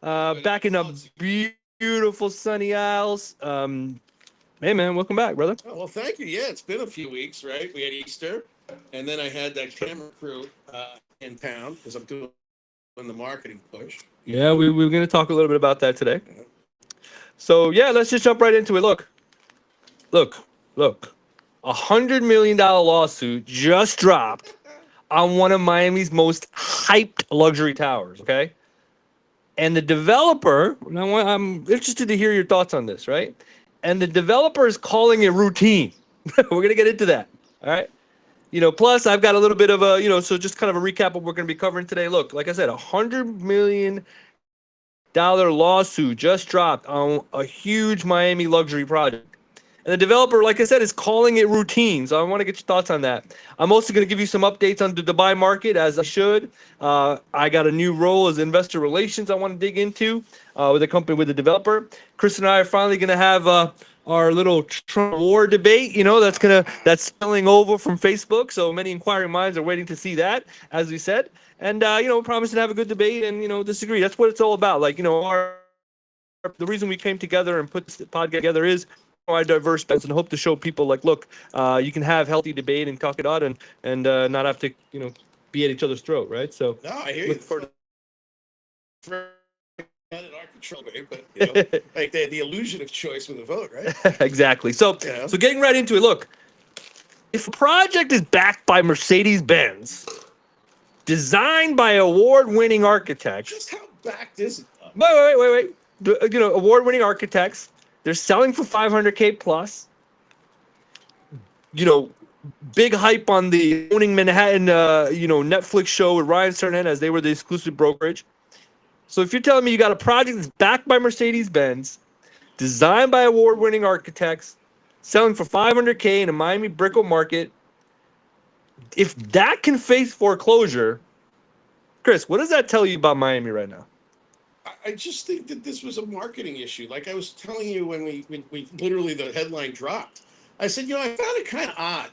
Back in the beautiful sunny Isles. Hey man, welcome back, brother. Oh, well, thank you. Yeah, it's been a few weeks, right? We had Easter, and then I had that camera crew in town because I'm doing the marketing push. Yeah, we're gonna talk a little bit about that today. Yeah. So yeah, let's just jump right into it. Look. $100 million lawsuit just dropped on one of Miami's most hyped luxury towers. Okay, and the developer. Now I'm interested to hear your thoughts on this, right? And the developer is calling it routine. We're gonna get into that. All right. Plus I've got a little bit of so just kind of a recap of what we're going to be covering today. Look, like I said, $100 million lawsuit just dropped on a huge Miami luxury project. And the developer, like I said, is calling it routine. So I want to get your thoughts on that. I'm also going to give you some updates on the Dubai market, as I should. I got a new role as investor relations I want to dig into with the company, with the developer. Chris and I are finally going to have our little Trump war debate. That's spilling over from Facebook. So many inquiring minds are waiting to see that, as we said. And we're promising to have a good debate and disagree. That's what it's all about. The reason we came together and put this podcast together is our diverse bets and hope to show people like, look, you can have healthy debate and talk it out and not have to be at each other's throat, right? So No, I hear you. look forward Not in our control, right? But like the illusion of choice with a vote, right? exactly. So Yeah. so getting right into it. Look, if a project is backed by Mercedes-Benz, designed by award-winning architects, Just how backed is it? wait. Award-winning architects. They're selling for 500K plus. You know, big hype on the Owning Manhattan, Netflix show with Ryan Serhant as they were the exclusive brokerage. So if you're telling me you got a project that's backed by Mercedes-Benz, designed by award-winning architects, selling for 500K in a Miami Brickell market, if that can face foreclosure, Chris, what does that tell you about Miami right now? I just think that this was a marketing issue. Like I was telling you when we literally the headline dropped. I said, I found it kind of odd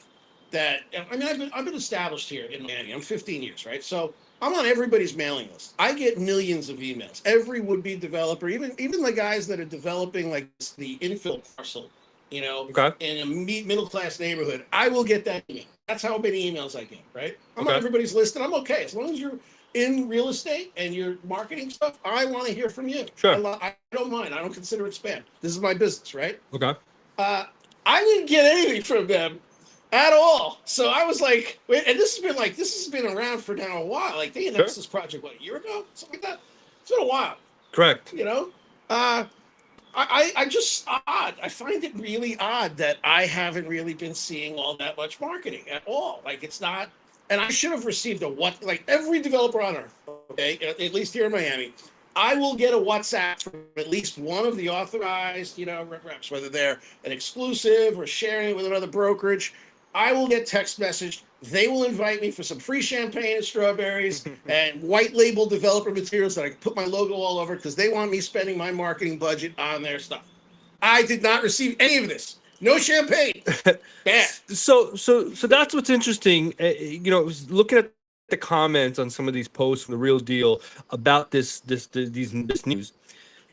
that I've been established here in Miami. I'm 15 years, right? So I'm on everybody's mailing list. I get millions of emails. Every would-be developer, even the guys that are developing like the infill parcel, Okay. in a middle class neighborhood, I will get that email. That's how many emails I get, right? I'm on Okay. everybody's list, and I'm okay as long as you're in real estate and you're marketing stuff. I want to hear from you. Sure. I don't mind. I don't consider it spam. This is my business, right? Okay. I didn't get anything from them at all. So I was like, wait, and this has been around for now a while. Like they announced this project a year ago, something like that. It's been a while, Correct. I just odd. I find it really odd that I haven't really been seeing all that much marketing at all. Like it's not, and I should have received like every developer on earth. Okay, at least here in Miami, I will get a WhatsApp from at least one of the authorized, reps, whether they're an exclusive or sharing it with another brokerage. I will get text message. They will invite me for some free champagne and strawberries and white label developer materials that I can put my logo all over because they want me spending my marketing budget on their stuff. I did not receive any of this. No champagne. Bad. So that's what's interesting. Looking at the comments on some of these posts from the Real Deal about this news,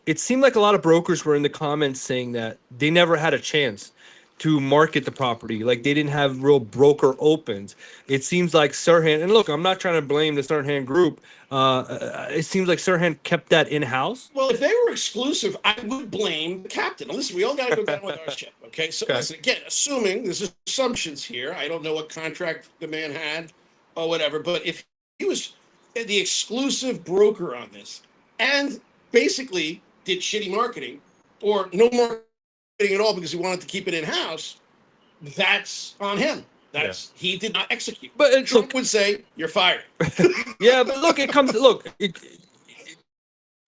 it seemed like a lot of brokers were in the comments saying that they never had a chance to market the property. Like they didn't have real broker opens. It seems like Serhant, and look, I'm not trying to blame the Serhant group. It seems like Serhant kept that in house. Well, if they were exclusive, I would blame the captain. Now, listen, we all got to go down with our ship, okay? So listen, again, assuming there's assumptions here. I don't know what contract the man had or whatever, but if he was the exclusive broker on this and basically did shitty marketing or no marketing at all because he wanted to keep it in house, that's on him. He did not execute. But Trump would say you're fired. Yeah, but look,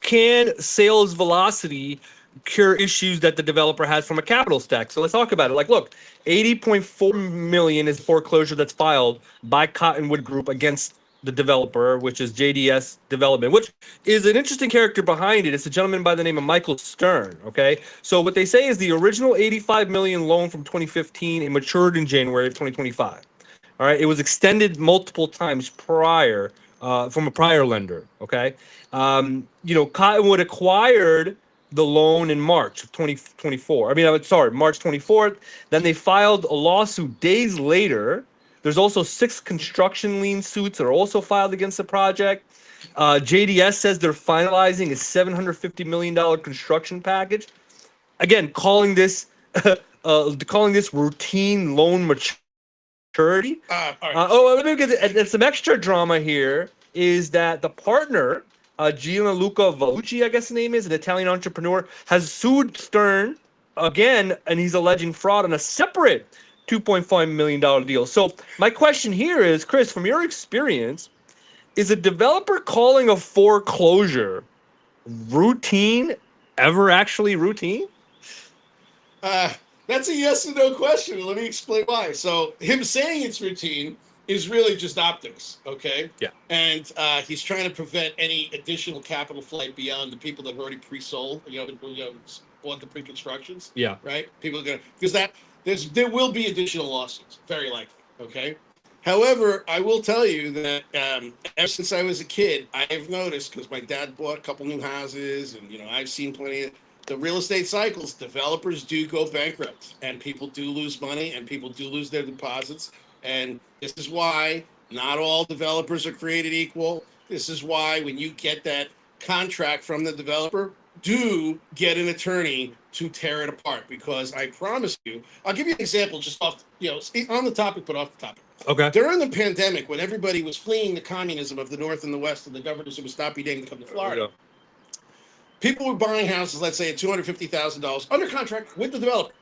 can sales velocity cure issues that the developer has from a capital stack? So let's talk about it. Like, look, 80.4 million is foreclosure that's filed by Cottonwood Group against the developer, which is JDS Development, which is an interesting character behind it. It's a gentleman by the name of Michael Stern. Okay, so what they say is the original 85 million loan from 2015, it matured in January of 2025. All right, it was extended multiple times prior from a prior lender. Okay, Cottonwood acquired the loan in March of 2024. I mean, I'm sorry, March 24th. Then they filed a lawsuit days later. There's also 6 construction lien suits that are also filed against the project. JDS says they're finalizing a $750 million construction package. Again, calling this routine loan maturity. All right. Let me get and some extra drama here is that the partner, Gianluca Vellucci, I guess the name is, an Italian entrepreneur, has sued Stern again, and he's alleging fraud on a separate $2.5 million deal. So my question here is, Chris, from your experience, is a developer calling a foreclosure routine ever actually routine? That's a yes or no question. Let me explain why. So him saying it's routine is really just optics, okay? Yeah. And he's trying to prevent any additional capital flight beyond the people that have already pre-sold, bought the pre-constructions. Yeah. Right? People are gonna because there will be additional lawsuits, very likely. Okay. However, I will tell you that ever since I was a kid, I have noticed because my dad bought a couple new houses, and I've seen plenty of the real estate cycles. Developers do go bankrupt, and people do lose money, and people do lose their deposits. And this is why not all developers are created equal. This is why when you get that contract from the developer, do get an attorney to tear it apart, because I promise you, I'll give you an example just off, on the topic, but off the topic. Okay. During the pandemic, when everybody was fleeing the communism of the North and the West, and the governors who would stop be named to come to Florida, people were buying houses, let's say at $250,000 under contract with the developer.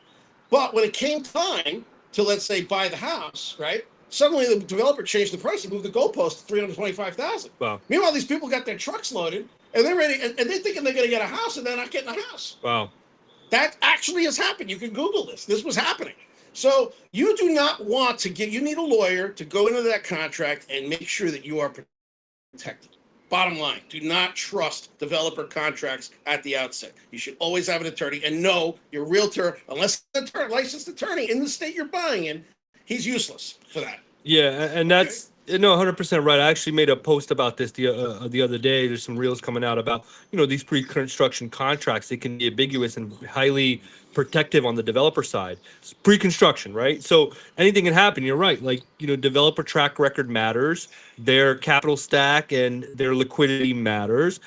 But when it came time to, let's say, buy the house, right? Suddenly the developer changed the price and moved the goalpost to $325,000. Wow. Meanwhile, these people got their trucks loaded and they're ready, and they're thinking they're going to get a house, and they're not getting a house. Wow. That actually has happened. You can Google this. This was happening. So you do not want to you need a lawyer to go into that contract and make sure that you are protected. Bottom line, do not trust developer contracts at the outset. You should always have an attorney, and know your realtor, unless it's a licensed attorney in the state you're buying in, he's useless for that. Yeah, and that's 100% right. I actually made a post about this the other day. There's some reels coming out about these pre-construction contracts. They can be ambiguous and highly protective on the developer side. It's pre-construction, right? So anything can happen. You're right. Like developer track record matters. Their capital stack and their liquidity matters.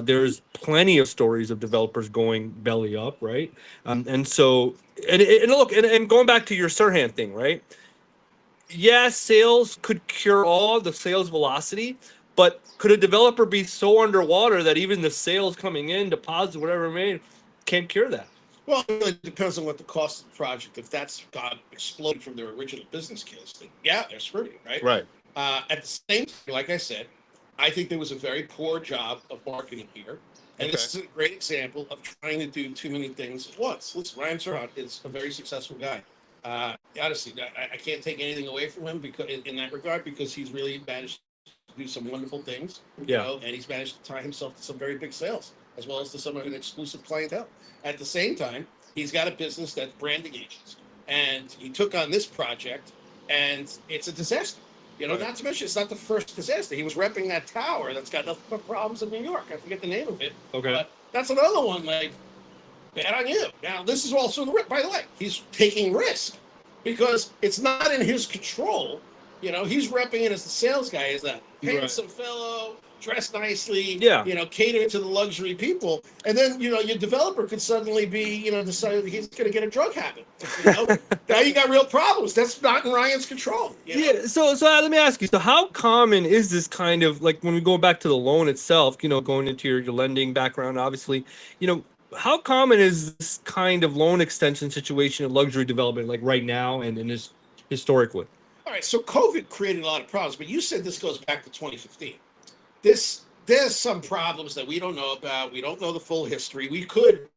There's plenty of stories of developers going belly up, right? And so and look, and going back to your Sirhan thing, right? Yes, sales could cure all, the sales velocity, but could a developer be so underwater that even the sales coming in, deposits, whatever it may, can't cure that? Well, it really depends on what the cost of the project. If that's got exploded from their original business case, then yeah, they're screwed, right? Right. At the same time, like I said, I think there was a very poor job of marketing here. And this is a great example of trying to do too many things at once. Listen, Ryan Serhant is a very successful guy. Honestly, I can't take anything away from him because in that regard, because he's really managed to do some wonderful things. Yeah. And he's managed to tie himself to some very big sales, as well as to some of an exclusive clientele. At the same time, he's got a business that's branding agents, and he took on this project, and it's a disaster. Not to mention, it's not the first disaster. He was repping that tower that's got nothing but problems in New York. I forget the name of it. Okay. But that's another one, like, bad on you. Now, this is also by the way, he's taking risk because it's not in his control. He's repping it as the sales guy, as that handsome fellow, dressed nicely, cater to the luxury people. And then, your developer could suddenly be, decide he's going to get a drug habit. Now you got real problems. That's not in Ryan's control. Yeah. So let me ask you, so how common is this kind of, like, when we go back to the loan itself, going into your lending background, obviously, how common is this kind of loan extension situation in luxury development, like right now and historically? All right, so COVID created a lot of problems, but you said this goes back to 2015. There's some problems that we don't know about. We don't know the full history. We could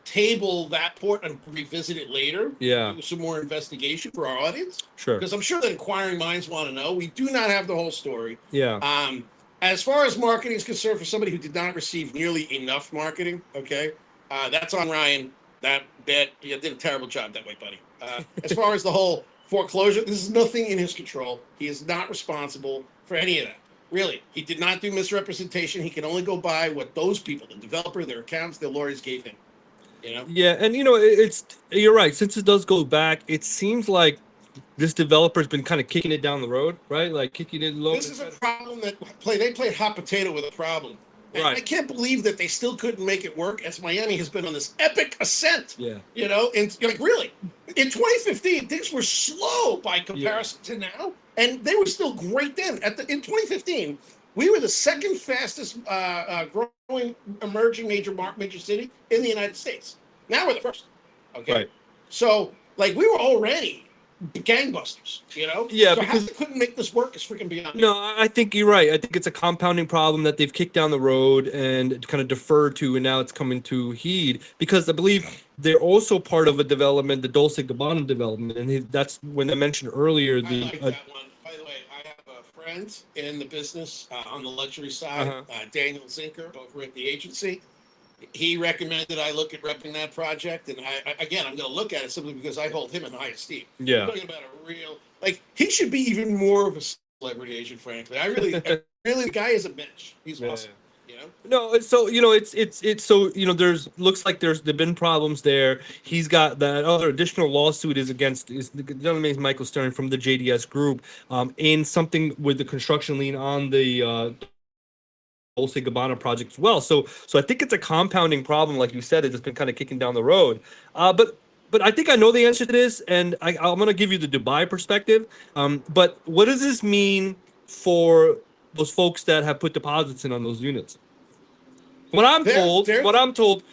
table that port and revisit it later. Yeah. Do some more investigation for our audience. Sure. Because I'm sure that inquiring minds want to know. We do not have the whole story. Yeah. As far as marketing is concerned, for somebody who did not receive nearly enough marketing, that's on Ryan. You did a terrible job that way, buddy. As far as the whole foreclosure, this is nothing in his control. He is not responsible for any of that. Really, he did not do misrepresentation. He can only go by what those people, the developer, their accountants, their lawyers gave him. You know, Yeah, and it's you're right. Since it does go back, it seems like this developer's been kind of kicking it down the road, right? Like kicking it low. this is a problem that they played hot potato with a problem. And Right. I can't believe that they still couldn't make it work as Miami has been on this epic ascent. Yeah. You know, and like really, in 2015, things were slow by comparison to now, and they were still great then. In 2015, we were the second fastest growing emerging major city in the United States. Now we're the first. Okay. Right. So like we were already gangbusters, you know? Yeah, so because how they couldn't make this work is freaking beyond me. no, I think you're right. I think it's a compounding problem that they've kicked down the road and kind of deferred to, and now it's coming to heed because I believe they're also part of a development, the Dolce Gabbana development, and that's when I mentioned earlier I the like that one. By the way, I have a friend in the business on the luxury side, Daniel Zinker, over at the agency. He recommended I look at repping that project, and again, I'm going to look at it simply because I hold him in high esteem. yeah. I'm talking about a real, like, he should be even more of a celebrity agent, frankly. I really, the guy is a bitch. He's Yeah. awesome. You know? No, so it's so there's looks like there've been problems there. He's got that other additional lawsuit is against the gentleman named Michael Stern from the JDS Group, in something with the construction lien on the Dolce Gabbana project as well. So I think it's a compounding problem, like you said, it's been kind of kicking down the road. But I think I know the answer to this, and I'm going to give you the Dubai perspective. But what does this mean for those folks that have put deposits in on those units? What I'm told,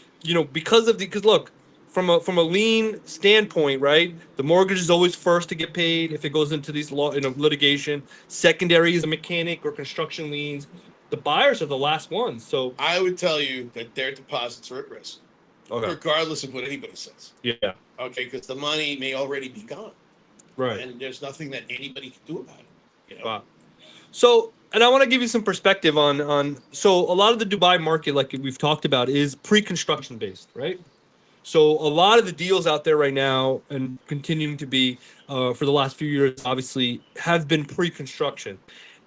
because look, from a lien standpoint, right? The mortgage is always first to get paid if it goes into these litigation. Secondary is a mechanic or construction liens. The buyers are the last ones. So I would tell you that their deposits are at risk, okay, regardless of what anybody says. yeah, Okay, because the money may already be gone, right. and there's nothing that anybody can do about it. You know? Wow. So, and I want to give you some perspective on. So, a lot of the Dubai market, like we've talked about, is pre-construction based, right? So, a lot of the deals out there right now, and continuing to be for the last few years, obviously, have been pre-construction.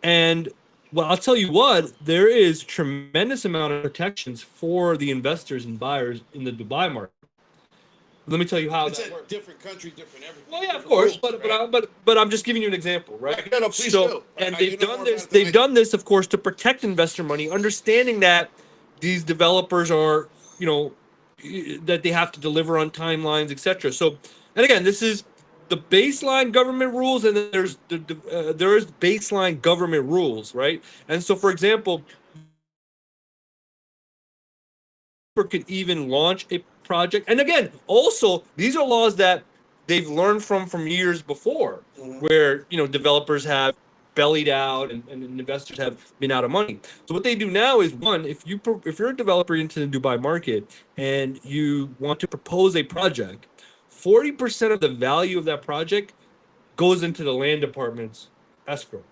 And well, I'll tell you what, there is tremendous amount of protections for the investors and buyers in the Dubai market. Let me tell you how It's that a works. different country, different everything. Well, yeah, of different course, rules, right? but I'm just giving you an example, right? Right. No, no, please So, do. and You they've know done more this. about it than I They've do. done this, of course, to protect investor money, understanding that these developers are, that they have to deliver on timelines, etc. So, and again, this is the baseline government rules, and then there is baseline government rules, right? And so, for example, could even launch a project. And again, also these are laws that they've learned from years before, where developers have bellied out and investors have been out of money. So what they do now is one, if you're a developer into the Dubai market and you want to propose a project, 40% of the value of that project goes into the land department's escrow.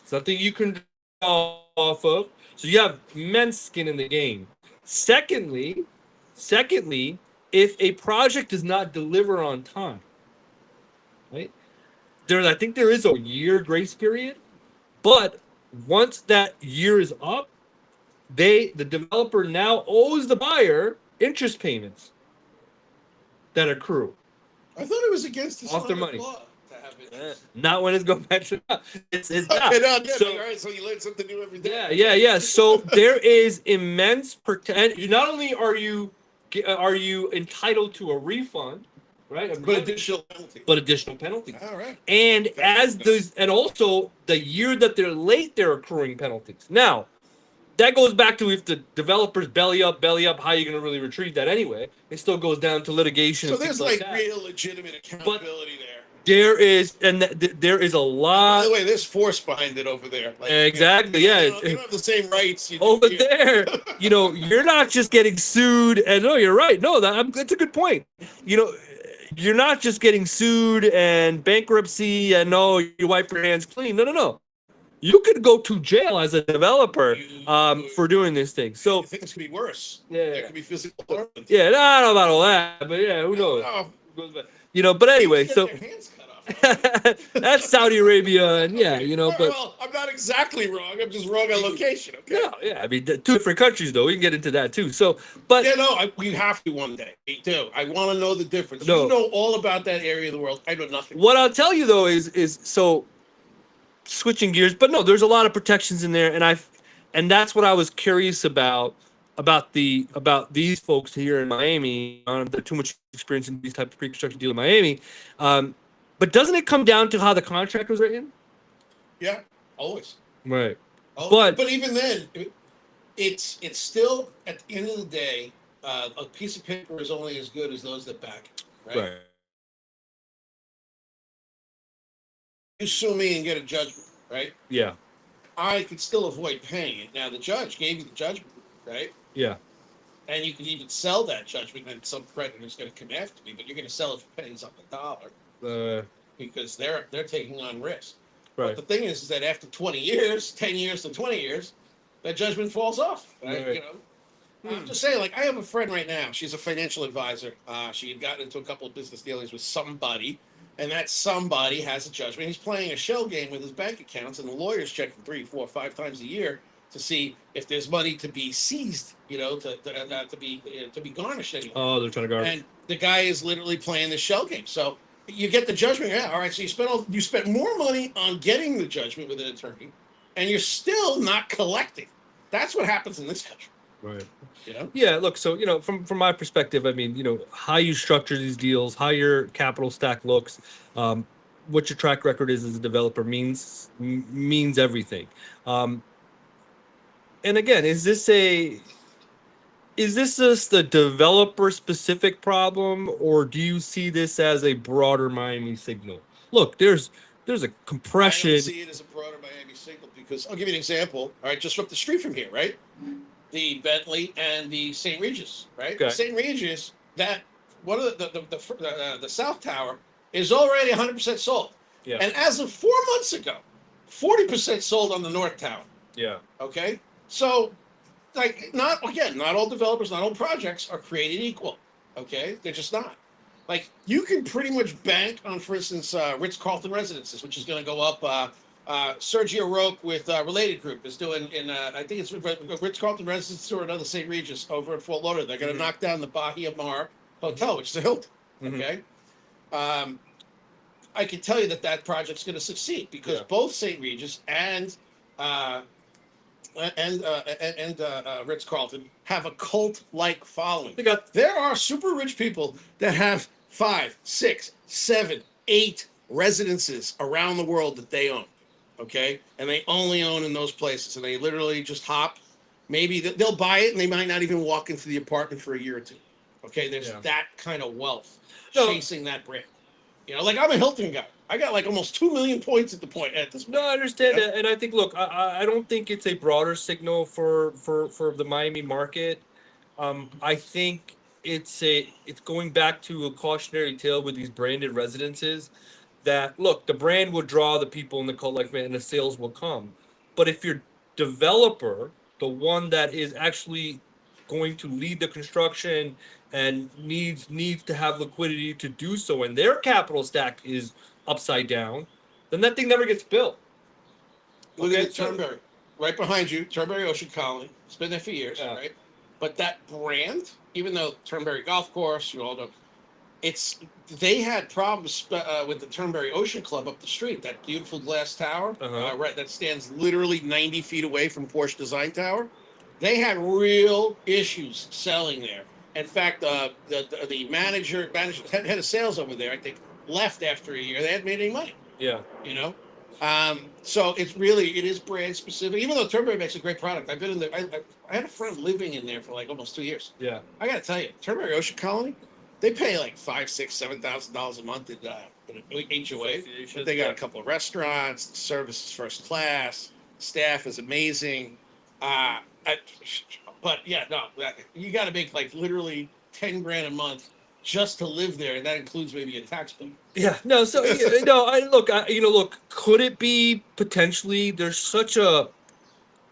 Something you can draw off of. So you have immense skin in the game. Secondly, if a project does not deliver on time, right? I think there is a year grace period, but once that year is up, the developer now owes the buyer interest payments that accrue. I thought it was against the Off their Islamic money. law to have it. Not when it's going back to it's not. Okay, no, good. So- All right, so you learn something new every day. Yeah. So there is immense not only are you entitled to a refund, right? But additional penalty. But additional penalties. All right. And and also the year that they're late, they're accruing penalties. Now, that goes back to if the developers belly up, how are you going to really retrieve that anyway? It still goes down to litigation. So and there's things like that. real legitimate accountability there. There is, and there is a lot. By the way, there's force behind it over there. Like, Exactly, yeah. You don't have the same rights. You do Over here. there, you're not just getting sued. And no, you're right. No, that's a good point. You're not just getting sued and bankruptcy and no, you wipe your hands clean. No. You could go to jail as a developer for doing this thing. So things could be worse. Yeah. There could be physical harm. yeah, I don't know about all that, but yeah, who knows? Oh, But anyway, get so their hands cut off. That's Saudi Arabia, and yeah, but Well, I'm not exactly wrong. I'm just wrong on location. Okay. no, yeah, I mean, two different countries though. We can get into that too. So, but Yeah, no, we have to one day. Me too. I want to know the difference. No. You know all about that area of the world. I know nothing. what I'll tell you though is so switching gears, but no, there's a lot of protections in there, and that's what I was curious about these folks here in Miami. I don't have too much experience in these type of pre-construction deal in Miami, but doesn't it come down to how the contract was written? Yeah, always. Right. Always. But even then, it's still at the end of the day, a piece of paper is only as good as those that back it. Right. You sue me and get a judgment, right? Yeah. I could still avoid paying it. Now the judge gave you the judgment, right? Yeah. And you could even sell that judgment, and some creditor's going to come after me, but you're going to sell it for pennies on the dollar because they're taking on risk. Right. But the thing is that after 20 years, 10 years to 20 years, that judgment falls off. Right? Right. I'm just saying, like, I have a friend right now. She's a financial advisor. She had gotten into a couple of business dealings with somebody, and that somebody has a judgment. He's playing a shell game with his bank accounts, and the lawyers check him 3, 4, 5 times a year to see if there's money to be seized, to be garnished anyway. Oh, they're trying to garnish. And the guy is literally playing the shell game. So you get the judgment. Yeah, all right. So you spent more money on getting the judgment with an attorney, and you're still not collecting. That's what happens in this country. Right. Yeah. Look, so from my perspective, I mean, how you structure these deals, how your capital stack looks, what your track record is as a developer means everything. And again, is this just a developer specific problem, or do you see this as a broader Miami signal? Look, there's a compression. I don't see it as a broader Miami signal because I'll give you an example. All right, just up the street from here, right? The Bentley and the St. Regis, right? Okay. St. Regis, that one of the South Tower is already 100% sold. Yeah. And as of 4 months ago, 40% sold on the North Tower. Yeah. Okay. So, like, not all developers, not all projects are created equal. Okay, they're just not. Like, you can pretty much bank on, for instance, Ritz-Carlton Residences, which is going to go up. Sergio Roque with Related Group is doing I think it's Ritz-Carlton Residences or another St. Regis over in Fort Lauderdale. They're going to knock down the Bahia Mar Hotel, which is a Hilton. Okay. I can tell you that project's going to succeed because both St. Regis and Ritz-Carlton have a cult-like following. There are super rich people that have 5, 6, 7, 8 residences around the world that they own. Okay, and they only own in those places, and they literally just hop. Maybe they'll buy it, and they might not even walk into the apartment for a year or two. Okay, there's that kind of wealth chasing that brand. Like I'm a Hilton guy. I got like almost 2 million points at this point. No, I understand that, and I think, look, I don't think it's a broader signal for the Miami market. I think it's going back to a cautionary tale with these branded residences. That look, the brand will draw the people in the cult-like and the sales will come. But if your developer, the one that is actually going to lead the construction and needs to have liquidity to do so, and their capital stack is upside down, then that thing never gets built. Look at Turnberry, right behind you, Turnberry Ocean Colony. It's been there for years, right? But that brand, even though Turnberry Golf Course, you all know, they had problems with the Turnberry Ocean Club up the street. That beautiful glass tower, right, that stands literally 90 feet away from Porsche Design Tower. They had real issues selling there. In fact, the manager, head of sales over there, I think, left after a year. They hadn't made any money. Yeah. So it is brand specific. Even though Turnberry makes a great product, I've been in there. I had a friend living in there for like almost 2 years. Yeah. I got to tell you, Turnberry Ocean Colony, they pay like $5,000, $6,000, $7,000 a month in HOA. But they got a couple of restaurants. The service is first class. Staff is amazing. But yeah, no, you got to make like literally $10,000 a month just to live there, and that includes maybe a tax bill. Yeah, no. So look. Could it be potentially? There's such a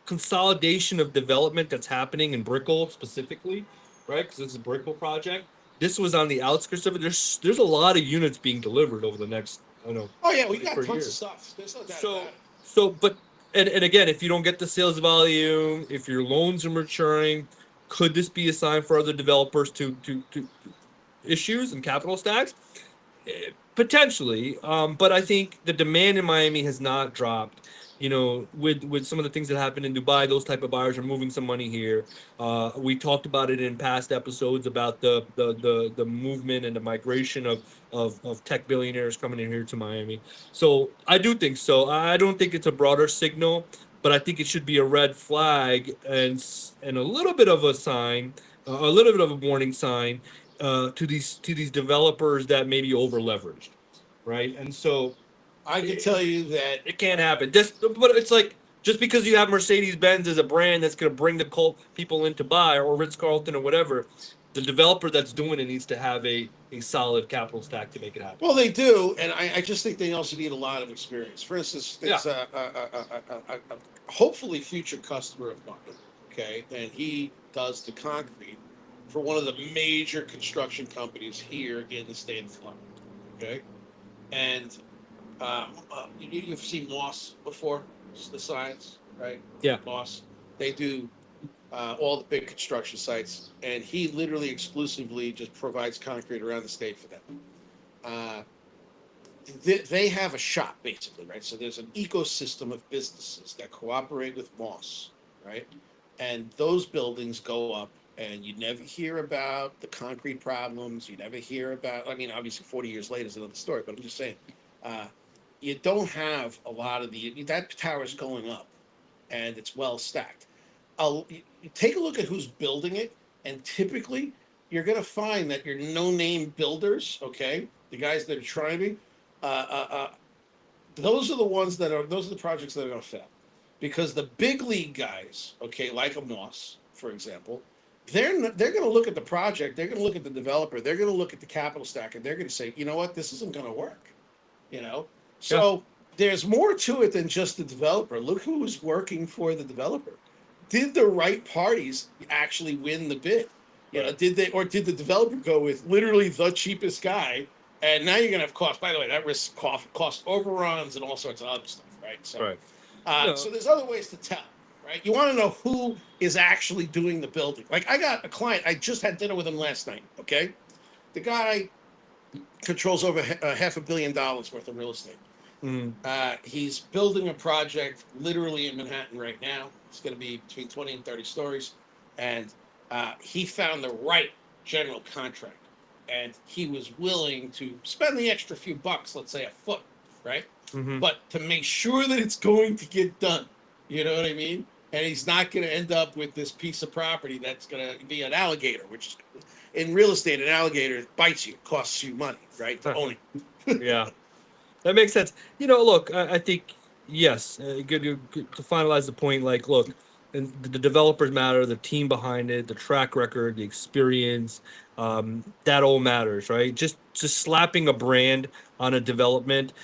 consolidation of development that's happening in Brickell specifically, right? Because it's a Brickell project. This was on the outskirts of it. There's a lot of units being delivered over the next I know. Oh yeah, we got For tons of years. stuff. There's no doubt So, about it. but and again, if you don't get the sales volume, if your loans are maturing, could this be a sign for other developers to issues and capital stacks? Potentially, but I think the demand in Miami has not dropped. With some of the things that happened in Dubai, those type of buyers are moving some money here. We talked about it in past episodes about the movement and the migration of tech billionaires coming in here to Miami. So I do think so. I don't think it's a broader signal, but I think it should be a red flag and a little bit of a sign, a little bit of a warning sign to these developers that may be over leveraged, right? And so I can it, tell you that it can't happen. But it's like just because you have Mercedes Benz as a brand that's going to bring the people in to buy, or Ritz Carlton or whatever, the developer that's doing it needs to have a solid capital stack to make it happen. well, they do, and I just think they also need a lot of experience. For instance, Yeah. there's a hopefully future customer of mine, okay, and he does the concrete for one of the major construction companies here in the state of Florida, okay, and you've seen Moss before, the signs, right? Yeah. Moss, they do all the big construction sites, and he literally exclusively just provides concrete around the state for them. Uh, they have a shop basically, right? So there's an ecosystem of businesses that cooperate with Moss, right? And those buildings go up, and you never hear about the concrete problems. You never hear about. I mean, obviously, 40 years later is another story, but I'm just saying, uh, you don't have a lot of that tower's going up, and it's well stacked. You take a look at who's building it, and typically you're going to find that your no-name builders, okay, the guys that are trying, uh, uh, uh, those are the projects that are going to fail, because the big league guys, okay, like a Moss, for example, they're going to look at the project, they're going to look at the developer, they're going to look at the capital stack, and they're going to say, you know what, this isn't going to work, you know. So there's more to it than just the developer. Look who was working for the developer. Did the right parties actually win the bid? You know, did they, or did the developer go with literally the cheapest guy? And now you're gonna have cost. By the way, that risks cost overruns and all sorts of other stuff, right? So, Right. No. so there's other ways to tell, right? You want to know who is actually doing the building. Like I got a client. I just had dinner with him last night. Okay, the guy controls over $500 million worth of real estate. Mm. He's building a project literally in Manhattan right now. It's going to be between 20 and 30 stories. And he found the right general contractor. And he was willing to spend the extra few bucks, let's say a foot, right? Mm-hmm. But to make sure that it's going to get done. You know what I mean? And he's not going to end up with this piece of property that's going to be an alligator, which is, in real estate, an alligator bites you, costs you money, right? To own it. Yeah. That makes sense. Look, I think yes. Good to finalize the point. Like, look, and the developers matter, the team behind it, the track record, the experience. That all matters, right? Just slapping a brand on a development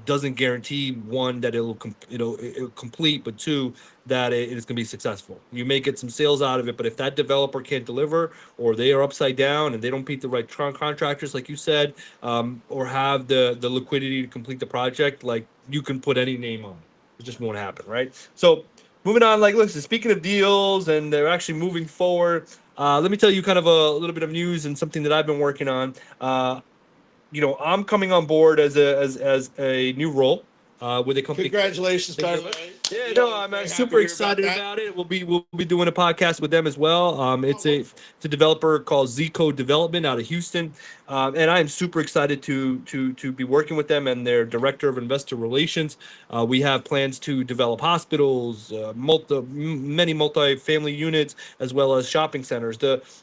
doesn't guarantee one that it'll complete, but two that it is going to be successful. You may get some sales out of it, but if that developer can't deliver, or they are upside down and they don't beat the right contractors, like you said, or have the liquidity to complete the project, like you can put any name on it just won't happen, right? So moving on, like listen, speaking of deals and they're actually moving forward, let me tell you kind of a little bit of news and something that I've been working on. I'm coming on board as a new role with a company. Congratulations, by the way. Yeah, no, I'm super excited about it. We'll be doing a podcast with them as well. It's a developer called Zcode Development out of Houston, and I am super excited to be working with them and their director of investor relations. We have plans to develop hospitals, many multi-family units, as well as shopping centers.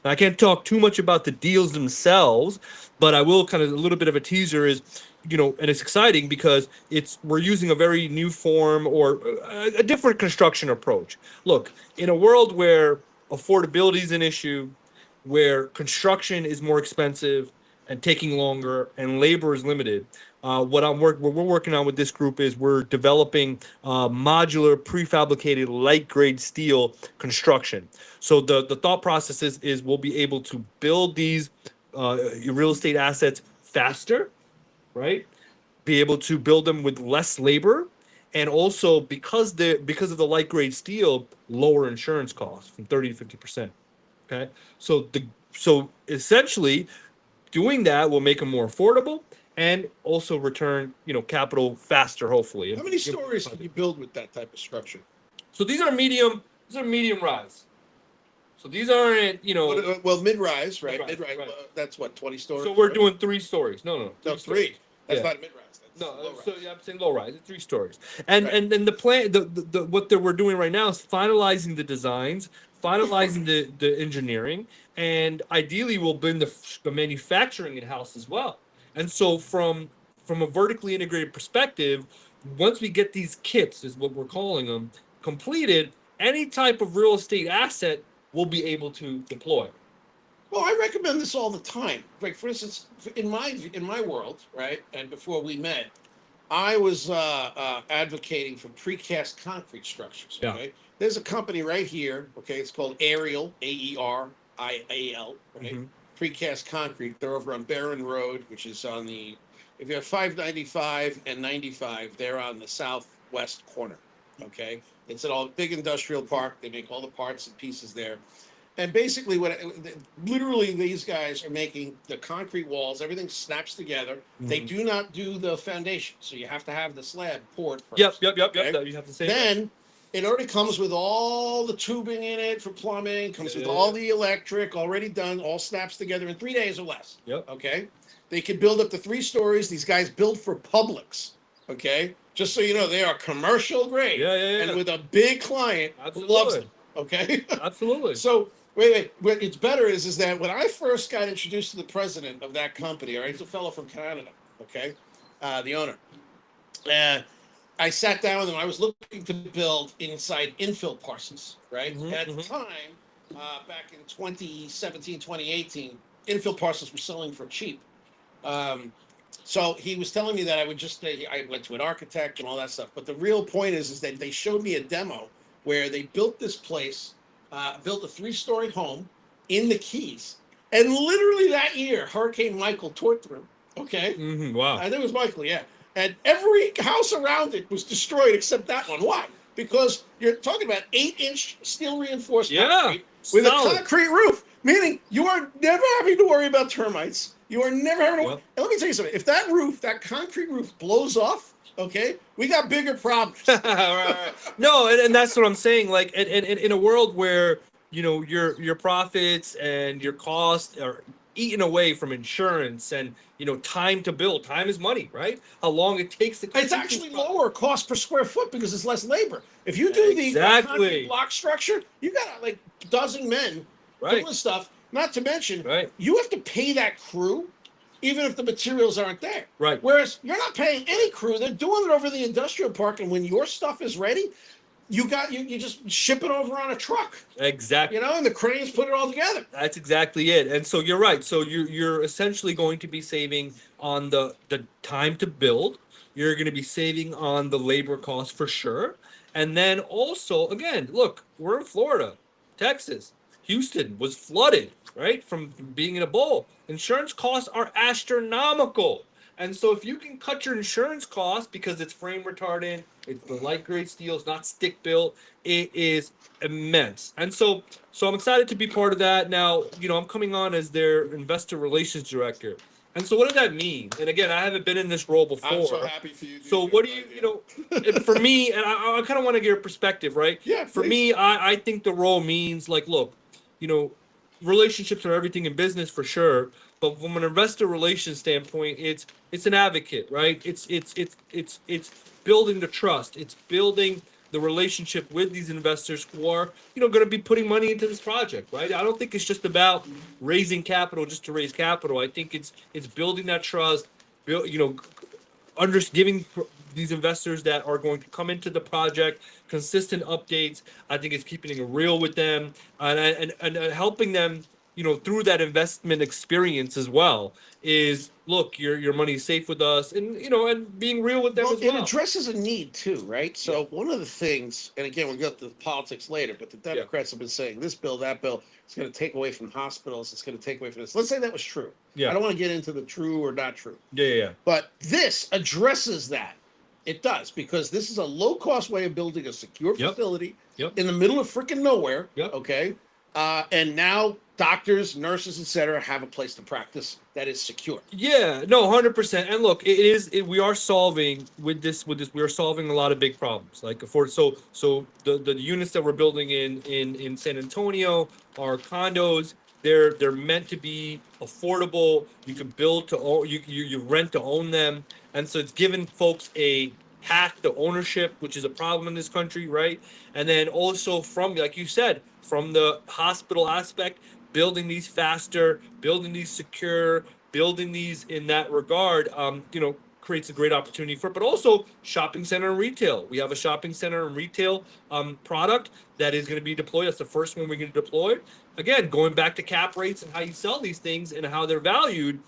I can't talk too much about the deals themselves, but I will kind of a little bit of a teaser is. And it's exciting because we're using a very new form or a different construction approach. Look, in a world where affordability is an issue, where construction is more expensive and taking longer, and labor is limited, what we're working on with this group is we're developing modular, prefabricated, light grade steel construction. So the thought process is we'll be able to build these real estate assets faster, right? be able to build them with less labor, and also because of the light grade steel, lower insurance costs from 30 to 50%. Okay, so essentially, doing that will make them more affordable and also return capital faster, hopefully. How many stories can you build with that type of structure? So these are medium. These are medium rise. So these aren't Well, mid-rise, right? Mid-rise, Mid-rise, right. That's what, 20 stories? So we're right? doing 3 stories. No, No, stories. three. That's Yeah. not mid-rise. That's No, low-rise. so yeah, I'm saying low rise. It's 3 stories, and Right. and the plan, what we're doing right now is finalizing the designs, finalizing the engineering, and ideally we'll bring the manufacturing in house as well. And so from a vertically integrated perspective, once we get these kits, is what we're calling them, completed, any type of real estate asset will be able to deploy. Well, I recommend this all the time. Like, for instance, in my world, right, and before we met, I was advocating for precast concrete structures. Yeah. Okay, there's a company right here. Okay, it's called Aerial, AERIAL, right? Mhm. Precast concrete. They're over on Barron Road, which is on the, if you have 595 and 95, they're on the southwest corner. Okay, it's an all big industrial park. They make all the parts and pieces there. And basically, literally these guys are making the concrete walls. Everything snaps together. They Mhm. do not do the foundation, so you have to have the slab poured first. Yep. okay? That you have to say. Then it already comes with all the tubing in it for plumbing. Comes with all the electric already done. All snaps together in 3 days or less. Yep. Okay. They can build up to 3 stories. These guys build for Publix. Okay. Just so you know, they are commercial grade. Yeah. And with a big client who loves them. Okay. Absolutely. So wait. What it's better is that when I first got introduced to the president of that company, all right, he's a fellow from Canada, okay, the owner. I sat down with him. I was looking to build inside infill parcels, right? Mhm, And at the time, back in 2017, 2018, infill parcels were selling for cheap. So he was telling me that I would just, I went to an architect and all that stuff. But the real point is that they showed me a demo where they built this place, built a 3-story home in the Keys. And literally that year, Hurricane Michael tore through. Okay. Wow. I think it was Michael, yeah. And every house around it was destroyed except that one. Why? Because you're talking about 8-inch steel reinforced concrete with solid. a concrete roof, meaning you are never having to worry about termites. You are never having to. Yep. And let me tell you something. If that roof, that concrete roof, blows off, okay, we got bigger problems. right. No, and that's what I'm saying. Like, in a world where your profits and your costs are eaten away from insurance and time to build. Time is money, right? How long it takes to. It's actually lower cost per square foot because it's less labor. If you do the Exactly. concrete block structure, you got like a dozen men Right. doing stuff. Not to mention, Right. you have to pay that crew, even if the materials aren't there. Right. Whereas you're not paying any crew; they're doing it over the industrial park, and when your stuff is ready, you just ship it over on a truck. Exactly. And the cranes put it all together. That's exactly it. And so you're right. So you're essentially going to be saving on the time to build. You're going to be saving on the labor cost for sure. And then also, again, look, we're in Florida, Texas. Houston was flooded, right? From being in a bowl. Insurance costs are astronomical. And so if you can cut your insurance costs because it's frame retardant, it's the light grade steel, it's not stick built, it is immense. And so I'm excited to be part of that. Now, I'm coming on as their investor relations director. And so what does that mean? And again, I haven't been in this role before. I'm so happy for you. So what do for me, and I kind of want to get your perspective, right? Yeah, For please. me, I think the role means like, look, relationships are everything in business for sure. But from an investor relations standpoint, it's an advocate, right? It's building the trust. It's building the relationship with these investors who are, going to be putting money into this project, right? I don't think it's just about raising capital just to raise capital. I think it's building that trust, giving these investors that are going to come into the project consistent updates. I think it's keeping it real with them and helping them through that investment experience as well, is look, your money's safe with us, and and being real with them Well, as it well. addresses a need too, right? Yeah. So one of the things, and again, we'll get to the politics later, but the Yeah. Democrats have been saying this bill, that bill, it's going to take away from hospitals, it's going to take away from this. Let's say that was true. Yeah. I don't want to get into the true or not true, Yeah. but this addresses that. It does, because this is a low cost way of building a secure Yep. facility Yep. in the middle of freaking nowhere. Yep. Okay. And now doctors, nurses, etc., have a place to practice that is secure. Yeah, no, 100%. And look, we are solving we are solving a lot of big problems. Like the units that we're building in San Antonio are condos. They're meant to be affordable. You can build to own, you rent to own them. And so it's giving folks a path to ownership, which is a problem in this country, right? And then also, from, like you said, from the hospital aspect, building these faster, building these secure, building these in that regard, creates a great opportunity for it. But also shopping center and retail. We have a shopping center and retail product that is going to be deployed. That's the first one we're going to deploy. Again, going back to cap rates and how you sell these things and how they're valued,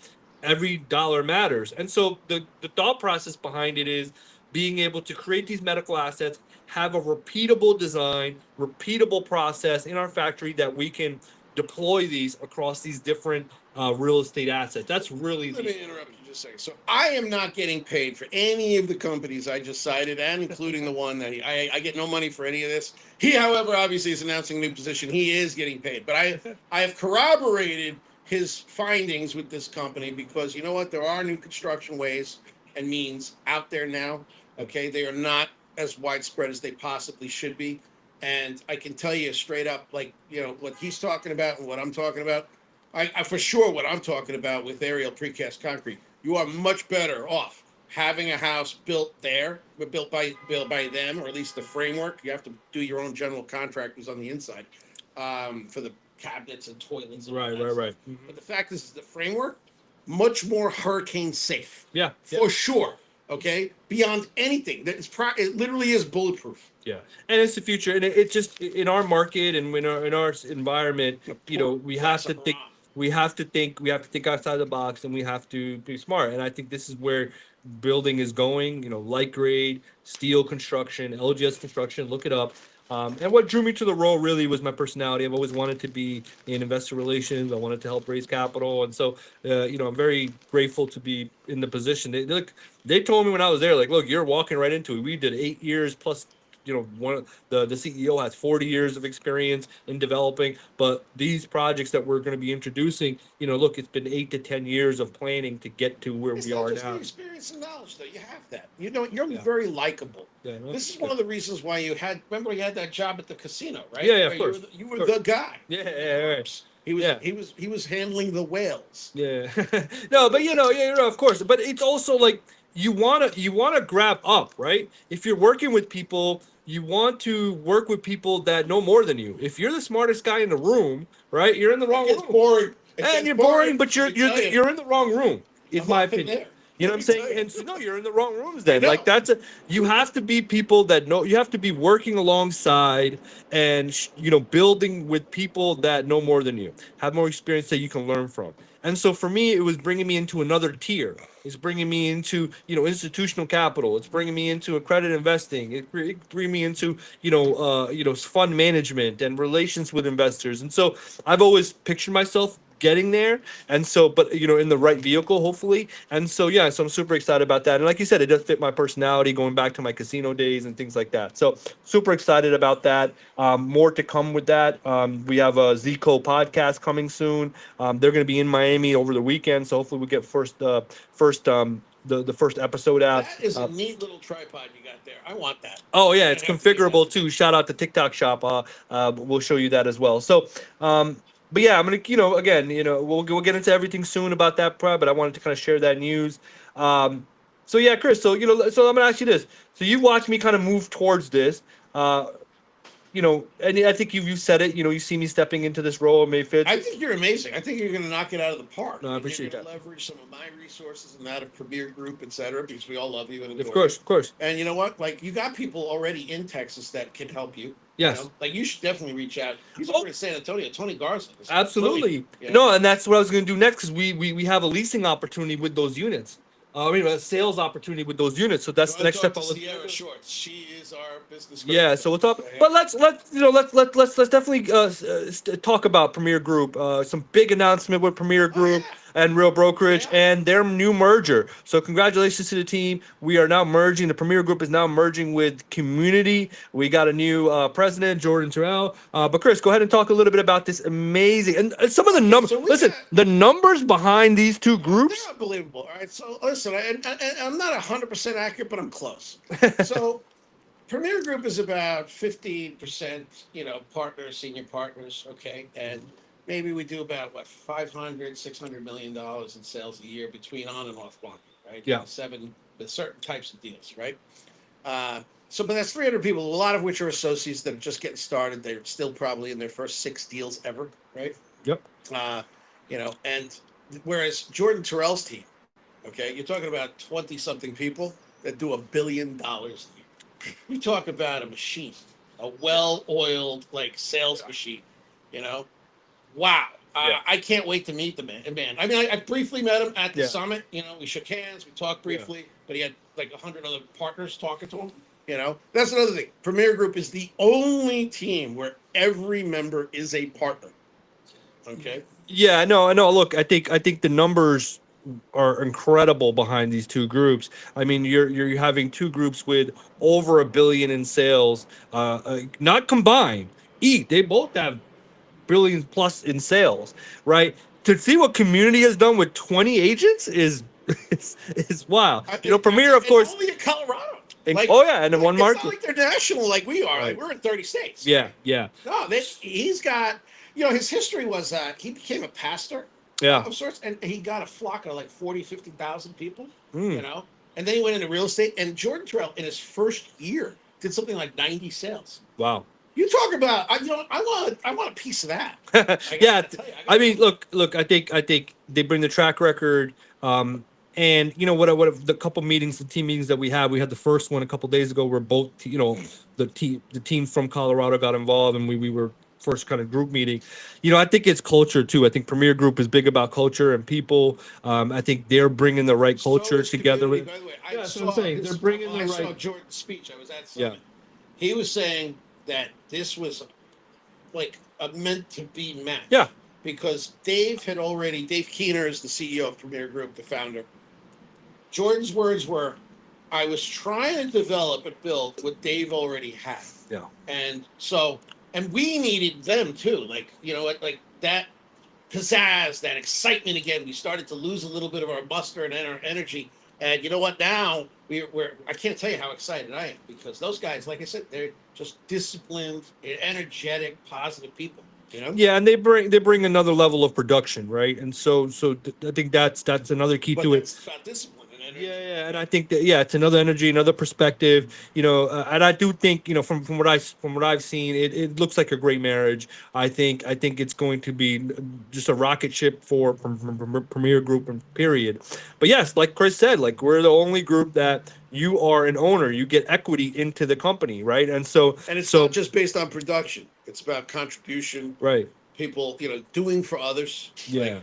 every dollar matters. And so the thought process behind it is being able to create these medical assets, have a repeatable design, repeatable process in our factory that we can deploy these across these different real estate assets. That's really Let me interrupt you just a second. So I am not getting paid for any of the companies I just cited, and including the one that I get no money for any of this. He, however, obviously is announcing a new position. He is getting paid, but I have corroborated his findings with this company, because you know what? There are new construction ways and means out there now. Okay, they are not as widespread as they possibly should be. And I can tell you straight up, like, what he's talking about and what I'm talking about. I for sure what I'm talking about with aerial precast concrete. You are much better off having a house built there, but built by them, or at least the framework. You have to do your own general contractors on the inside for the cabinets and toilets. And all that stuff. right. But the fact is the framework much more hurricane safe. Yeah, for sure. Okay, beyond anything, it literally is bulletproof. Yeah, and it's the future, and it just in our market and in our environment, we have to think. We have to think outside the box, and we have to be smart. And I think this is where building is going. Light grade steel construction, LGS construction. Look it up. And what drew me to the role really was my personality. I've always wanted to be in investor relations. I wanted to help raise capital, and so I'm very grateful to be in the position. They told me when I was there, like, look, you're walking right into it. We did 8 years plus. The CEO has 40 years of experience in developing, but these projects that we're going to be introducing, look, it's been 8 to 10 years of planning to get to where we are now. The experience and knowledge, though. You have that. You're Yeah. very likable. Yeah, no, This is one of the reasons why remember you had that job at the casino, right? Yeah, of Where course. You were the guy. Yeah, right. He was, Yeah. he was handling the whales. Yeah. No, but of course. But it's also like you wanna grab up, right? If you're working with people, you want to work with people that know more than you. If you're the smartest guy in the room, right? You're in the wrong It's room. boring. And you're boring, but you're in the wrong room. Is I'm my not in opinion. there. You know what I'm Let me saying? tell you. And so, no, you're in the wrong rooms then. know. Like you have to be people that know, you have to be working alongside and, building with people that know more than you, have more experience that you can learn from. And so for me, it was bringing me into another tier. It's bringing me into, institutional capital. It's bringing me into accredited investing. It bring me into, fund management and relations with investors. And so I've always pictured myself getting there, and so but in the right vehicle, hopefully. And so so I'm super excited about that, and like you said, it does fit my personality, going back to my casino days and things like that. So super excited about that. More to come with that. We have a Zico podcast coming soon. They're going to be in Miami over the weekend, so hopefully we get the first episode out. That is a neat little tripod you got there. I want that. Oh yeah, it's configurable too. Shout out to TikTok Shop. We'll show you that as well. So but yeah, I'm gonna, again, we'll get into everything soon about that, but I wanted to kind of share that news. So Chris, so I'm gonna ask you this. So you watched me kind of move towards this. and I think you said it. You see me stepping into this role of Mayfield. I think you're amazing. I think you're going to knock it out of the park. No, I And appreciate you're that. gonna leverage some of my resources and that of Premier Group, et cetera, because we all love you and Of adore course, you. of course. And you know what? Like, you got people already in Texas that can help you. Yes. You know? Like, you should definitely reach out. He's Oh. over in San Antonio. Tony Garza. is Absolutely. brilliant, you know? No, and that's what I was going to do next because we have a leasing opportunity with those units. A sales opportunity with those units. So that's the You next wanna step. talk I'll to let- Sierra Shorts. She is our business. Yeah, so we'll talk. correspondent. But let's definitely talk about Premier Group. Some big announcement with Premier Group and Real Brokerage Yeah. and their new merger. So congratulations to the team. We are now merging. The Premier Group is now merging with Community. We got a new president, Jordan Terrell. But Chris, go ahead and talk a little bit about this amazing and some of the numbers. so we Listen, got- the numbers behind these two groups. They're unbelievable. All right. So listen, I'm not 100% accurate, but I'm close. So Premier Group is about 15%, partners, senior partners. Okay. And maybe we do about what, 500, $600 million in sales a year between on and off market, right? Yeah. With certain types of deals, right? But that's 300 people, a lot of which are associates that are just getting started. They're still probably in their first 6 deals ever, right? Yep. And whereas Jordan Terrell's team, okay, you're talking about 20 something people that do $1 billion a year. We talk about a machine, a well-oiled sales machine, Wow. Yeah. I can't wait to meet the man. I mean, I briefly met him at the Yeah. summit. We shook hands, we talked briefly, but he had 100 other partners talking to him. That's another thing. Premier Group is the only team where every member is a partner. Okay. Yeah, no. Look, I think the numbers are incredible behind these two groups. I mean, you're having two groups with over $1 billion in sales, not combined. They both have billions plus in sales, right? To see what Community has done with 20 agents is wild. Premier, of course. Only in Colorado. And in one it's market. not like they're national like we are. Right. Like, we're in 30 states. Yeah. No, he's got. His history was he became a pastor. Yeah. Of sorts, and he got a flock of 40, 50,000 people. Mm. And then he went into real estate. And Jordan Terrell, in his first year, did something like 90 sales. Wow. You talk about, I want a piece of that. Yeah. I mean, look. I think they bring the track record. And what the couple meetings, the team meetings that we had the first one a couple days ago where both, the team from Colorado got involved and we were first kind of group meeting. I think it's culture too. I think Premier Group is big about culture and people. I think they're bringing the right culture together. By the way, I saw Jordan's speech. I was at Summit. Yeah. He was saying that this was a meant to be match. Yeah. Because Dave Keener is the CEO of Premier Group, the founder. Jordan's words were, I was trying to develop and build what Dave already had. Yeah. And we needed them too. That pizzazz, that excitement again. We started to lose a little bit of our muster and our energy. And you know what? Now I can't tell you how excited I am because those guys, like I said, they're just disciplined, energetic, positive people. Yeah, and they bring another level of production, right? And so I think that's another key to it. It's about discipline and energy. Yeah, and I think that it's another energy, another perspective, and I do think from what I've seen, it looks like a great marriage. I think it's going to be just a rocket ship for Premier Group and period. But yes, like Chris said, we're the only group that you are an owner, you get equity into the company, right? And it's not just based on production; it's about contribution, right? People, doing for others. Yeah,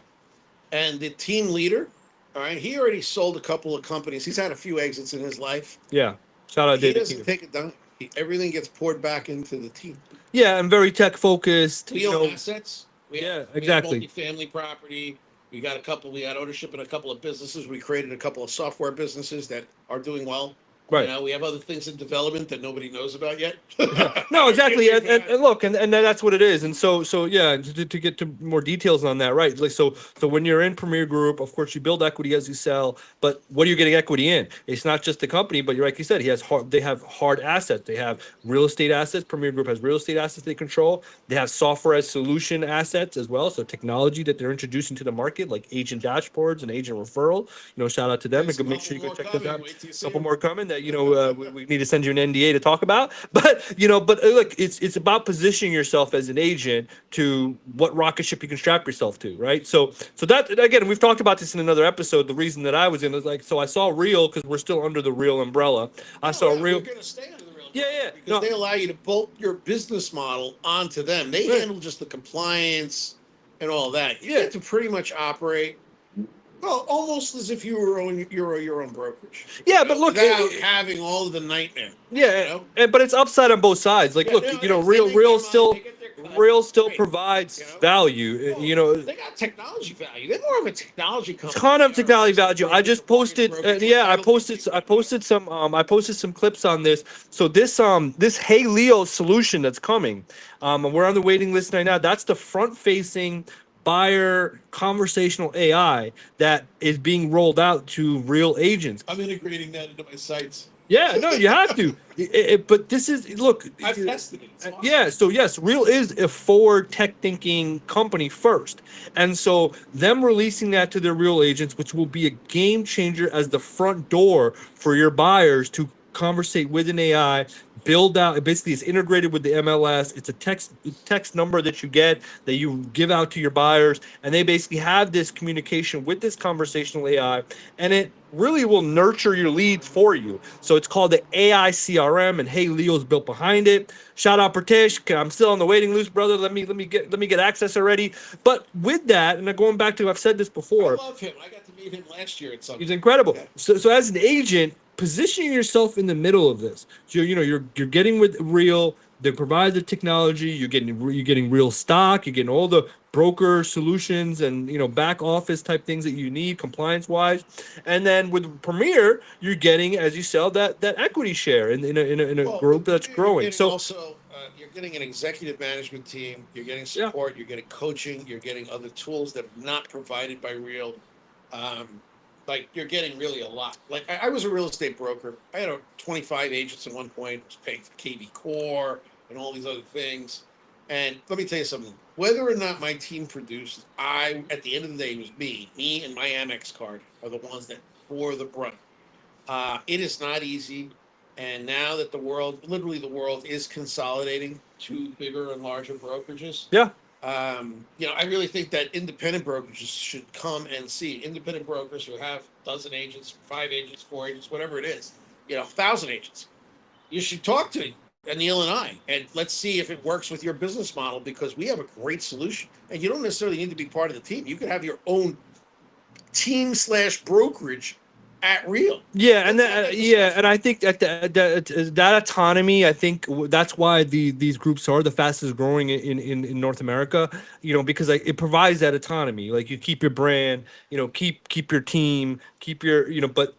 and the team leader. All right, he already sold a couple of companies. He's had a few exits in his life. Yeah, shout out. He doesn't take it down. Everything gets poured back into the team. Yeah, and very tech focused. We own assets. Exactly. We have multi-family property. We had ownership in a couple of businesses. We created a couple of software businesses that are doing well. Right. We have other things in development that nobody knows about yet. No, exactly. And look, and that's what it is. And so yeah, to get to more details on that, right? So when you're in Premier Group, of course you build equity as you sell, but what are you getting equity in? It's not just the company, but like you said, they have hard assets. They have real estate assets. Premier Group has real estate assets they control. They have software as solution assets as well. So technology that they're introducing to the market, like agent dashboards and agent referral. Shout out to them. There's And make a sure you go couple check more those out. coming. Wait till you A see couple them. more coming. that we need to send you an NDA to talk about. But look, it's about positioning yourself as an agent to what rocket ship you can strap yourself to, right? So that, again, we've talked about this in another episode. The reason that I was in was like, so I saw Real because we're still under the Real umbrella. I saw Real. We're going to stay under the real. Yeah. Because they allow you to bolt your business model onto them. They handle just the compliance and all that. You get to pretty much operate, well, almost as if you were your own brokerage. Yeah, but look, without having all of the nightmare. Yeah, but it's upside on both sides. Like, look, Real still provides value. They got technology value. They're more of a technology company. Ton of technology value. I just posted, I posted some clips on this. So this Hey Leo solution that's coming, and we're on the waiting list right now. That's the front-facing buyer conversational AI that is being rolled out to Real agents. I'm integrating that into my sites. Yeah, no, you have to. But this is, look. I've tested it. It's awesome. Yeah, so yes, Real is a forward tech thinking company first. And so them releasing that to their Real agents, which will be a game changer as the front door for your buyers to conversate with an AI, build out. Basically, it's integrated with the MLS. It's a text number that you get that you give out to your buyers, and they basically have this communication with this conversational AI, and it really will nurture your leads for you. So it's called the AI CRM, and Hey Leo's built behind it. Shout out Pratish. I'm still on the waiting list, brother. Let me get access already. But with that, and going back to, I've said this before. I love him. I got to meet him last year at something. He's incredible. Yeah. So as an agent, positioning yourself in the middle of this. So you're getting with Real. They provide the technology. You're getting Real stock. You're getting all the broker solutions and back office type things that you need compliance wise. And then with Premier, you're getting, as you sell, that equity share in a group that's growing. So also you're getting an executive management team. You're getting support. Yeah. You're getting coaching. You're getting other tools that are not provided by Real. Like, you're getting really a lot. Like, I was a real estate broker. I had 25 agents at one point. I was paying for KV Core and all these other things. And let me tell you something. Whether or not my team produced, at the end of the day, it was me and my Amex card are the ones that bore the brunt. It is not easy. And now that the world is consolidating to bigger and larger brokerages. Yeah. I really think that independent brokerages should come and see independent brokers who have a dozen agents, 5 agents, 4 agents, whatever it is, 1,000 agents. You should talk to Anil and I, and let's see if it works with your business model, because we have a great solution. And you don't necessarily need to be part of the team. You could have your own team/brokerage at Real. Yeah, and and I think that autonomy, I think that's why these groups are the fastest growing in North America, because it provides that autonomy. Like, you keep your brand, keep your team, keep your, but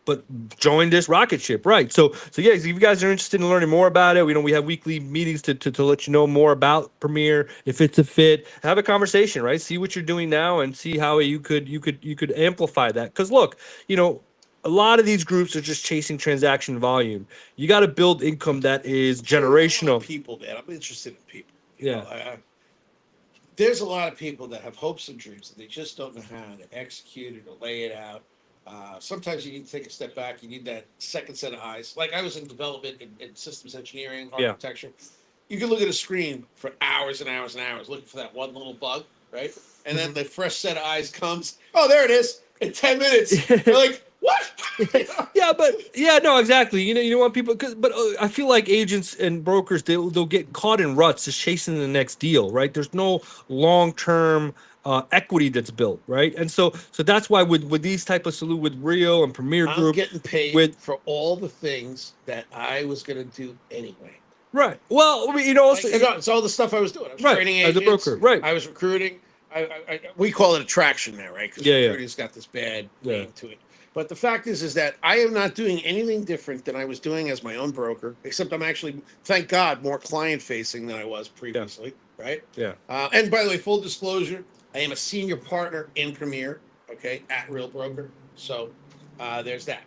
join this rocket ship, right? So yeah, if you guys are interested in learning more about it, we have weekly meetings to let you know more about Premier. If it's a fit, have a conversation, right? See what you're doing now and see how you could amplify that. Because look, a lot of these groups are just chasing transaction volume. You got to build income that is generational. People, man, I'm interested in people. Yeah. There's a lot of people that have hopes and dreams and they just don't know how to execute it or lay it out. Sometimes you need to take a step back. You need that second set of eyes. Like, I was in development in systems engineering, architecture. Yeah. You can look at a screen for hours and hours and hours looking for that one little bug, right? And then the fresh set of eyes comes. Oh, there it is. In 10 minutes. You're like, what? No, exactly. You want people, but I feel like agents and brokers, they'll get caught in ruts just chasing the next deal, right? There's no long-term equity that's built, right? And so that's why with these type of with Real and Premier Group, I'm getting paid for all the things that I was going to do anyway. Right. Well, it's all the stuff I was doing. I was training agents. As a broker, right? I was recruiting. We call it attraction now, right? Because recruiting's got this bad name to it. But the fact is that I am not doing anything different than I was doing as my own broker, except I'm actually, thank God, more client-facing than I was previously, right? Yeah. And by the way, full disclosure, I am a senior partner in Premier, at Real Broker. So there's that.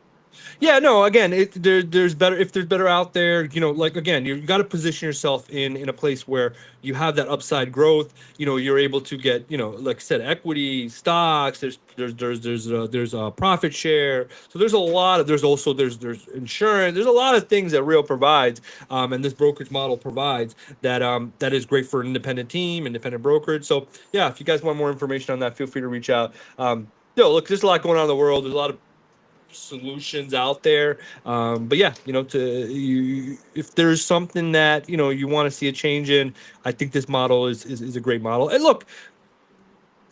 Yeah, no, again, there's better if there's better out there, like again, you got to position yourself in a place where you have that upside growth. You're able to get, like I said, equity, stocks. There's a profit share. So there's a lot of there's insurance. There's a lot of things that Real provides, and this brokerage model provides that is great for an independent team, independent brokerage. So yeah, if you guys want more information on that, feel free to reach out. Look, there's a lot going on in the world. There's a lot of solutions out there. But yeah, if there's something that you want to see a change in, I think this model is a great model. And look,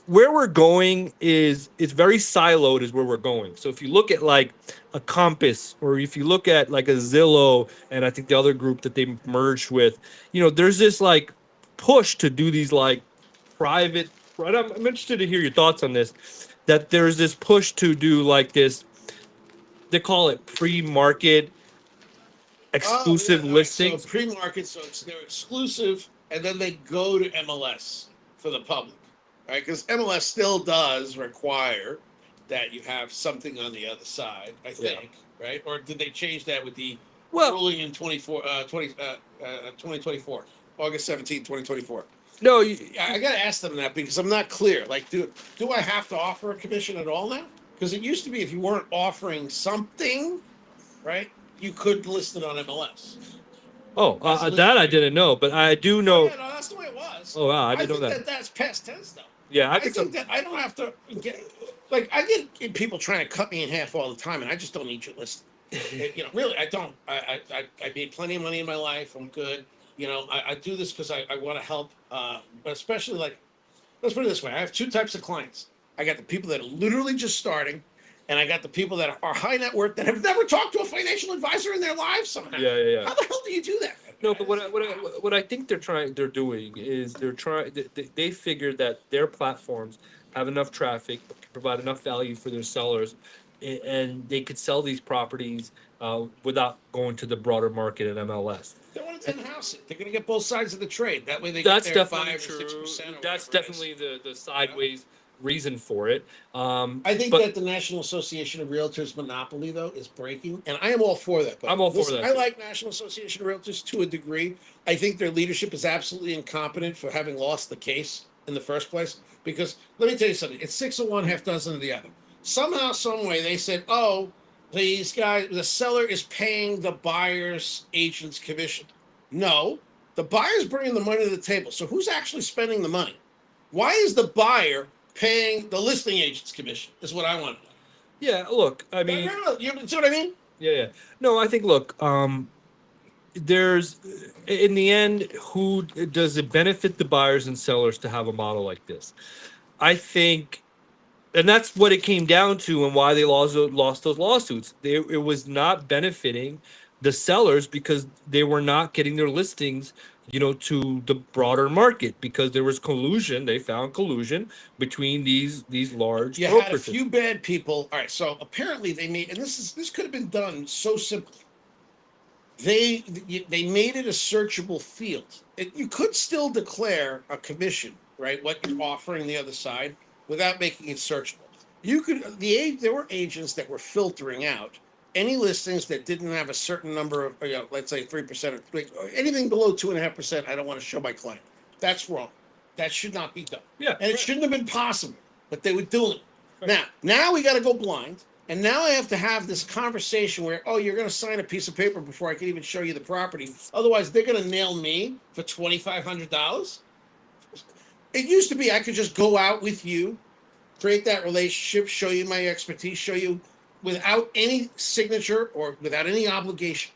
where we're going is it's very siloed is where we're going. So if you look at like a Compass, or if you look at like a Zillow, and I think the other group that they merged with, there's this like push to do these like private. I'm interested to hear your thoughts on this. That there's this push to do like this, they call it pre-market Oh yeah, exclusive all right. So listings. pre-market, so they're exclusive, and then they go to MLS for the public, right? Because MLS still does require that you have something on the other side, I Yeah. think, right? Or did they change that with the Well, ruling in 2024, August 17, 2024? no, I got to ask them that because I'm not clear. Like, do I have to offer a commission at all now? Because it used to be if you weren't offering something, right, you could list it on MLS. As a that I listing. didn't know, but I do Oh know. yeah, no, that's the way it was. Oh wow, I I didn't know think that. that that's past tense though. Yeah, I I think think some. that I don't have to get like I get people trying to cut me in half all the time, and I just don't need your list. Really, I don't. I made plenty of money in my life. I'm good. I do this because I want to help, but especially like let's put it this way: I have two types of clients. I got the people that are literally just starting, and I got the people that are high net worth that have never talked to a financial advisor in their lives somehow. Yeah, yeah, yeah. How the hell do you do that? No, but what I think they're doing is they figured that their platforms have enough traffic, can provide enough value for their sellers, and they could sell these properties without going to the broader market at MLS. They want to in-house it. They're going to get both sides of the trade. That way, they get That's their definitely 5 or 6% true. or That's whatever it is. definitely the sideways reason for it. I think But that the National Association of Realtors monopoly, though, is breaking, and I am all for that. But I'm all for listen, that I too. like National Association of Realtors to a degree. I think their leadership is absolutely incompetent for having lost the case in the first place. Because let me tell you something: it's 6 of one, half dozen of the other. Somehow, some way, they said, "Oh, these guys, the seller is paying the buyer's agent's commission." No, the buyer's bringing the money to the table. So who's actually spending the money? Why is the buyer paying the listing agent's commission? Is what I want to know. Yeah, look, I No, mean, no, no. You see what I mean? yeah, yeah. No, I think look, there's in the end, who does it benefit the buyers and sellers to have a model like this? I think, and that's what it came down to, and why they lost those lawsuits. It was not benefiting the sellers because they were not getting their listings, to the broader market because there was collusion. They found collusion between these large You had a brokerages. few bad people. All right, so apparently they made, and this could have been done so simply. They made it a searchable field. You could still declare a commission, right? What you're offering the other side without making it searchable. You could there were agents that were filtering out any listings that didn't have a certain number of, let's say 3% or anything below 2.5%. I don't want to show my client. That's wrong. That should not be done. Yeah, And it shouldn't have been possible, but they were doing it. Now we got to go blind. And now I have to have this conversation where, oh, you're going to sign a piece of paper before I can even show you the property. Otherwise, they're going to nail me for $2,500. It used to be I could just go out with you, create that relationship, show you my expertise, show you without any signature or without any obligation.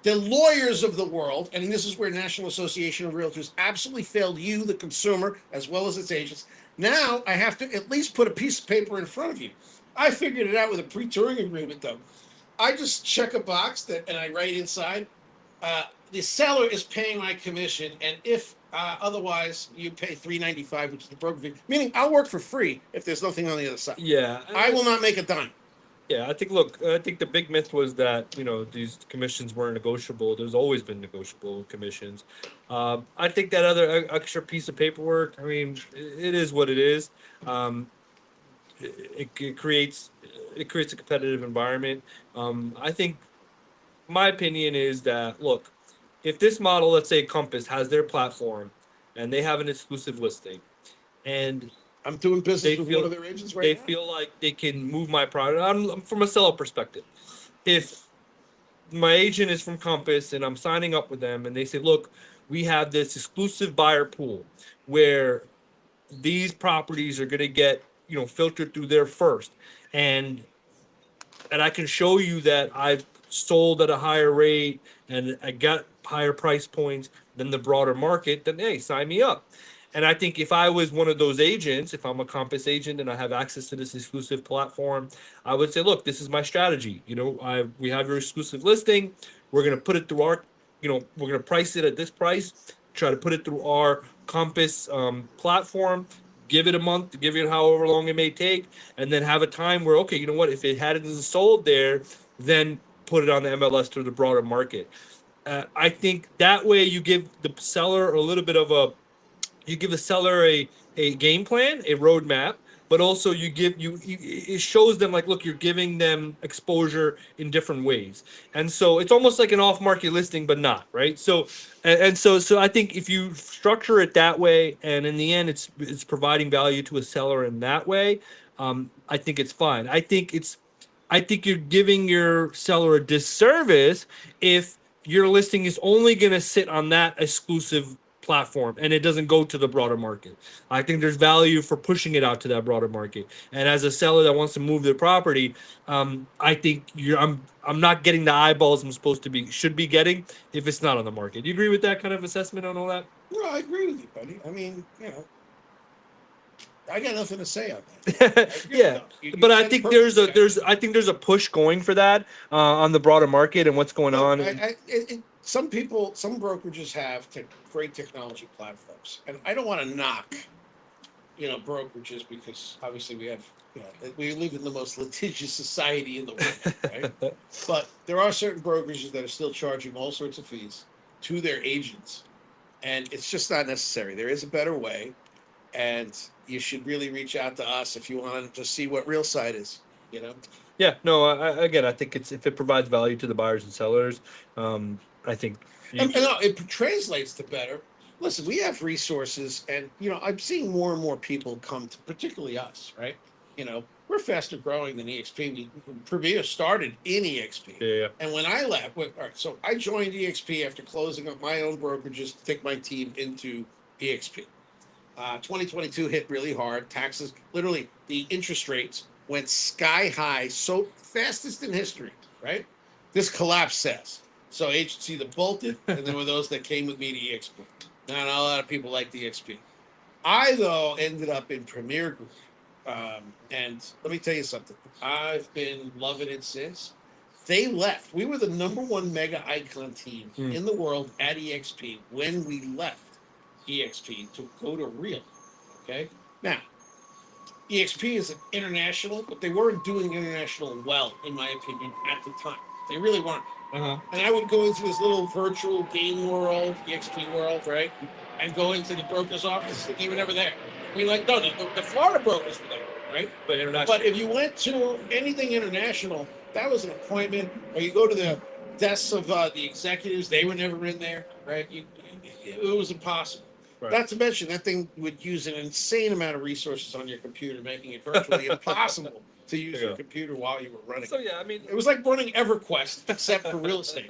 The lawyers of the world, and this is where National Association of Realtors absolutely failed you, the consumer, as well as its agents. Now I have to at least put a piece of paper in front of you. I figured it out with a pre-touring agreement, though. I just check a box and I write inside, the seller is paying my commission, and if otherwise, you pay $3.95, which is the broker fee. Meaning, I'll work for free if there's nothing on the other side. yeah. I will not make a dime. Yeah, I think the big myth was that, these commissions weren't negotiable. There's always been negotiable commissions. I think that other extra piece of paperwork, I mean, it is what it is. Um, it creates a competitive environment. I think my opinion is that, look, if this model, let's say Compass, has their platform and they have an exclusive listing, and I'm doing business they with one feel of their agents they right now. feel like they can move my product. I'm from a seller perspective. If my agent is from Compass and I'm signing up with them and they say, look, we have this exclusive buyer pool where these properties are going to get, filtered through there first, and I can show you that I've sold at a higher rate and I got higher price points than the broader market, then hey, sign me up. And I think if I was one of those agents, if I'm a Compass agent and I have access to this exclusive platform, I would say, look, this is my strategy. We have your exclusive listing. We're gonna put it through our, we're gonna price it at this price. Try to put it through our Compass platform. Give it a month, give it however long it may take, and then have a time where, okay, you know what, if it hadn't sold there, then put it on the MLS to the broader market. I think that way you give the seller a little bit of you give the seller a game plan, a roadmap, but also it shows them, like, look, you're giving them exposure in different ways, and so it's almost like an off market listing, but not right. So so I think if you structure it that way, and in the end it's providing value to a seller in that way, I think it's fine. I think you're giving your seller a disservice if your listing is only going to sit on that exclusive platform and it doesn't go to the broader market. I think there's value for pushing it out to that broader market. And as a seller that wants to move their property, I think I'm not getting the eyeballs I'm supposed to be should be getting if it's not on the market. Do you agree with that kind of assessment on all that? No, I agree with you, buddy. I mean, I got nothing to say on that. I agree. Yeah, No, you but I said it think there's a perfectly. there's I think there's a push going for that on the broader market and what's going Look, on. some brokerages have great technology platforms, and I don't want to knock, brokerages because obviously we live in the most litigious society in the world, right? But there are certain brokerages that are still charging all sorts of fees to their agents, and it's just not necessary. There is a better way, and you should really reach out to us if you want to see what real side is. You know. Yeah, no, again, I think it's if it provides value to the buyers and sellers, I think And it translates to better. Listen, we have resources, and I'm seeing more and more people come to, particularly us, right? We're faster growing than EXP. Premier started in EXP, yeah, and when I left, all right, so I joined EXP after closing up my own brokerages to take my team into EXP. 2022 hit really hard. Taxes, literally, the interest rates went sky high, so fastest in history, right? This collapse says. So agency that bolted, and there were those that came with me to EXP. Not a lot of people like the EXP. I, though, ended up in Premier Group. And let me tell you something. I've been loving it since. They left. We were the number one mega icon team Mm. in the world at EXP when we left EXP to go to Real. Okay. Now, EXP is an international, but they weren't doing international well, in my opinion, at the time. They really weren't. uh-huh. And I would go into this little virtual game world, EXP world, right? And go into the broker's office, and they were never there. I mean, like, no, the Florida brokers were there, right? But international. But if you went to anything international, that was an appointment, or you go to the desks of the executives, they were never in there, right? It was impossible. Right. Not to mention, that thing would use an insane amount of resources on your computer, making it virtually impossible to use your computer while you were running. So yeah, I mean, It was like running EverQuest, except for real estate.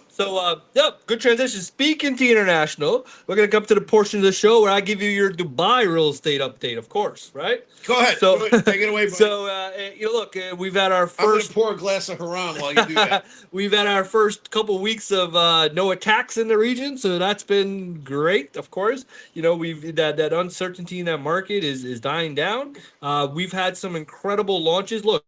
So, yep, good transition. Speaking to international, we're gonna come to the portion of the show where I give you your Dubai real estate update, of course, right? Go ahead. So, Take it away, buddy. So, look, we've had our I'm gonna first. pour a glass of haram while you do that. We've had our first couple weeks of no attacks in the region, so that's been great. Of course, we've that uncertainty in that market is dying down. We've had some incredible launches. Look.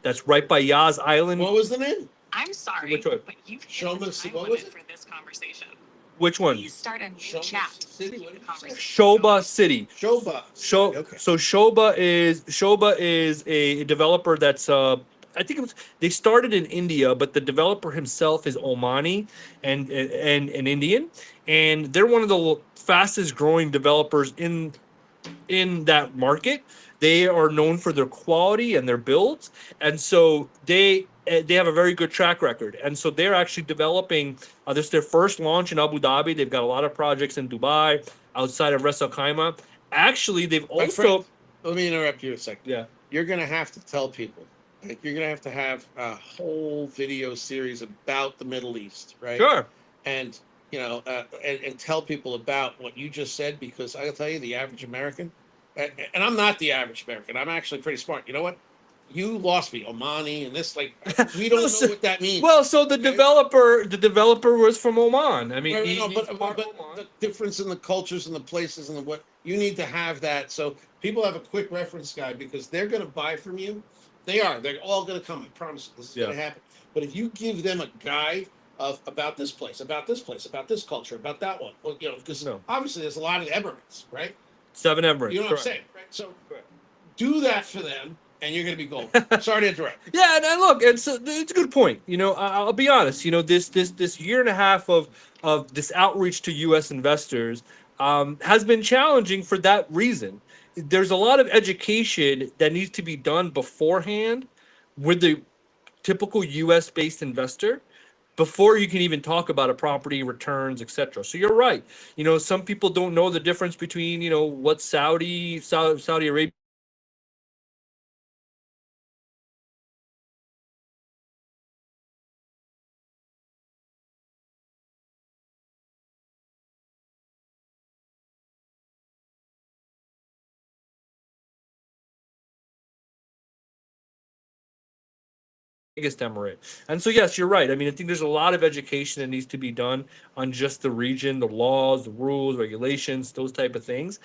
that's right by Yas Island. What was the name? I'm sorry, Which one? but you've hit Show the us- time what was limit it? for this conversation. Which one? Please start a new Show chat. City? to What keep did the you say? conversation Shoba going. City. Shoba. Okay. So Shoba is a developer that's I think it was they started in India, but the developer himself is Omani and Indian, and they're one of the fastest growing developers in that market. They are known for their quality and their builds, and so they have a very good track record. And so they're actually developing. This is their first launch in Abu Dhabi. They've got a lot of projects in Dubai, outside of Ras Al Khaimah. Actually, they've My also friend, let me interrupt you a second. yeah. You're going to have to tell people, like, you're going to have a whole video series about the Middle East, right? Sure. And, and tell people about what you just said, because I'll tell you, the average American, and I'm not the average American, I'm actually pretty smart. You know what? You lost me, Omani, and this, like, we don't know what that means. Well, so the developer was from Oman. I mean, Right, he's but part of Oman. the difference in the cultures and the places and the what, you need to have that so people have a quick reference guide, because they're going to buy from you. They're all going to come. I promise you, this is going to happen. But if you give them a guide of about this place, about this place, about this culture, about that one, well, because obviously there's a lot of Emirates, right? 7 Emirates. You know what I'm saying, right? So do that for them, and you're going to be golden. Sorry to interrupt. Yeah, and look, it's a good point. I'll be honest. This year and a half of this outreach to U.S. investors has been challenging for that reason. There's a lot of education that needs to be done beforehand with the typical U.S. based investor before you can even talk about a property, returns, etc. So you're right. Some people don't know the difference between what Saudi Arabia biggest emirate. And so, yes, you're right. I mean, I think there's a lot of education that needs to be done on just the region, the laws, the rules, regulations, those type of things,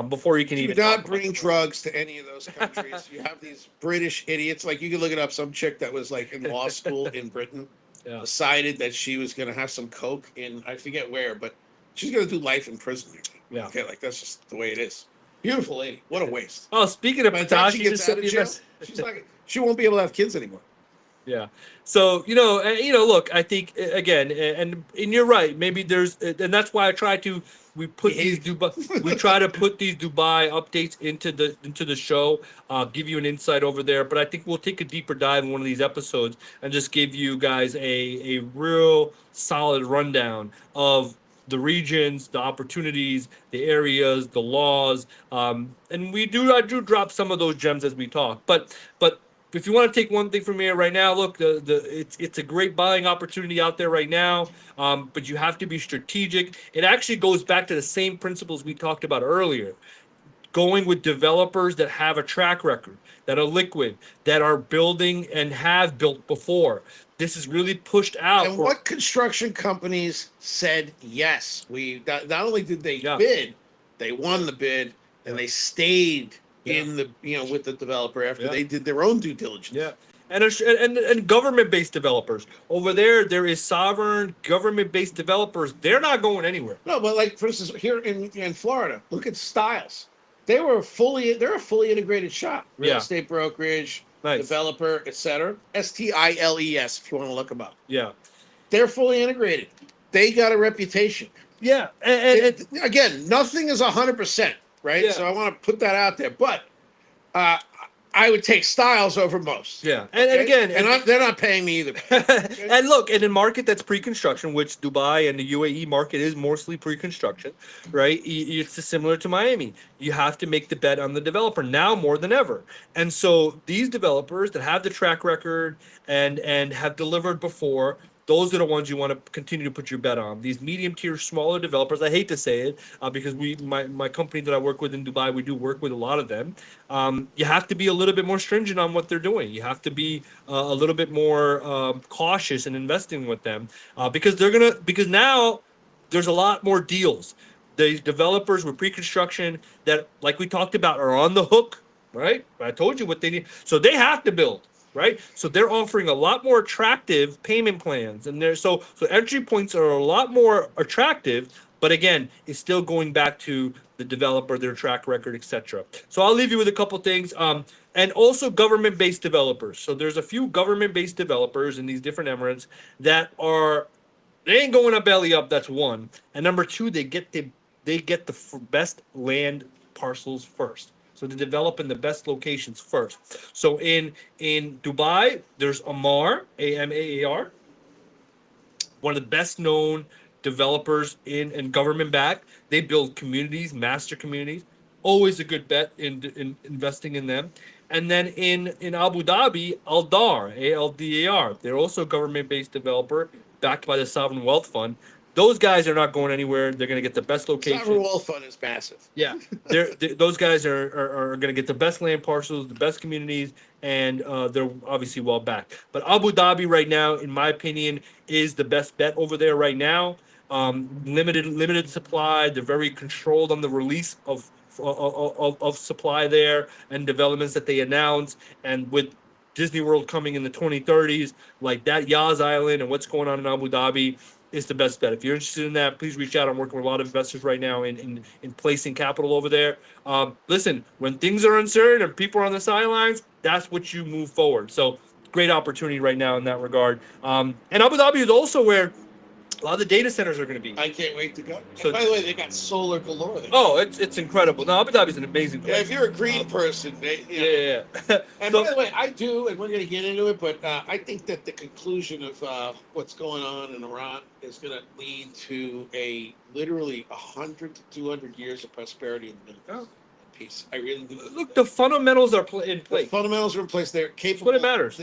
before you can Do even not talk bring about drugs to any of those countries. You have these British idiots. Like, you can look it up. Some chick that was like in law school in Britain Yeah. decided that she was going to have some coke in, I forget where, but she's going to do life in prison. Yeah. Okay, like that's just the way it is. Beautiful lady. What a waste. Oh, speaking of By the time Patash, she gets out of jail, she's like, she won't be able to have kids anymore. Yeah. So, look, I think again, and you're right. Maybe there's, and that's why we try to put these Dubai updates into the show, give you an insight over there. But I think we'll take a deeper dive in one of these episodes and just give you guys a real solid rundown of the regions, the opportunities, the areas, the laws, and I do drop some of those gems as we talk. But if you want to take one thing from here right now, look, it's a great buying opportunity out there right now, but you have to be strategic. It actually goes back to the same principles we talked about earlier. Going with developers that have a track record, that are liquid, that are building and have built before. This is really pushed out. And what construction companies said yes? Not only did they bid, they won the bid, and they stayed in the with the developer after they did their own due diligence. Yeah. And government-based developers over there is sovereign government-based developers. They're not going anywhere. No, but like for instance, here in Florida, look at Styles. They're a fully integrated shop, real estate brokerage, developer, etc. STILES, if you want to look them up. Yeah, they're fully integrated. They got a reputation. Yeah, and again, nothing is 100%, right? Yeah. So I want to put that out there, but I would take Styles over most. Yeah, and again, they're not paying me either. And look, in a market that's pre-construction, which Dubai and the UAE market is mostly pre-construction, right? It's similar to Miami. You have to make the bet on the developer now more than ever. And so these developers that have the track record and have delivered before, those are the ones you want to continue to put your bet on. These medium tier, smaller developers, I hate to say it, because my company that I work with in Dubai, we do work with a lot of them. You have to be a little bit more stringent on what they're doing. You have to be a little bit more cautious in investing with them, because now there's a lot more deals. The developers with pre-construction that, like we talked about, are on the hook, right? I told you what they need. So they have to build. right? So they're offering a lot more attractive payment plans, and so entry points are a lot more attractive. But again, it's still going back to the developer, their track record, etc. So I'll leave you with a couple things. And also government-based developers. So there's a few government-based developers in these different emirates that are they ain't going up belly up. That's one. And number two, they get the best land parcels first. So they develop in the best locations first. So in Dubai, there's Amar, AMAAR, one of the best known developers in government back. They build communities, master communities. Always a good bet in investing in them. And then in Abu Dhabi, Aldar, ALDAR. They're also a government based developer backed by the Sovereign Wealth Fund. Those guys are not going anywhere. They're going to get the best location. Sovereign Wealth Fund is massive. Yeah, those guys are going to get the best land parcels, the best communities, and they're obviously well backed. But Abu Dhabi right now, in my opinion, is the best bet over there right now. Limited supply. They're very controlled on the release of supply there and developments that they announce. And with Disney World coming in the 2030s, like that Yas Island and what's going on in Abu Dhabi is the best bet. If you're interested in that, please reach out. I'm working with a lot of investors right now in placing capital over there. Listen, when things are uncertain and people are on the sidelines, that's what you move forward. So great opportunity right now in that regard. And Abu Dhabi is also where a lot of the data centers are going to be. I can't wait to go. So- And by the way, they got solar galore there. Oh, it's incredible. No, Abu Dhabi is an amazing Yeah, place. if you're a green person, Yeah. And So- by the way, I do, and we're going to get into it, but I think that the conclusion of what's going on in Iran is going to lead to a literally 100 to 200 years of prosperity in the Middle East and peace. I really do. Look, the fundamentals are in The place. fundamentals are in place. They're capable. what it matters.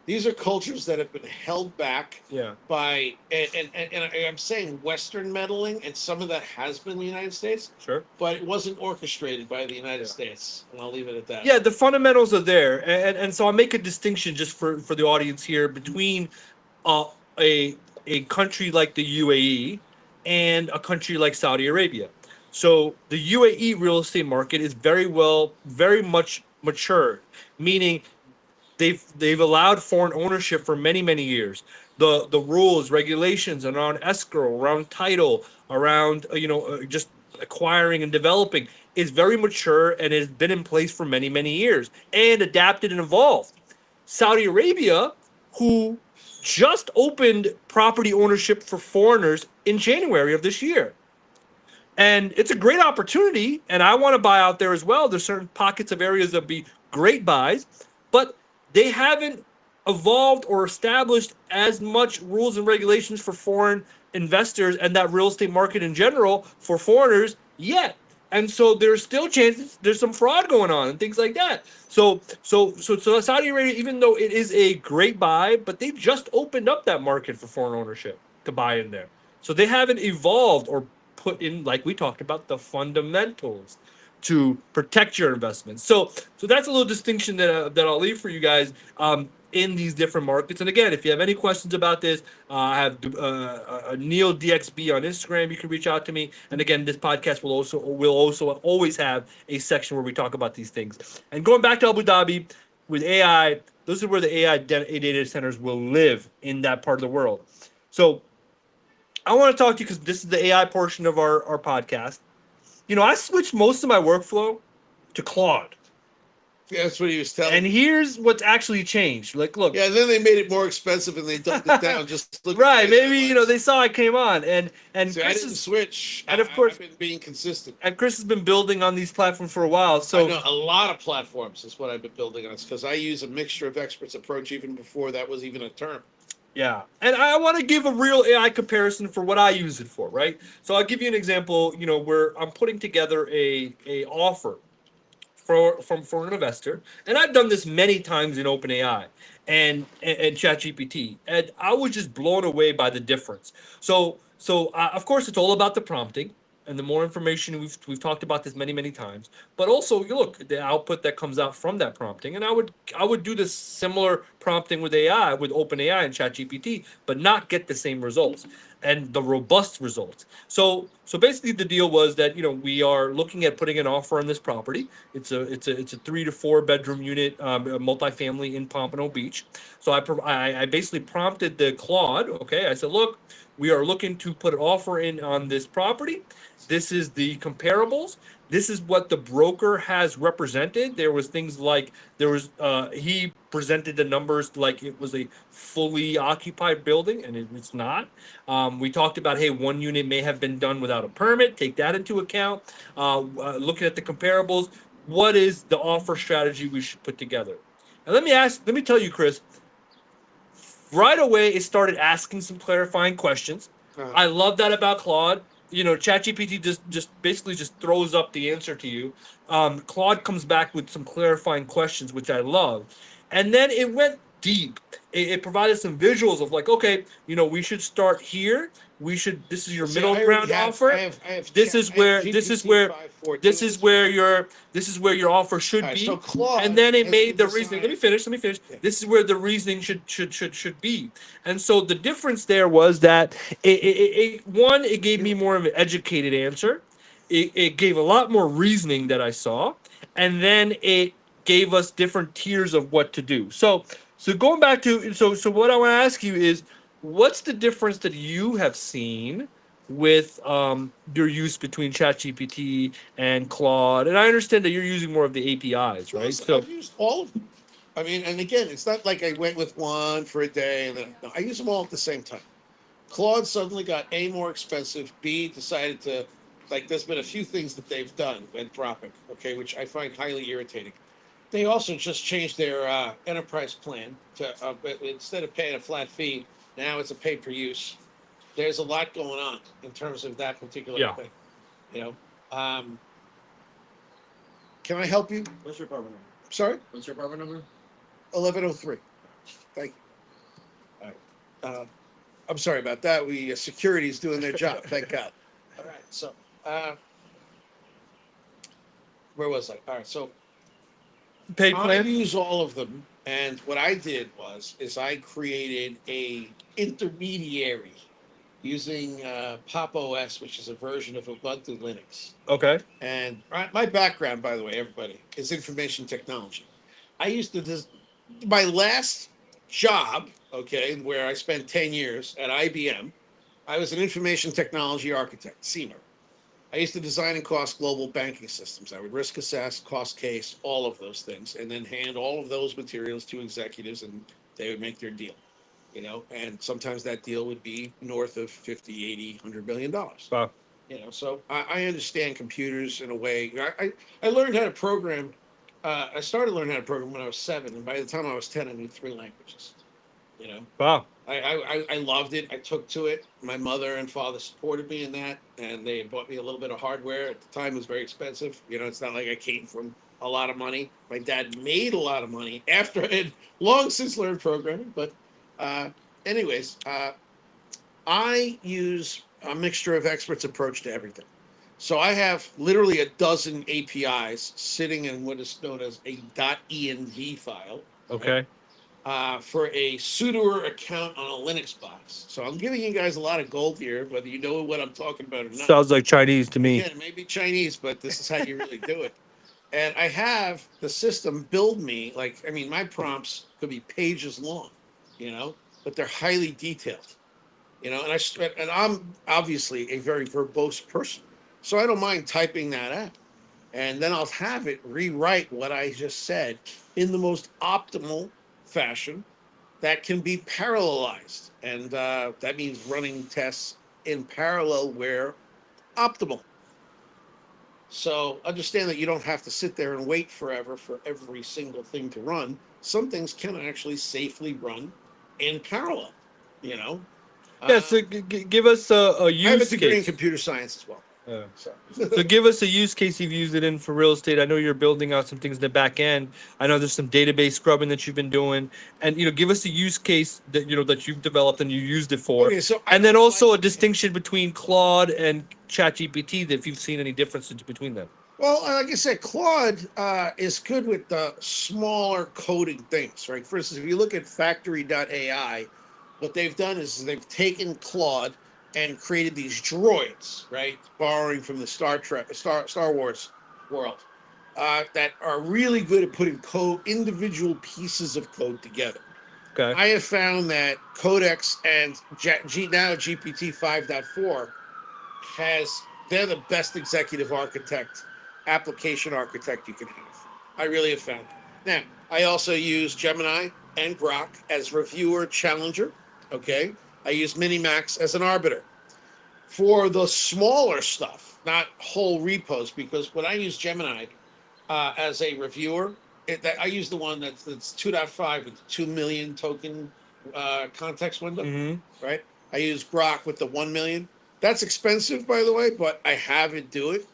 These are cultures that have been held back Yeah. by, and I'm saying Western meddling, and some of that has been the United States, Sure. but it wasn't orchestrated by the United States. And I'll leave it at that. Yeah, the fundamentals are there, and so I'll make a distinction just for the audience here between a country like the UAE and a country like Saudi Arabia. So the UAE real estate market is very much matured, meaning they've allowed foreign ownership for many years. The rules, regulations around escrow, around title, around just acquiring and developing is very mature and has been in place for many years and adapted and evolved. Saudi Arabia, who just opened property ownership for foreigners in January of this year. And it's a great opportunity, and I want to buy out there as well. There's certain pockets of areas that be great buys, but they haven't evolved or established as much rules and regulations for foreign investors and that real estate market in general for foreigners yet. And so there's still chances there's some fraud going on and things like that. So Saudi Arabia, even though it is a great buy, but they just opened up that market for foreign ownership to buy in there. So they haven't evolved or put in, like we talked about, the fundamentals to protect your investments. So that's a little distinction that I'll leave for you guys in these different markets. And again, if you have any questions about this, I have Neil DXB on Instagram. You can reach out to me. And again, this podcast will also always have a section where we talk about these things. And going back to Abu Dhabi with AI, those are where the AI data centers will live in that part of the world. So I want to talk to you because this is the AI portion of our podcast. I switched most of my workflow to Claude. Yeah, that's what he was telling And me. here's what's actually changed. Like, look. Yeah, and then they made it more expensive and they dumped it down. Just look Right, maybe they saw I came on, and See, I Chris didn't is, switch. and of course- I've been being consistent. and Chris has been building on these platforms for a while. I So know a lot of platforms is what I've been building on. It's because I use a mixture of experts approach even before that was even a term. yeah, and I want to give a real AI comparison for what I use it for, right? So I'll give you an example. Where I'm putting together a offer for an investor, and I've done this many times in OpenAI and ChatGPT, and I was just blown away by the difference. So of course it's all about the prompting. and the more information we've talked about this many times, but also you look at the output that comes out from that prompting, and I would do this similar prompting with AI, with OpenAI and ChatGPT, but not get the same results and the robust results. So basically the deal was that we are looking at putting an offer on this property. It's a 3 to 4 bedroom unit, a multifamily in Pompano Beach. So I basically prompted the Claude. Okay, I said, look, we are looking to put an offer in on this property. This is the comparables. This is what the broker has represented. There was things like he presented the numbers like it was a fully occupied building, and it's not. We talked about, hey, one unit may have been done without a permit. Take that into account. Looking at the comparables, what is the offer strategy we should put together? And let me tell you, Chris, right away it started asking some clarifying questions. I love that about Claude. ChatGPT just basically just throws up the answer to you. Claude comes back with some clarifying questions, which I love, and then it went deep. It provided some visuals of like, okay, we should start here. This is your See, middle I ground already have, offer. I have This chat- is I have where GPT 514. this is where your offer should All right, be. so Claude And then it has made been the reasoning. Let me designed- finish. Yeah. This is where the reasoning should be. And so the difference there was that it gave me more of an educated answer. It gave a lot more reasoning that I saw, and then it gave us different tiers of what to do. So going back to so what I want to ask you is, what's the difference that you have seen with your use between ChatGPT and Claude? And I understand that you're using more of the APIs, right? Listen, So I've used all of them. I mean, and again, it's not like I went with one for a day and then no, I use them all at the same time. Claude suddenly got A, more expensive, B, decided to, like, there's been a few things that they've done, Anthropic, okay, which I find highly irritating. They also just changed their enterprise plan to, instead of paying a flat fee, now it's a pay per use. There's a lot going on in terms of that particular Yeah. thing, you know. Um, can I help you? What's your apartment number? Sorry? What's your apartment number? 1103. Thank you. All right. I'm sorry about that. Security's doing their job. Thank God. All right. So, where was I? All right. So, paid I plan. use all of them, and what I did is I created a intermediary using Pop! OS, which is a version of Ubuntu Linux. Okay. And my background, by the way, everybody, is information technology. I used to my last job, okay, where I spent 10 years at IBM. I was an information technology architect, SEMA. I used to design and cost global banking systems. I would risk assess, cost case, all of those things, and then hand all of those materials to executives, and they would make their deal. And sometimes that deal would be north of 50, 80, $100 billion. Wow. So I understand computers in a way. I learned how to program. I started learning how to program when I was 7, and by the time I was 10, I knew 3 languages. Wow. I loved it. I took to it. My mother and father supported me in that, and they bought me a little bit of hardware. At the time, it was very expensive. It's not like I came from a lot of money. My dad made a lot of money after I had long since learned programming. But anyways, I use a mixture of experts approach to everything. So I have literally a dozen APIs sitting in what is known as a .env file. Okay. For a sudoer account on a Linux box. So I'm giving you guys a lot of gold here, whether you know what I'm talking about or not. Sounds like Chinese to me. Again, it may be Chinese, but this is how you really do it. And I have the system build me, my prompts could be pages long, but they're highly detailed, and I'm obviously a very verbose person. So I don't mind typing that out. And then I'll have it rewrite what I just said in the most optimal fashion that can be parallelized. And that means running tests in parallel where optimal. So understand that you don't have to sit there and wait forever for every single thing to run. Some things can actually safely run in parallel, Yeah. So give us a I have a use degree in case. computer science as well. Yeah. So, So give us a use case you've used it in for real estate. I know you're building out some things in the back end. I know there's some database scrubbing that you've been doing, and give us a use case that that you've developed and you used it for, okay, so I and then don't also like. a distinction between Claude and ChatGPT. If you've seen any differences between them. Well, like I said, Claude is good with the smaller coding things, right? For instance, if you look at Factory.ai, what they've done is they've taken Claude and created these droids, right? Borrowing from the Star Wars world, that are really good at putting individual pieces of code together. Okay. I have found that Codex and now GPT 5.4 they're the best executive architect, application architect you can have. I really have found it. Now, I also use Gemini and Grok as reviewer challenger. Okay. I use Minimax as an arbiter. For the smaller stuff, not whole repos, because when I use Gemini as a reviewer, I use the one that's 2.5 with the 2 million token context window, Mm-hmm. right? I use Grok with the 1 million. That's expensive, by the way, but I have it do it.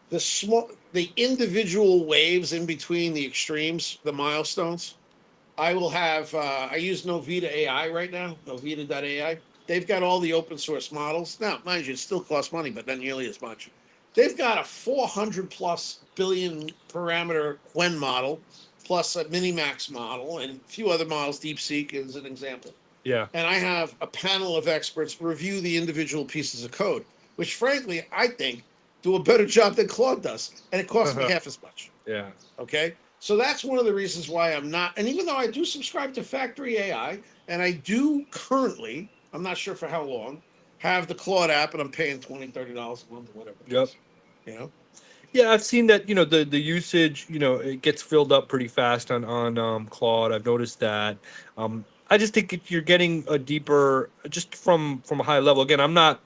The individual waves in between the extremes, the milestones, I will have. I use Novita AI right now, Novita.ai. They've got all the open source models. Now, mind you, it still costs money, but not nearly as much. They've got a 400 plus billion parameter Quen model, plus a Minimax model, and a few other models, DeepSeek as an example. Yeah. And I have a panel of experts review the individual pieces of code, which frankly, I think do a better job than Claude does. And it costs me half as much. Yeah. Okay. So that's one of the reasons why I'm not. And even though I do subscribe to Factory AI, and I do currently, I'm not sure for how long, have the Claude app, and I'm paying $20, $30 a month or whatever. Yep. You know? Yeah, I've seen that. The usage. It gets filled up pretty fast on Claude. I've noticed that. I just think you're getting a deeper, just from a high level. Again, I'm not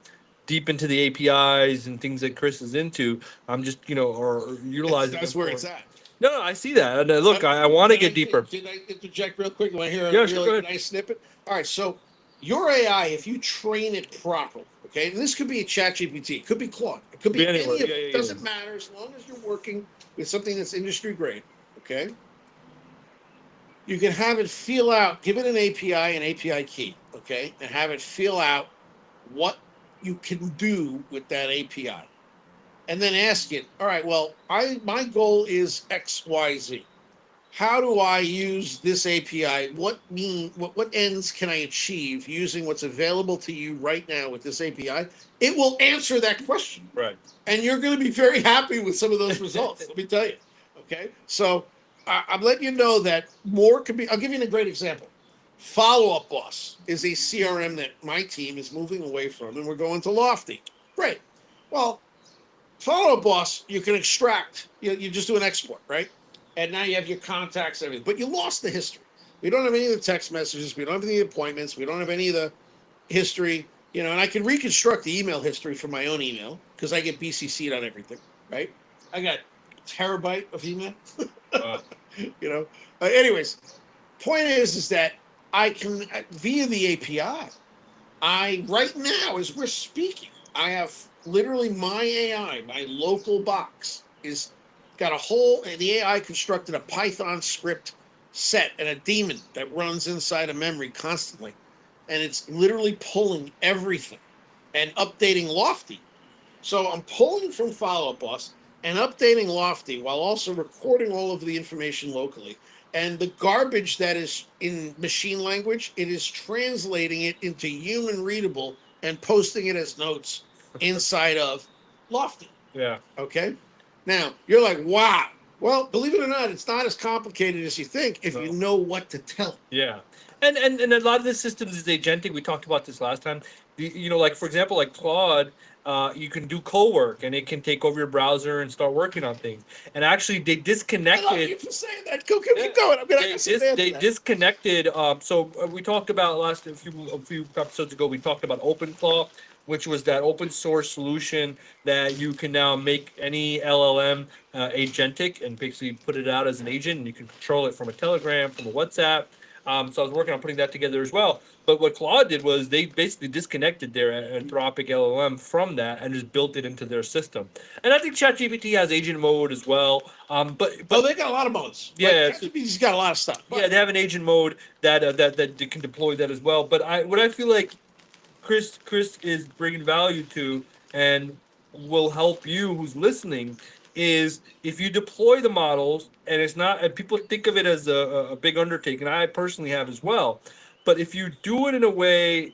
deep into the APIs and things that Chris is into. I'm just or utilizing That's them where for. it's at. No, I see that. And look, I want to get deeper. Did I interject real quick? You want to hear a Yeah, sure, go really ahead. nice snippet? All right, so your AI, if you train it properly, okay, and this could be a chat GPT, it could be Claude, it could be any anywhere. of Yeah, it, yeah. doesn't matter as long as you're working with something that's industry grade, okay? You can have it feel out, give it an API key, okay, and have it feel out what you can do with that API. And then ask it, all right, well, my goal is XYZ. How do I use this API? What ends can I achieve using what's available to you right now with this API? It will answer that question. Right. And you're going to be very happy with some of those results. Let me tell you. Okay. So I'm letting you know that more can be. I'll give you a great example. Follow Up Boss is a CRM that my team is moving away from, and we're going to Lofty. Great. Well, Follow Up Boss, you can extract. You just do an export, right? And now you have your contacts, everything. But you lost the history. We don't have any of the text messages. We don't have any appointments. We don't have any of the history. And I can reconstruct the email history from my own email because I get BCC'd on everything, right? I got a terabyte of email. Wow. Anyways, point is that I can via the API. Right now, as we're speaking, I have literally my AI, my local box is got the AI constructed a Python script set and a daemon that runs inside a memory constantly. And it's literally pulling everything and updating Lofty. So I'm pulling from Follow Up Boss and updating Lofty while also recording all of the information locally. And the garbage that is in machine language, it is translating it into human readable and posting it as notes inside of Lofty. Yeah. Okay. Now you're like, wow. Well, believe it or not, it's not as complicated as you think if you know what to tell. Yeah. And a lot of the systems is agentic. We talked about this last time. Like for example, like Claude, you can do co-work and it can take over your browser and start working on things. And actually, they disconnected. I love you for saying that. Keep going. They disconnected. So we talked about a few episodes ago. We talked about OpenClaw, which was that open source solution that you can now make any LLM agentic and basically put it out as an agent, and you can control it from a Telegram, from a WhatsApp. So I was working on putting that together as well. But what Claude did was they basically disconnected their Anthropic LLM from that and just built it into their system. And I think ChatGPT has agent mode as well. Oh, they got a lot of modes. Like, yeah, ChatGPT's got a lot of stuff. yeah, they have an agent mode that can deploy that as well. But what I feel like Chris is bringing value to and will help you who's listening is if you deploy the models and it's not and people think of it as a big undertaking. I personally have as well. But if you do it in a way,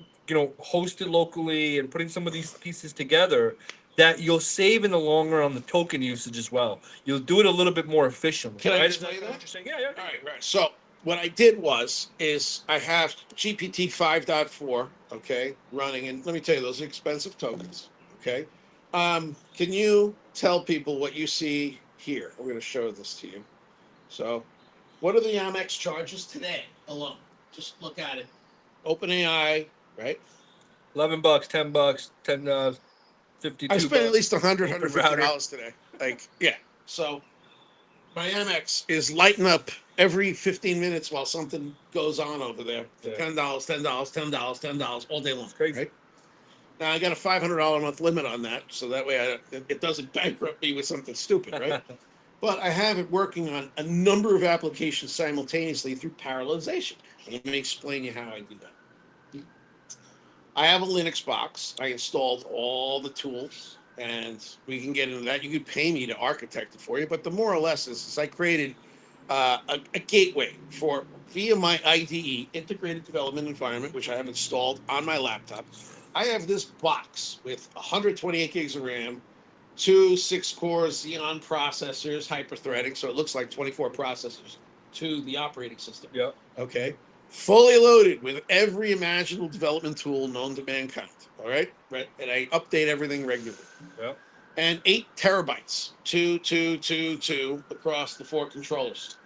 host it locally and putting some of these pieces together, that you'll save in the long run on the token usage as well. You'll do it a little bit more efficiently. Can I right? just tell you that? What you're saying? Yeah, yeah. All right. So what I did is I have GPT 5.4, okay, running, and let me tell you, those are expensive tokens, okay. Can you tell people what you see here? I'm going to show this to you. So, what are the Amex charges today alone? Just look at it. OpenAI, right? $11, $10, 52. I spent at least $100, Open router. $150 today. Like, yeah. So my Amex is lighting up every 15 minutes while something goes on over there for Yeah. $10, $10, $10, $10 all day long. It's crazy. Right? Now I got a $500 a month limit on that, so that way it doesn't bankrupt me with something stupid, right? But I have it working on a number of applications simultaneously through parallelization. And let me explain you how I do that. I have a Linux box. I installed all the tools, and we can get into that. You could pay me to architect it for you, but the more or less is I created a gateway for via my IDE, Integrated Development Environment, which I have installed on my laptop. I have this box with 128 gigs of RAM, two 6-core Xeon processors, hyper-threading, so it looks like 24 processors to the operating system. Yeah. Okay. Fully loaded with every imaginable development tool known to mankind. All right. Right. And I update everything regularly. Yeah. And 8 terabytes, two across the 4 controllers.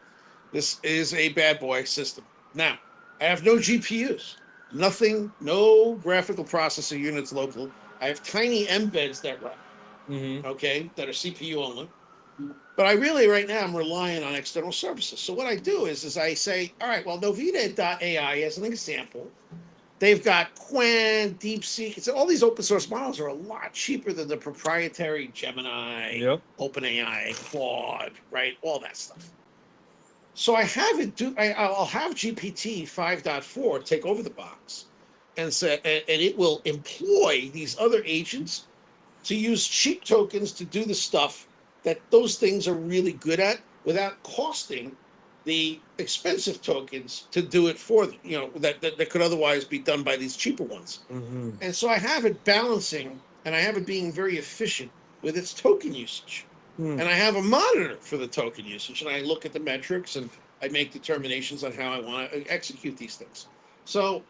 This is a bad boy system. Now, I have no GPUs, nothing, no graphical processor units local. I have tiny embeds that run, okay, that are CPU only. But I really, right now, I'm relying on external services. So what I do is I say, all right, well, Novita.ai, as an example, they've got Qwen, DeepSeek. All these open source models are a lot cheaper than the proprietary Gemini, Yep. OpenAI, Claude, right? All that stuff. So I have it I'll have GPT 5.4 take over the box and it will employ these other agents to use cheap tokens to do the stuff that those things are really good at without costing the expensive tokens to do it for them, that could otherwise be done by these cheaper ones. And so I have it balancing, and I have it being very efficient with its token usage. And I have a monitor for the token usage, and I look at the metrics and I make determinations on how I want to execute these things. So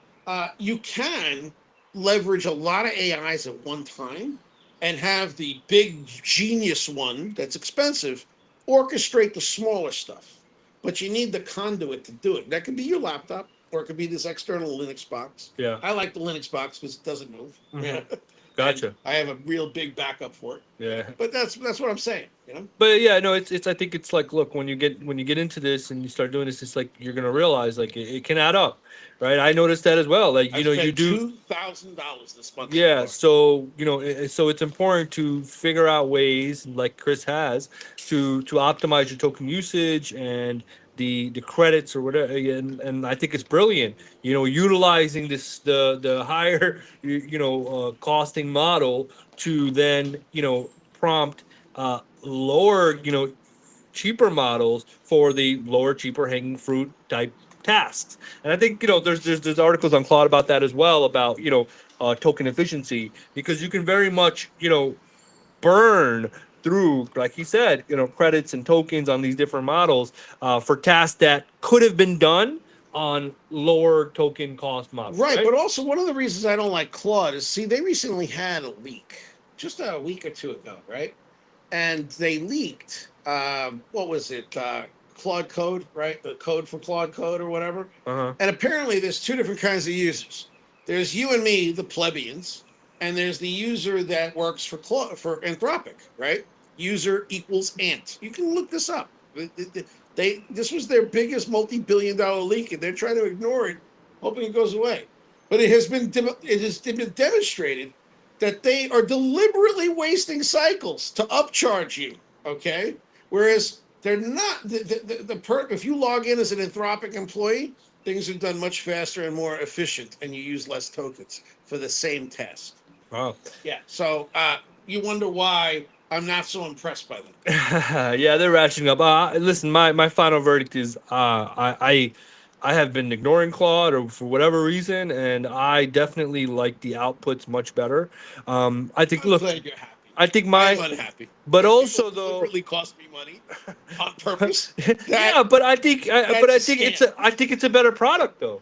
you can leverage a lot of AIs at one time and have the big genius one that's expensive orchestrate the smaller stuff. But you need the conduit to do it. That could be your laptop, or it could be this external Linux box. Yeah. I like the Linux box because it doesn't move. Yeah. Gotcha. And I have a real big backup for it. Yeah. But that's what I'm saying, But yeah, no, it's I think it's like, look, when you get into this and you start doing this, it's like you're gonna realize like it can add up, right? I noticed that as well. Like you do $2,000 this month. Yeah, so so it's important to figure out ways, like Chris has, to optimize your token usage and the credits or whatever. And I think it's brilliant. Utilizing the higher costing model to then prompt lower cheaper models for the lower cheaper hanging fruit type tasks. And I think there's articles on Claude about that as well, about token efficiency, because you can very much burn through, like he said, credits and tokens on these different models for tasks that could have been done on lower token cost models. Right, but also one of the reasons I don't like Claude is, see, they recently had a leak just a week or two ago, right? And they leaked what was it? Claude Code, right? The code for Claude Code or whatever. And apparently there's 2 different kinds of users. There's you and me, the plebeians, and there's the user that works for Anthropic, right? User equals ant. You can look this up. This was their biggest multi-billion-dollar leak, and they're trying to ignore it, hoping it goes away. But it has been demonstrated that they are deliberately wasting cycles to upcharge you. Okay, whereas they're not the perk. If you log in as an Anthropic employee, things are done much faster and more efficient, and you use less tokens for the same task. Wow. Yeah. So you wonder why I'm not so impressed by them. Yeah, they're ratcheting up. Listen, my final verdict is I have been ignoring Claude or for whatever reason, and I definitely like the outputs much better. I think I'm look, glad you're happy. I think I'm my, unhappy. but People also though, deliberately cost me money on purpose. yeah, but I think, but I that's a think it's scam. I think it's a better product though.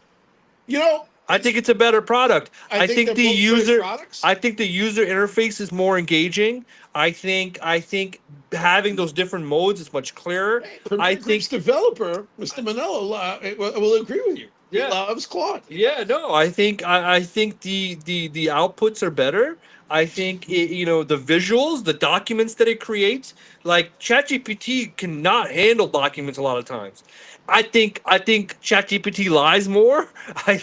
You know, I think it's a better product. I think the they're both great user products. I think the user interface is more engaging. I think having those different modes is much clearer. Premier I Group's think developer, Mr. Manello, will agree with you. He Yeah. loves Claude. yeah, no, I think the outputs are better. I think the visuals, the documents that it creates, like ChatGPT cannot handle documents a lot of times. I think ChatGPT lies more. Oh I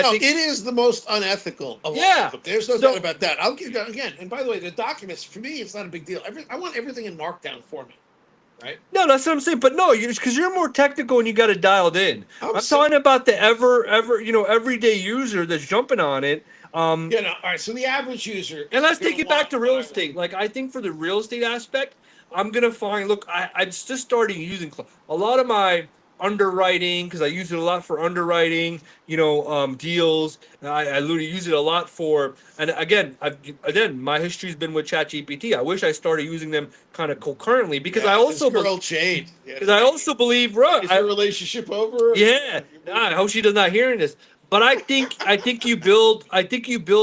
no, think it is the most unethical of all Yeah. of them. There's no So- doubt about that. I'll give you again. And by the way, the documents for me, it's not a big deal. I want everything in Markdown format, right? No, that's what I'm saying. But no, because you're more technical and you got it dialed in. I'm saying- talking about the everyday user that's jumping on it. All right. So the average user. And let's is gonna take it back want to real what I want. estate. Like I think for the real estate aspect, I'm gonna find. Look, I'm just starting using a lot of my underwriting because I use it a lot for underwriting. Deals. I literally use it a lot for. And again, my history's been with ChatGPT. I wish I started using them kind of concurrently because Yeah, I also this girl Jade. Yeah. because I also believe, bro. Is your relationship over? Yeah, nah, I hope she does not hearing this. But I think you build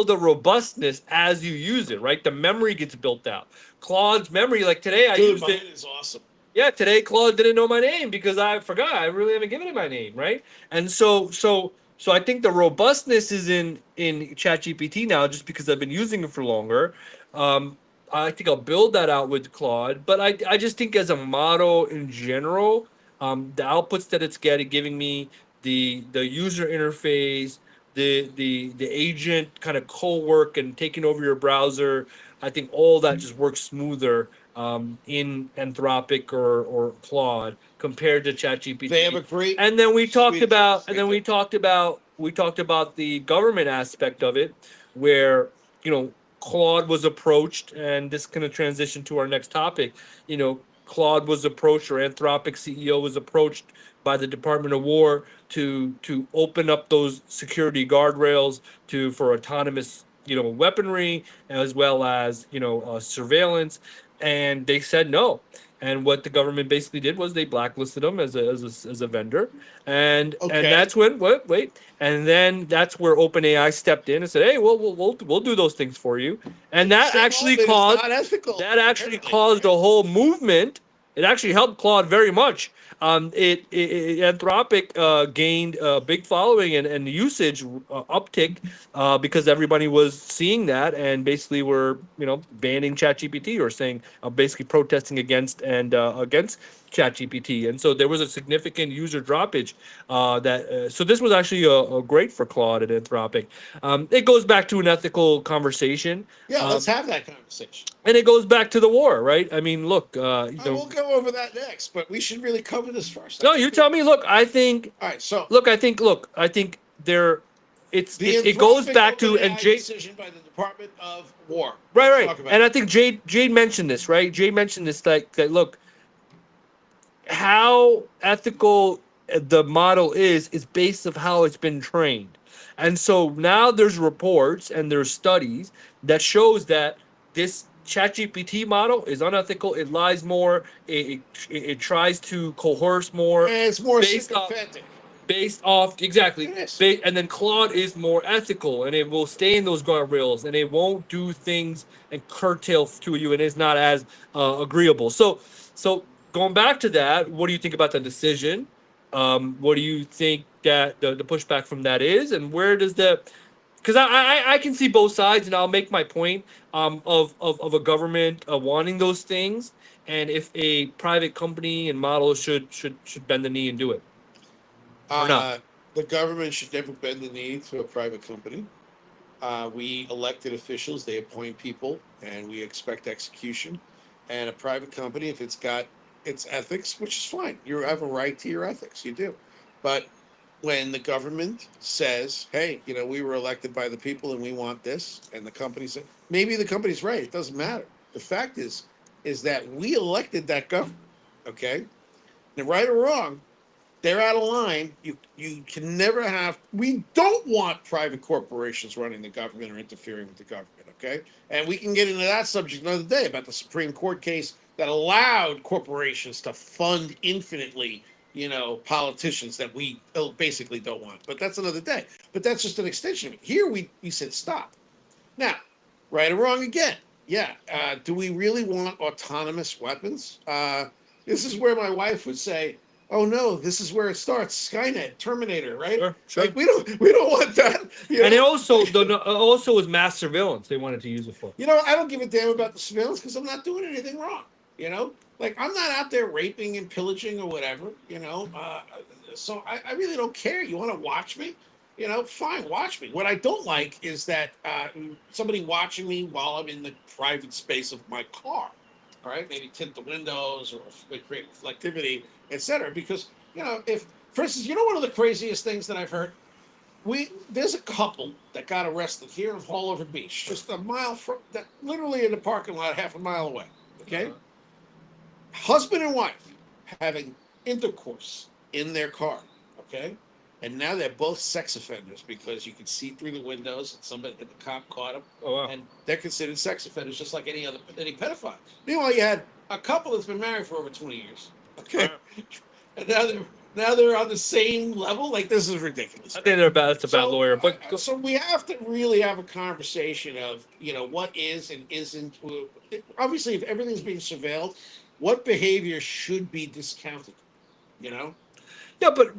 a robustness as you use it, right? The memory gets built out. Claude's memory, like today, I Dude, used mine it. is awesome. Yeah, today Claude didn't know my name because I forgot. I really haven't given it my name, right? And so I think the robustness is in ChatGPT now, just because I've been using it for longer. Um, I think I'll build that out with Claude, but I just think as a model in general, the outputs that it's giving me, the user interface, the agent kind of co-work and taking over your browser, I think all that just works smoother in Anthropic or Claude compared to ChatGPT. They have a great. And then we talked suite of about, tools. and then we talked about the government aspect of it, where Claude was approached, and this kind of transition to our next topic. Claude was approached, or Anthropic CEO was approached by the Department of War to open up those security guardrails for autonomous weaponry as well as surveillance, and they said no. And what the government basically did was they blacklisted them as a vendor, and Okay. that's when wait, and then that's where OpenAI stepped in and said, hey, we'll do those things for you, and that Same actually old, it's caused not ethical. apparently. a whole movement. It actually helped Claude very much. Anthropic gained a big following and usage uptick because everybody was seeing that and basically were banning ChatGPT or saying basically protesting against ChatGPT, and so there was a significant user droppage. So this was actually a great for Claude and Anthropic. It goes back to an ethical conversation. Yeah, let's have that conversation. And it goes back to the war, right? I mean, look, We'll go over that next, but we should really cover this first. no, you tell me. Look, I think All right, so I think there, the it goes Anthropic back to, OpenAI and Jade, decision by the Department of War. right, Let's right, talk about and it. I think Jade mentioned this, right? Jade mentioned this, like that. Look, how ethical the model is based of how it's been trained, and so now there's reports and there's studies that shows that this ChatGPT model is unethical. It lies more. It tries to coerce more. And it's more based off- sympathetic. Based off exactly, It is. and then Claude is more ethical, and it will stay in those guardrails, and it won't do things and curtail to you, and it's not as agreeable. So going back to that, what do you think about the decision? What do you think that the pushback from that is, and where does the? Because I can see both sides, and I'll make my point of a government wanting those things, and if a private company and model should bend the knee and do it or not. The government should never bend the knee to a private company. We elected officials, they appoint people, and we expect execution. And a private company, if it's got its ethics, which is fine, you have a right to your ethics, you do. But when the government says, hey, we were elected by the people and we want this, and the company said, maybe the company's right, it doesn't matter. The fact is that we elected that government, okay? And right or wrong, they're out of line. You can never have. We don't want private corporations running the government or interfering with the government. Okay, and we can get into that subject another day about the Supreme Court case that allowed corporations to fund infinitely, politicians that we basically don't want. But that's another day. But that's just an extension of it. Here we said stop. Now, right or wrong again. Yeah. Do we really want autonomous weapons? This is where my wife would say, oh no, this is where it starts. Skynet, Terminator, right? Sure. Like we don't want that. And it also was mass surveillance they wanted to use it for. I don't give a damn about the surveillance because I'm not doing anything wrong. Like I'm not out there raping and pillaging or whatever. So I really don't care. You want to watch me? Fine, watch me. What I don't like is that somebody watching me while I'm in the private space of my car. All right, maybe tint the windows or create reflectivity, etc. Because if, for instance, one of the craziest things that I've heard, there's a couple that got arrested here in Haulover Beach, just a mile from that, literally in the parking lot, half a mile away. Okay, husband and wife having intercourse in their car. Okay, and now they're both sex offenders because you can see through the windows and the cop caught them. Oh, wow. And they're considered sex offenders just like any pedophile. Meanwhile, you had a couple that's been married for over 20 years. Okay. And now they're on the same level. Like, this is ridiculous. I think that's a bad lawyer. But so we have to really have a conversation of, what is and isn't. Obviously, if everything's being surveilled, what behavior should be discounted? Yeah, but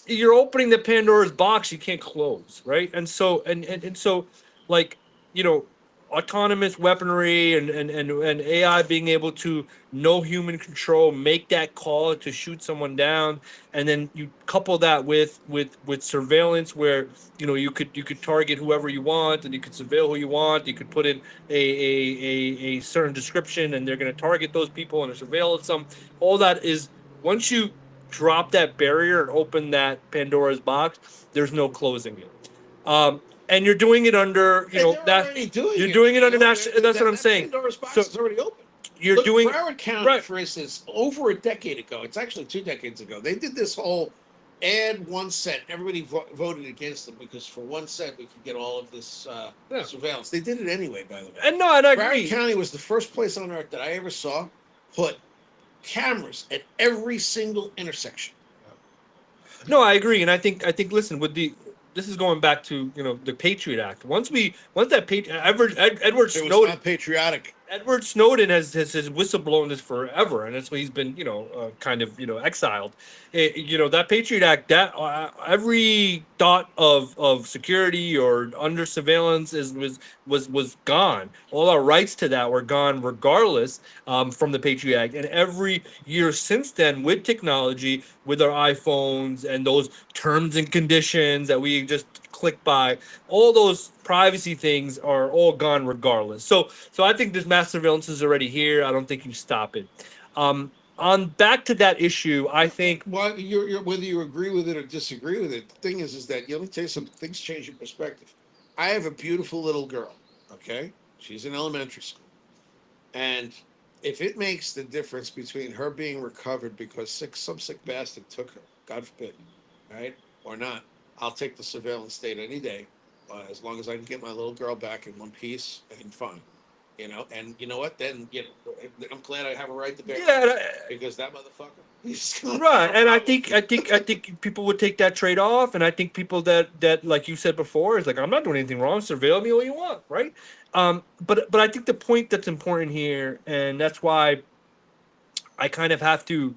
you're opening the Pandora's box you can't close, right? And so like, autonomous weaponry and AI being able to know human control, make that call to shoot someone down, and then you couple that with surveillance where you could target whoever you want and you could surveil who you want. You could put in a certain description and they're going to target those people and surveil some. All that is, once you drop that barrier and open that Pandora's box, there's no closing it. And you're doing it under, you're doing it under national. That's what I'm saying. Pandora's box is already open. Look, doing Broward County, right, for instance, over a decade ago. It's actually 2 decades ago. They did this whole add 1 cent. Everybody voted against them because for 1 cent we could get all of this surveillance. They did it anyway, by the way. And I agree. Broward County was the first place on earth that I ever saw put cameras at every single intersection. No, I agree, and I think listen, this is going back to the Patriot Act. Once that Edward Snowden, it was not patriotic. Edward Snowden has whistleblown this forever, and that's why he's been kind of exiled. That Patriot Act, that every thought of security or under surveillance was gone. All our rights to that were gone regardless from the Patriot Act. And every year since then, with technology, with our iPhones and those terms and conditions that we just click by, all those privacy things are all gone regardless. So I think this mass surveillance is already here. I don't think you stop it. On back to that issue, I think. Well, you're whether you agree with it or disagree with it. The thing is that let me tell you something. Things change your perspective. I have a beautiful little girl. Okay, she's in elementary school, and if it makes the difference between her being recovered because some sick bastard took her, God forbid, right, or not, I'll take the surveillance state any day, as long as I can get my little girl back in one piece and fine. And you know what? Then I'm glad I have a right to bear because that motherfucker. Right, and I think people would take that trade off, and I think people that like you said before is like, I'm not doing anything wrong. Surveil me all you want, right? But I think the point that's important here, and that's why I kind of have to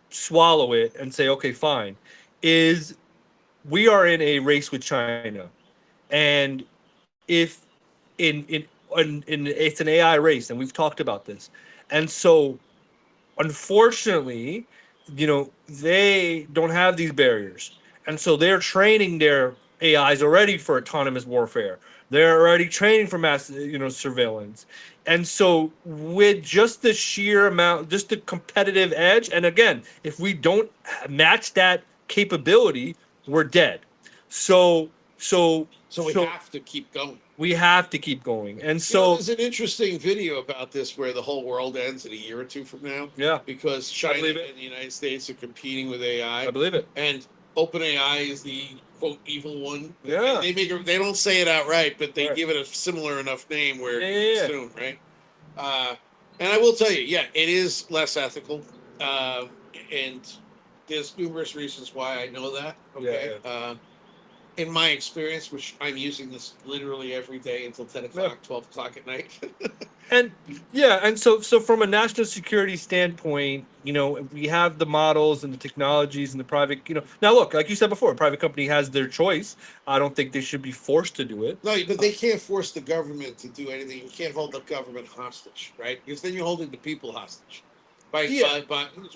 swallow it and say, okay, fine, is we are in a race with China, and if in it's an AI race, and we've talked about this, and so unfortunately, they don't have these barriers, and so they're training their AIs already for autonomous warfare. They're already training for mass, surveillance, and so with just the sheer amount, just the competitive edge, and again, if we don't match that capability, we're dead. So, so, So we so have to keep going. we have to keep going, and You know, so there's an interesting video about this where the whole world ends in a year or two from now. yeah, Because China believe it. and the United States are competing with I AI, believe it. and OpenAI is the quote evil one. Yeah. They don't say it outright, but they Right. give it a similar enough name where Yeah, it's yeah, yeah. soon, right? And I will tell you, yeah, it is less ethical, and there's numerous reasons why I know that. Okay. In my experience, which I'm using this literally every day until 10 o'clock, 12 o'clock at night. And yeah, and so from a national security standpoint, we have the models and the technologies and the private, now look, like you said before, a private company has their choice. I don't think they should be forced to do it. No, but they can't force the government to do anything. You can't hold the government hostage, right? Because then you're holding the people hostage. By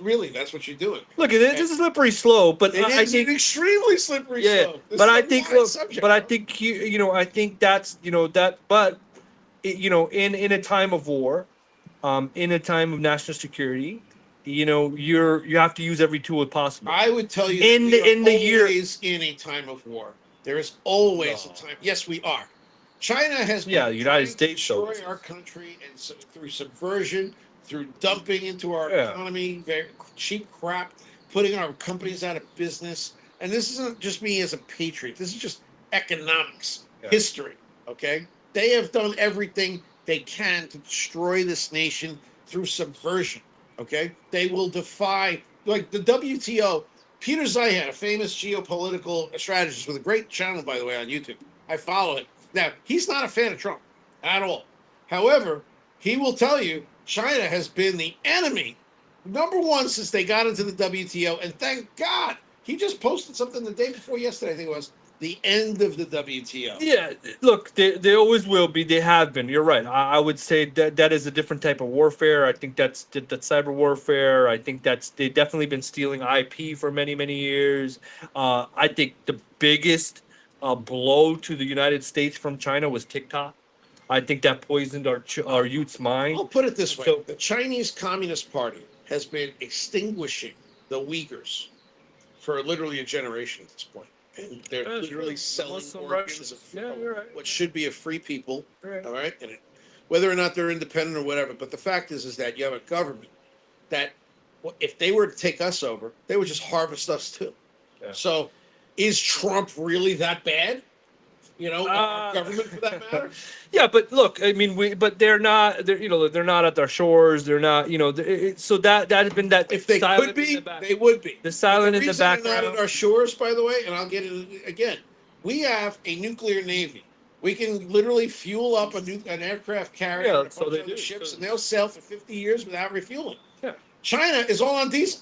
really, that's what you're doing. Look, it's a slippery slope, but It I is think an extremely slippery yeah, slope. This but is I a think wide look, subject, but I bro. think I think that's that, but in a time of war, in a time of national security, you have to use every tool possible. I would tell you In that the we are in the year, always in a time of war. There is always a No. time. Yes, we are. China has been Yeah, the United trying to States, though. destroy our country, and through subversion, through dumping into our Yeah. economy, very cheap crap, putting our companies out of business. And this isn't just me as a patriot. This is just economics, Yeah. history. Okay, they have done everything they can to destroy this nation through subversion. Okay, they will defy like the WTO. Peter Zeihan, a famous geopolitical strategist with a great channel, by the way, on YouTube. I follow it. Now, he's not a fan of Trump at all. However, he will tell you China has been the enemy, number one, since they got into the WTO. And thank God, he just posted something the day before yesterday, I think it was, the end of the WTO. Yeah, look, they always will be. They have been. You're right. I would say that is a different type of warfare. I think that's cyber warfare. I think they've definitely been stealing IP for many years. I think the biggest blow to the United States from China was TikTok. I think that poisoned our youth's mind. I'll put it this way: So- the Chinese Communist Party has been extinguishing the Uyghurs for literally a generation at this point. And they're That's literally true. selling Muslim organs Russians. of Yeah, you're right. what should be a free people. Right. All right, and whether or not they're independent or whatever. But the fact is that you have a government that, if they were to take us over, they would just harvest us too. Yeah. So, is Trump really that bad? Our government for that matter. Yeah, but look, I mean, but they're not. They're not at our shores. They're not. So that has been that. If they silent could be, in the back- they would be. The silent in the reason they're not background. at our shores, by the way, and I'll get it again. We have a nuclear navy. We can literally fuel up an aircraft carrier, Yeah, and a that's what bunch they of other do. ships, and they'll sail for 50 years without refueling. Yeah. China is all on diesel.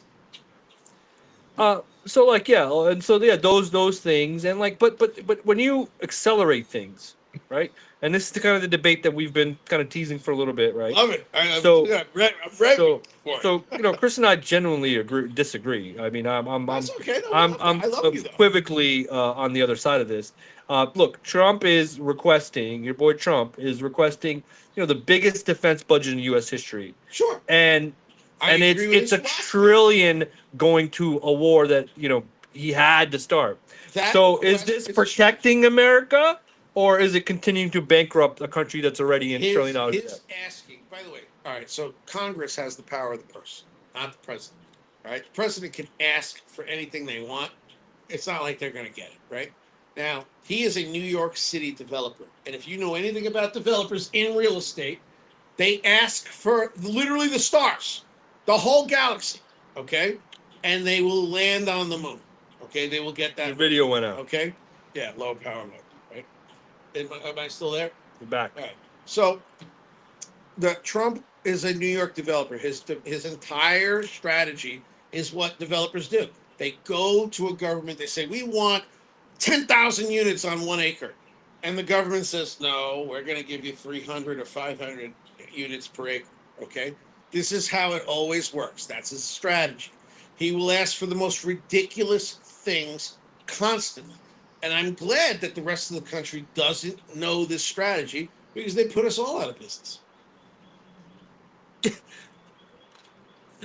So like yeah, and so yeah, those things, and like but when you accelerate things, right? And this is the kind of the debate that we've been kind of teasing for a little bit, right? Love it. So- I'm ready So for it. so Chris and I genuinely disagree. I mean, I'm That's okay. No, I'm I love you though. equivocally on the other side of this. Look, Trump is requesting, your boy Trump is requesting, the biggest defense budget in U.S. history, Sure. and I and agree with it's a his philosophy. trillion going to a war that he had to start. That So is request this is protecting America, or is it continuing to bankrupt a country that's already in his, trillion dollars his debt? asking. By the way, all right. So Congress has the power of the purse, not the president. All right, the president can ask for anything they want. It's not like they're going to get it, right? Now he is a New York City developer, and if you know anything about developers in real estate, they ask for literally the stars, the whole galaxy, okay, and they will land on the moon. Okay, they will get The that. video went out. Okay, yeah, low power mode, right? Am I still there? You're back. All right. So, the Trump is a New York developer. His entire strategy is what developers do. They go to a government. They say, "We want 10,000 units on 1 acre," and the government says, "No, we're going to give you 300 or 500 units per acre." Okay. This is how it always works. That's his strategy. He will ask for the most ridiculous things constantly. And I'm glad that the rest of the country doesn't know this strategy because they put us all out of business.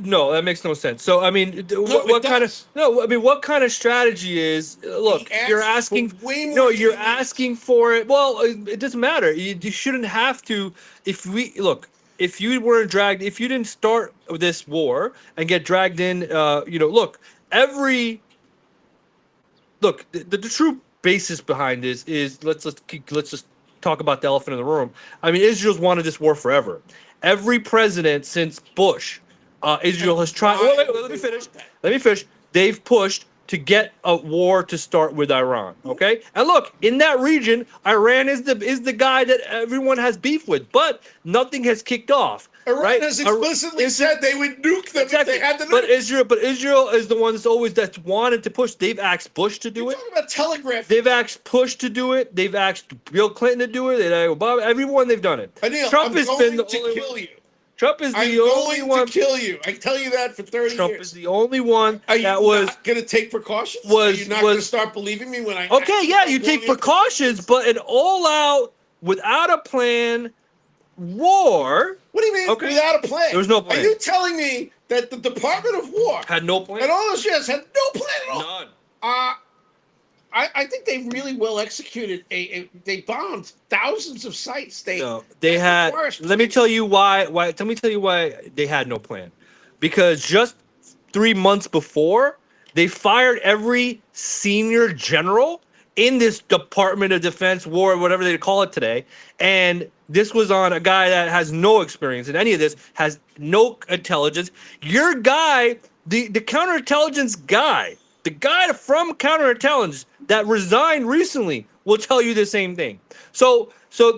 No, that makes no sense. So I mean, what kind of does. no? I mean, what kind of strategy is? Look, He you're asks asking. for way more No, than you're he needs. asking for it. Well, it doesn't matter. You shouldn't have to. If we look, if you weren't dragged, if you didn't start this war and get dragged in, look, the true basis behind this is let's just talk about the elephant in the room. I mean, Israel's wanted this war forever. Every president since Bush, Israel has tried. Let me finish. Let me finish. They've pushed to get a war to start with Iran. Okay, and look, in that region, Iran is the guy that everyone has beef with, but nothing has kicked off. Iran right? has explicitly said they would nuke them Exactly. if they had the But nuke. Israel is the one that's wanted to push. They've asked Bush to do You're it. talking about telegraph. They've asked Bush to do it. They've asked Bill Clinton to do it. They've asked Obama. Everyone they've done it. Anil, Trump I'm has going been the to only kill one. you. Trump is I'm the only going one. to kill you. I tell you that for 30 Trump years. is the only one Are you that was. not going to take precautions? was- Are you not going to was- start believing me when I? Okay, actually yeah, you start take going into- precautions, but an all-out, without a plan, war What do you mean Okay. without a plan? There was no plan. Are you telling me that the Department of War had no plan. and all those years had no plan at all? None. I think they really well executed. They bombed thousands of sites. No, they had. forest Let me tell you why. Let me tell you why they had no plan. Because just 3 months before, they fired every senior general in this Department of Defense war, whatever they call it today. And this was on a guy that has no experience in any of this, has no intelligence. Your guy, the counterintelligence guy, the guy from counterintelligence that resigned recently will tell you the same thing. So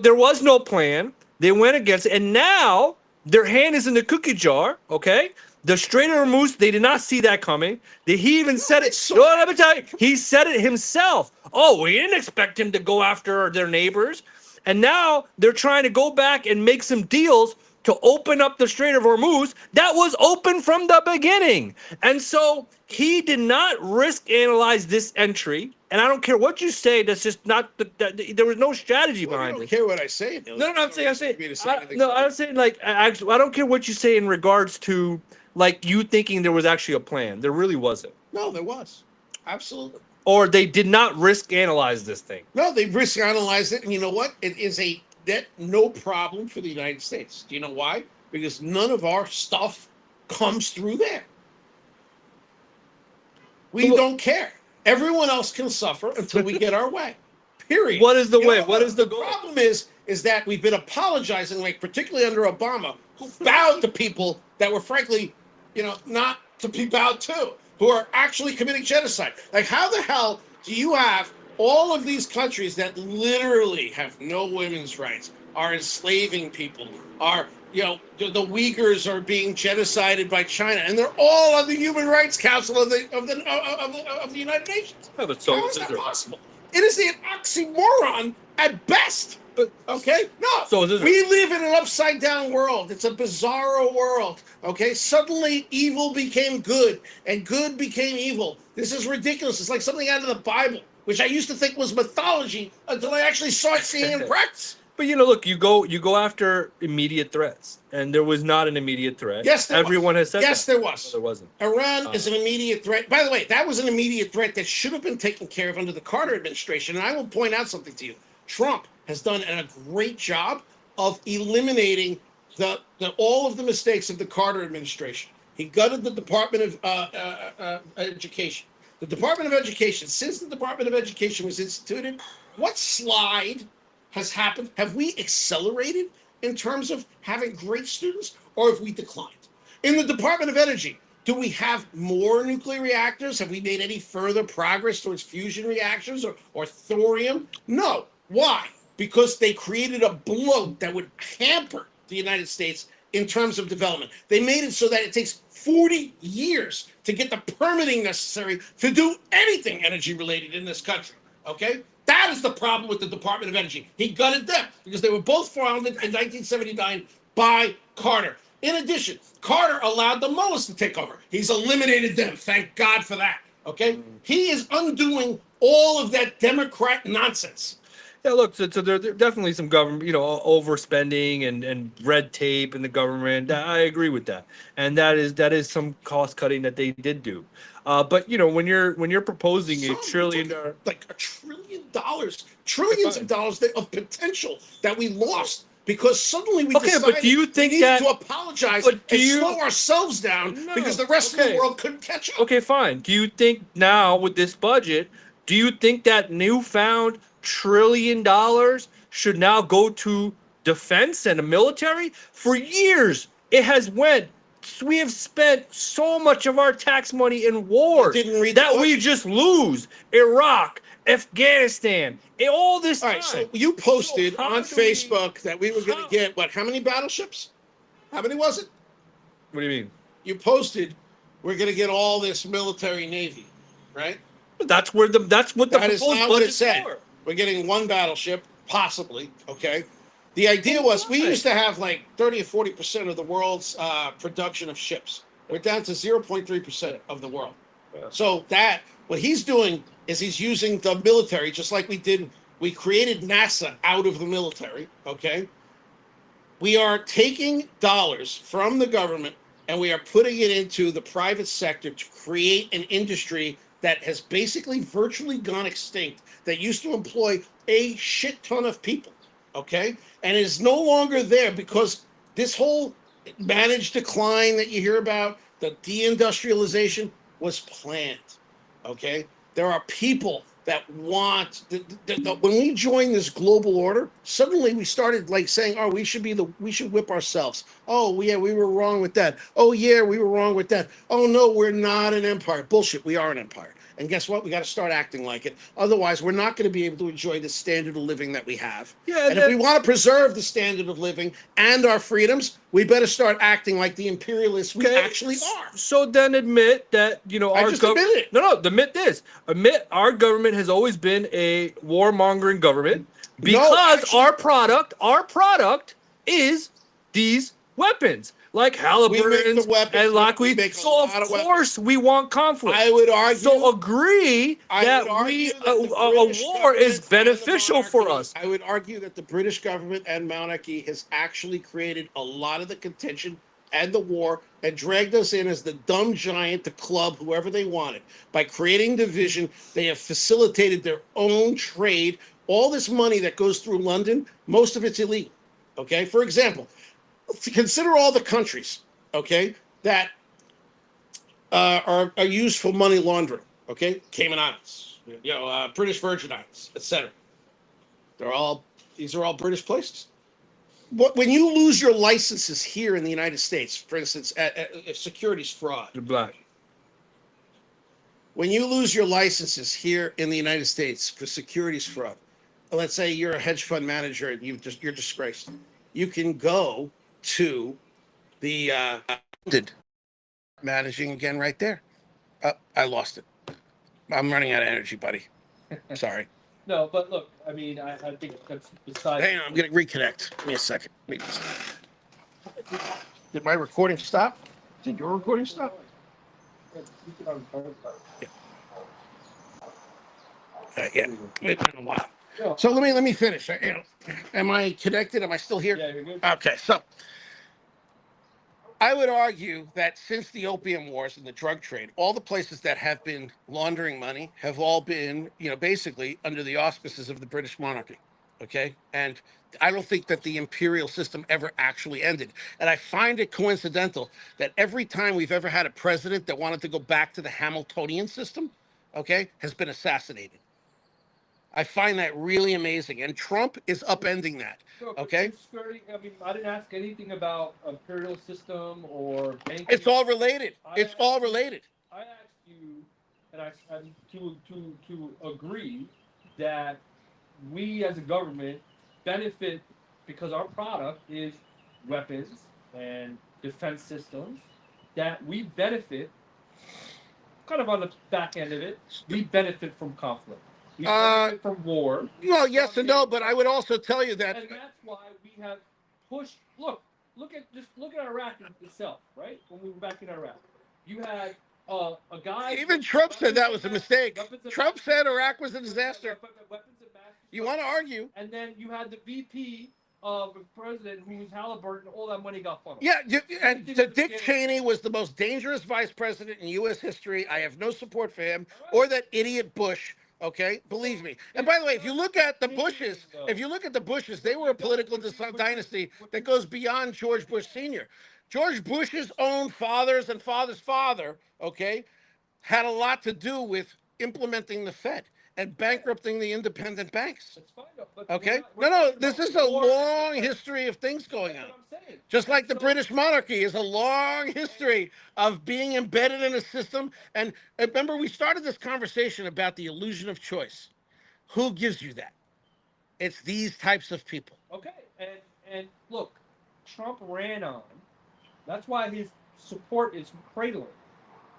there was no plan. They went against it, and now their hand is in the cookie jar. Okay, the Strait of Hormuz, they did not see that coming. He even said it. so- No, let me tell you, he said it himself. Oh, we didn't expect him to go after their neighbors, and now they're trying to go back and make some deals to open up the Strait of Hormuz that was open from the beginning. And so he did not risk analyze this entry. And I don't care what you say. That's just not there was no strategy Well, I behind don't it. care what I say. No, I'm saying, No, I'm saying like, I don't care what you say in regards to like you thinking there was actually a plan. There really wasn't. No, there was. Absolutely. Or they did not risk analyze this thing. No, they risk analyzed it, and you know what? It is no problem for the United States. Do you know why? Because none of our stuff comes through there. We Well- don't care. Everyone else can suffer until we get our way. Period. What is the You way? know What is the goal? problem is that we've been apologizing, like particularly under Obama, who bowed to people that were frankly, not to be bowed to, who are actually committing genocide. Like, how the hell do you have all of these countries that literally have no women's rights, are enslaving people, are the Uyghurs are being genocided by China, and they're all on the Human Rights Council of the United Nations? Yeah, but so How is is that Israel. possible? It is an oxymoron at best. But Okay, no. So is Israel. We live in an upside down world. It's a bizarro world. Okay, suddenly evil became good and good became evil. This is ridiculous. It's like something out of the Bible, which I used to think was mythology until I actually saw it seeing in practice. But look, you go after immediate threats, and there was not an immediate threat. Yes, there everyone was. has said Yes, that. there was. No, there wasn't. Iran is an immediate threat. By the way, that was an immediate threat that should have been taken care of under the Carter administration. And I will point out something to you. Trump has done a great job of eliminating all of the mistakes of the Carter administration. He gutted the Department of Education. The Department of Education, since the Department of Education was instituted, what slide has happened? Have we accelerated in terms of having great students, or have we declined? In the Department of Energy, do we have more nuclear reactors? Have we made any further progress towards fusion reactors or thorium? No. Why? Because they created a bloat that would hamper the United States in terms of development. They made it so that it takes 40 years to get the permitting necessary to do anything energy related in this country. Okay? That is the problem with the Department of Energy. He gutted them because they were both founded in 1979 by Carter. In addition, Carter allowed the mullahs to take over. He's eliminated them. Thank God for that. Okay? He is undoing all of that Democrat nonsense. Yeah, look, so there definitely some government, overspending and red tape in the government. I agree with that, and that is some cost cutting that they did do. But when you're proposing a Some, trillion, like $1 trillion, trillions of dollars of potential that we lost because suddenly we Okay, decided but do you we think needed that- to apologize but do and you- slow ourselves down No, because the rest of okay. the world couldn't catch up? okay, fine. Do you think now with this budget, do you think that newfound $1 trillion should now go to defense and the military? For years, it has went. We have spent so much of our tax money in wars didn't read the that we budget. just lose. Iraq, Afghanistan, all this All time. right, so you posted So how on do we- Facebook that we were going how- to get how many battleships? How many was it? What do you mean? You posted we're going to get all this military navy, right? That's what the That is proposed not what it budget's said. for. We're getting one battleship, possibly. Okay. The idea was we Why? used to have like 30 or 40% of the world's production of ships. We're down to 0.3% of the world. Yeah. So what he's doing is he's using the military, just like we did. We created NASA out of the military. Okay. We are taking dollars from the government and we are putting it into the private sector to create an industry that has basically virtually gone extinct, that used to employ a shit ton of people, okay? And is no longer there because this whole managed decline that you hear about, the deindustrialization, was planned, okay? There are people that want when we joined this global order, suddenly we started like saying, "Oh, we should whip ourselves." Oh, yeah, we were wrong with that. Oh, yeah, we were wrong with that. Oh no, we're not an empire. Bullshit, we are an empire. And guess what? We got to start acting like it. Otherwise, we're not going to be able to enjoy the standard of living that we have. Yeah, and if that- we want to preserve the standard of living and our freedoms, we better start acting like the imperialists we Okay, actually are. So then admit that our just government. admitted it. No, admit this. Admit our government has always been a warmongering government because actually- our product is these weapons like Halliburton's weapons, and we Lockheed. make a So of lot of course we want conflict. I would argue. So agree I that would argue we that the a British war is government and the beneficial for monarchy- us. I would argue that the British government and monarchy has actually created a lot of the contention and the war and dragged us in as the dumb giant to club whoever they wanted. By creating division, they have facilitated their own trade. All this money that goes through London, most of it's illegal. Okay, for example, consider all the countries, okay, that are used for money laundering. Okay, Cayman Islands, British Virgin Islands, etc. These are all British places. When you lose your licenses here in the United States, for instance, if securities fraud, You're black. when you lose your licenses here in the United States for securities fraud, let's say you're a hedge fund manager and you're disgraced, you can go to the managing again right there. I lost it. I'm running out of energy, buddy. Sorry. No, but look, I mean, I think that's besides. Hang on, I'm gonna reconnect. Give me a second. Did my recording stop? Did your recording stop? Yeah, it's been a while. So let me finish. Am I connected? Am I still here? Yeah, you're good. Okay, so I would argue that since the opium wars and the drug trade, all the places that have been laundering money have all been, basically under the auspices of the British monarchy. Okay. And I don't think that the imperial system ever actually ended. And I find it coincidental that every time we've ever had a president that wanted to go back to the Hamiltonian system, okay, has been assassinated. I find that really amazing. And Trump is upending that. Okay. I mean, I didn't ask anything about imperial system or banking. It's all related. It's all related. I asked you, and to agree that we as a government benefit because our product is weapons and defense systems. That we benefit, kind of on the back end of it, we benefit from conflict. We benefit from war. Well, yes and no, but I would also tell you that. And that's why we have pushed. Look, look at Iraq itself, right? When we were back in Iraq, you had a guy. Even Trump said that was a mistake. Weapons of Trump mass said Iraq was a disaster. Weapons of mass You want to argue? And then you had the VP of the president, who was Halliburton. All that money got funneled. Yeah, and Dick Cheney was the most dangerous vice president in U.S. history. I have no support for him or that idiot Bush. Okay, believe me. And by the way, if you look at the Bushes, they were a political dynasty that goes beyond George Bush Sr. George Bush's own fathers and father's father, okay, had a lot to do with implementing the Fed and bankrupting the independent banks. Okay? No, this is a long history of things going on. Just like the British monarchy is a long history of being embedded in a system. And remember, we started this conversation about the illusion of choice. Who gives you that? It's these types of people. Okay, and look, Trump ran on. That's why his support is cradling.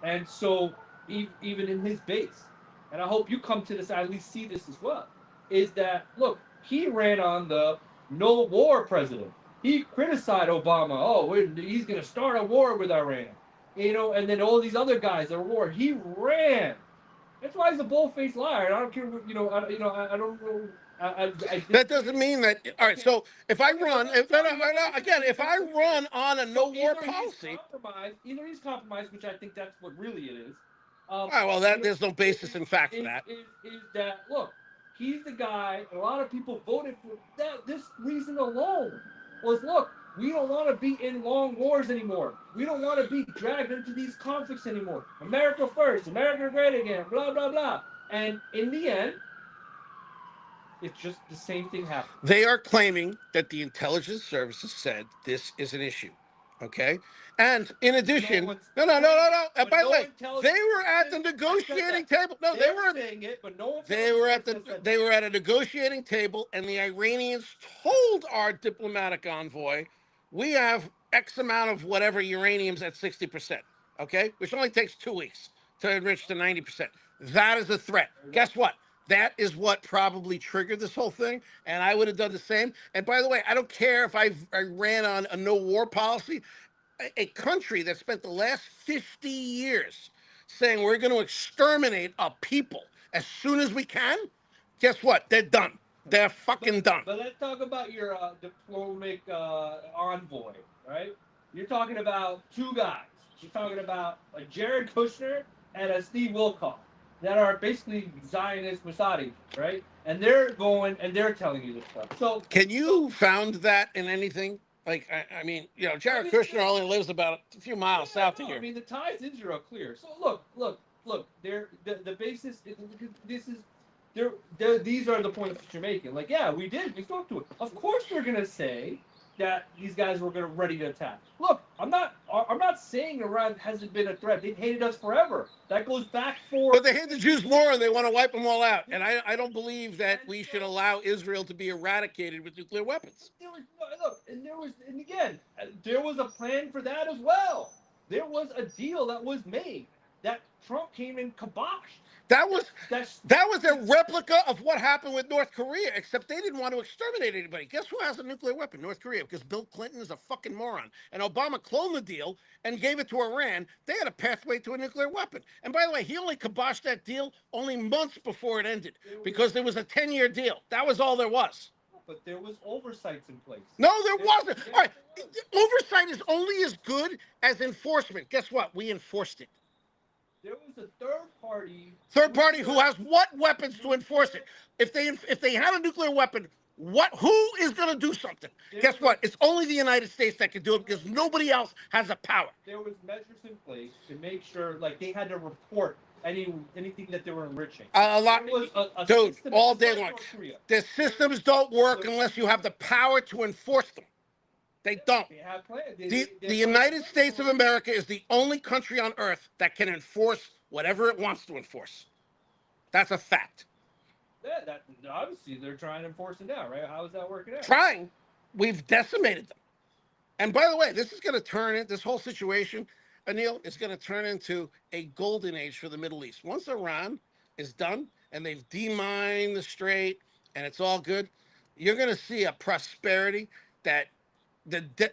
And so even in his base, and I hope you come to this, at least see this as well, is that, look, he ran on the no war president. He criticized Obama. Oh, he's going to start a war with Iran. You know, and then all these other guys that are war. He ran. That's why he's a bull-faced liar. I don't care, I don't know. That doesn't mean that. All right. So if I run, if I run on a no war policy, either he's compromised, which I think that's what really it is. All right. Well, there's no basis in fact for that. Is that, look, he's the guy. A lot of people voted for that. This reason alone was, look, we don't want to be in long wars anymore. We don't want to be dragged into these conflicts anymore. America first, America great again, blah, blah, blah. And in the end, it's just the same thing happened. They are claiming that the intelligence services said this is an issue. Okay? And in addition, no. And by the way, they were at the negotiating table. No, they were saying it, but no one. They were at a negotiating table, and the Iranians told our diplomatic envoy, we have X amount of whatever uranium's at 60%. Okay? Which only takes 2 weeks to enrich to 90%. That is a threat. Guess what? That is what probably triggered this whole thing, and I would have done the same. And by the way, I don't care if I ran on a no-war policy. A country that spent the last 50 years saying we're going to exterminate a people as soon as we can, guess what? They're done. They're fucking done. But let's talk about your diplomatic envoy, right? You're talking about two guys. You're talking about a Jared Kushner and a Steve Wilkov that are basically Zionist Mossadi, right? And they're going and they're telling you this stuff. So can you found that in anything? Like, I mean, Jared Kushner only lives about a few miles south of here. I mean, the ties in Israel are clear. So look. The basis. These are the points that you're making. Like, yeah, we spoke to it. Of course, they're gonna say that these guys were ready to attack. Look, I'm not saying Iran hasn't been a threat. They've hated us forever. That goes back for. But they hate the Jews more, and they want to wipe them all out. And I don't believe that we should allow Israel to be eradicated with nuclear weapons. There was a plan for that as well. There was a deal that was made that Trump came in kiboshed. That was a replica of what happened with North Korea, except they didn't want to exterminate anybody. Guess who has a nuclear weapon? North Korea, because Bill Clinton is a fucking moron. And Obama cloned the deal and gave it to Iran. They had a pathway to a nuclear weapon. And by the way, he only kiboshed that deal only months before it ended, because there was a 10-year deal. That was all there was. But there was oversights in place. No, there wasn't. All right, oversight is only as good as enforcement. Guess what? We enforced it. There was a third party. Third party who has what weapons to enforce it? If they had a nuclear weapon, who is going to do something? Guess what? It's only the United States that can do it, because nobody else has the power. There was measures in place to make sure, like, they had to report anything that they were enriching. A lot, dude, all day long. The systems don't work unless you have the power to enforce them. They don't. The United States of America is the only country on earth that can enforce whatever it wants to enforce. That's a fact. Yeah, obviously they're trying to enforce it now, right? How is that working out? Trying. We've decimated them. And by the way, this is going to this whole situation, Anil, is going to turn into a golden age for the Middle East. Once Iran is done and they've demined the strait and it's all good, you're going to see a prosperity that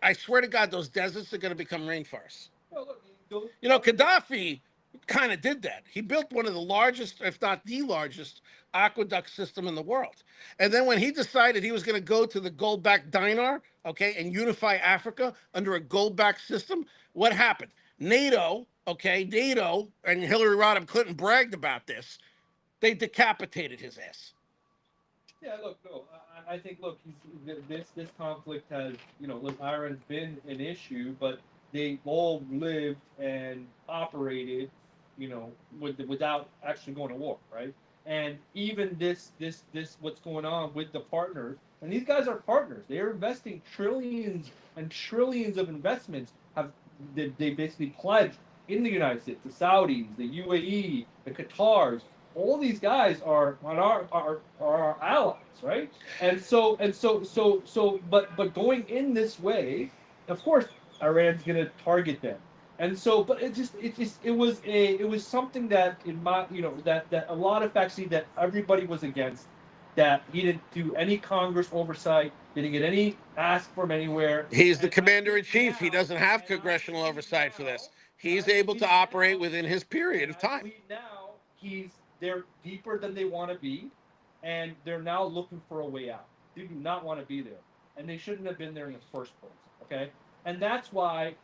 I swear to God, those deserts are going to become rainforests. Well, look, those- You know, Gaddafi kind of did that. He built one of the largest, if not the largest, aqueduct system in the world. And then when he decided he was going to go to the gold-backed dinar, okay, and unify Africa under a gold-backed system, what happened? NATO, okay, NATO, and Hillary Rodham Clinton bragged about this. They decapitated his ass. Yeah, look, no, I think, look, this conflict has, look, Iran's been an issue, but they all lived and operated, without actually going to war, right? And even this, what's going on with the partners, and these guys are partners. They're investing trillions and trillions of investments. They basically pledged in the United States, the Saudis, the UAE, the Qatars, all these guys are on our allies, right? But going in this way, of course, Iran's gonna target them. And so, but it was something that in my that a lot of actually that everybody was against. That he didn't do any Congress oversight, didn't get any ask from anywhere. He's the commander in chief. He doesn't have congressional oversight for this. He's able to operate within his period of time. Now they're deeper than they want to be, and they're now looking for a way out. They do not want to be there, and they shouldn't have been there in the first place. Okay, and that's why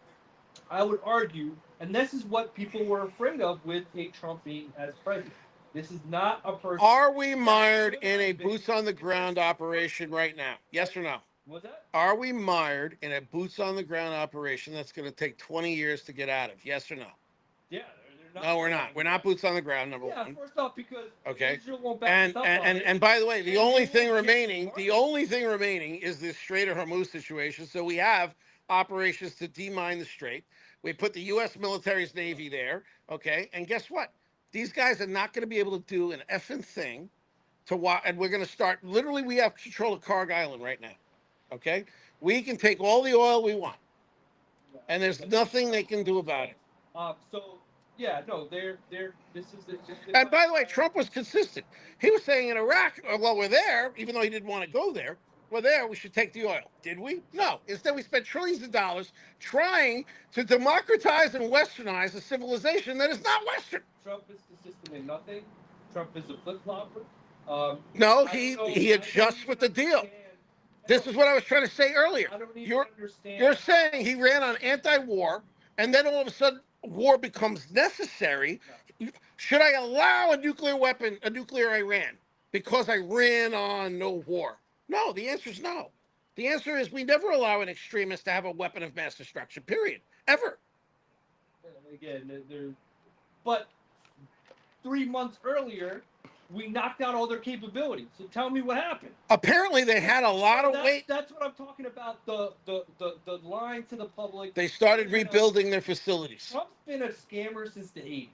I would argue, and this is what people were afraid of with a Trump being as president. This is not a person. Are we mired in a boots on the ground operation right now? Yes or no? What's that? Are we mired in a boots on the ground operation that's going to take 20 years to get out of? Yes or no? Yeah. No, we're not. We're not boots on the ground. Number Yeah, one. first off, because Okay. Israel won't back us up on it. And by the way, the And only they thing won't get remaining, the only thing remaining is this Strait of Hormuz situation. So we have operations to demine the strait. We put the U.S. military's Navy there. Okay. And guess what? These guys are not going to be able to do an effing thing to watch. And we're going to start. Literally, we have control of Karg Island right now. Okay. We can take all the oil we want, and there's nothing they can do about it. So yeah, no, this is And by the way, Trump was consistent. He was saying in Iraq, well, we're there, even though he didn't want to go there. We're there, we should take the oil. Did we? No. Instead, we spent trillions of dollars trying to democratize and westernize a civilization that is not Western. Trump is consistent in nothing. Trump is a flip-flopper. No, he adjusts with the deal. This is what I was trying to say earlier. You're saying he ran on anti-war, and then all of a sudden war becomes necessary. Should I allow a nuclear weapon, a nuclear Iran, because I ran on no war? No, the answer is no. The answer is we never allow an extremist to have a weapon of mass destruction, period. Ever. Again, but 3 months earlier, we knocked out all their capabilities. So tell me what happened. Apparently, they had a lot of weight. That's what I'm talking about. The line to the public. They started rebuilding their facilities. Trump's been a scammer since the 80s.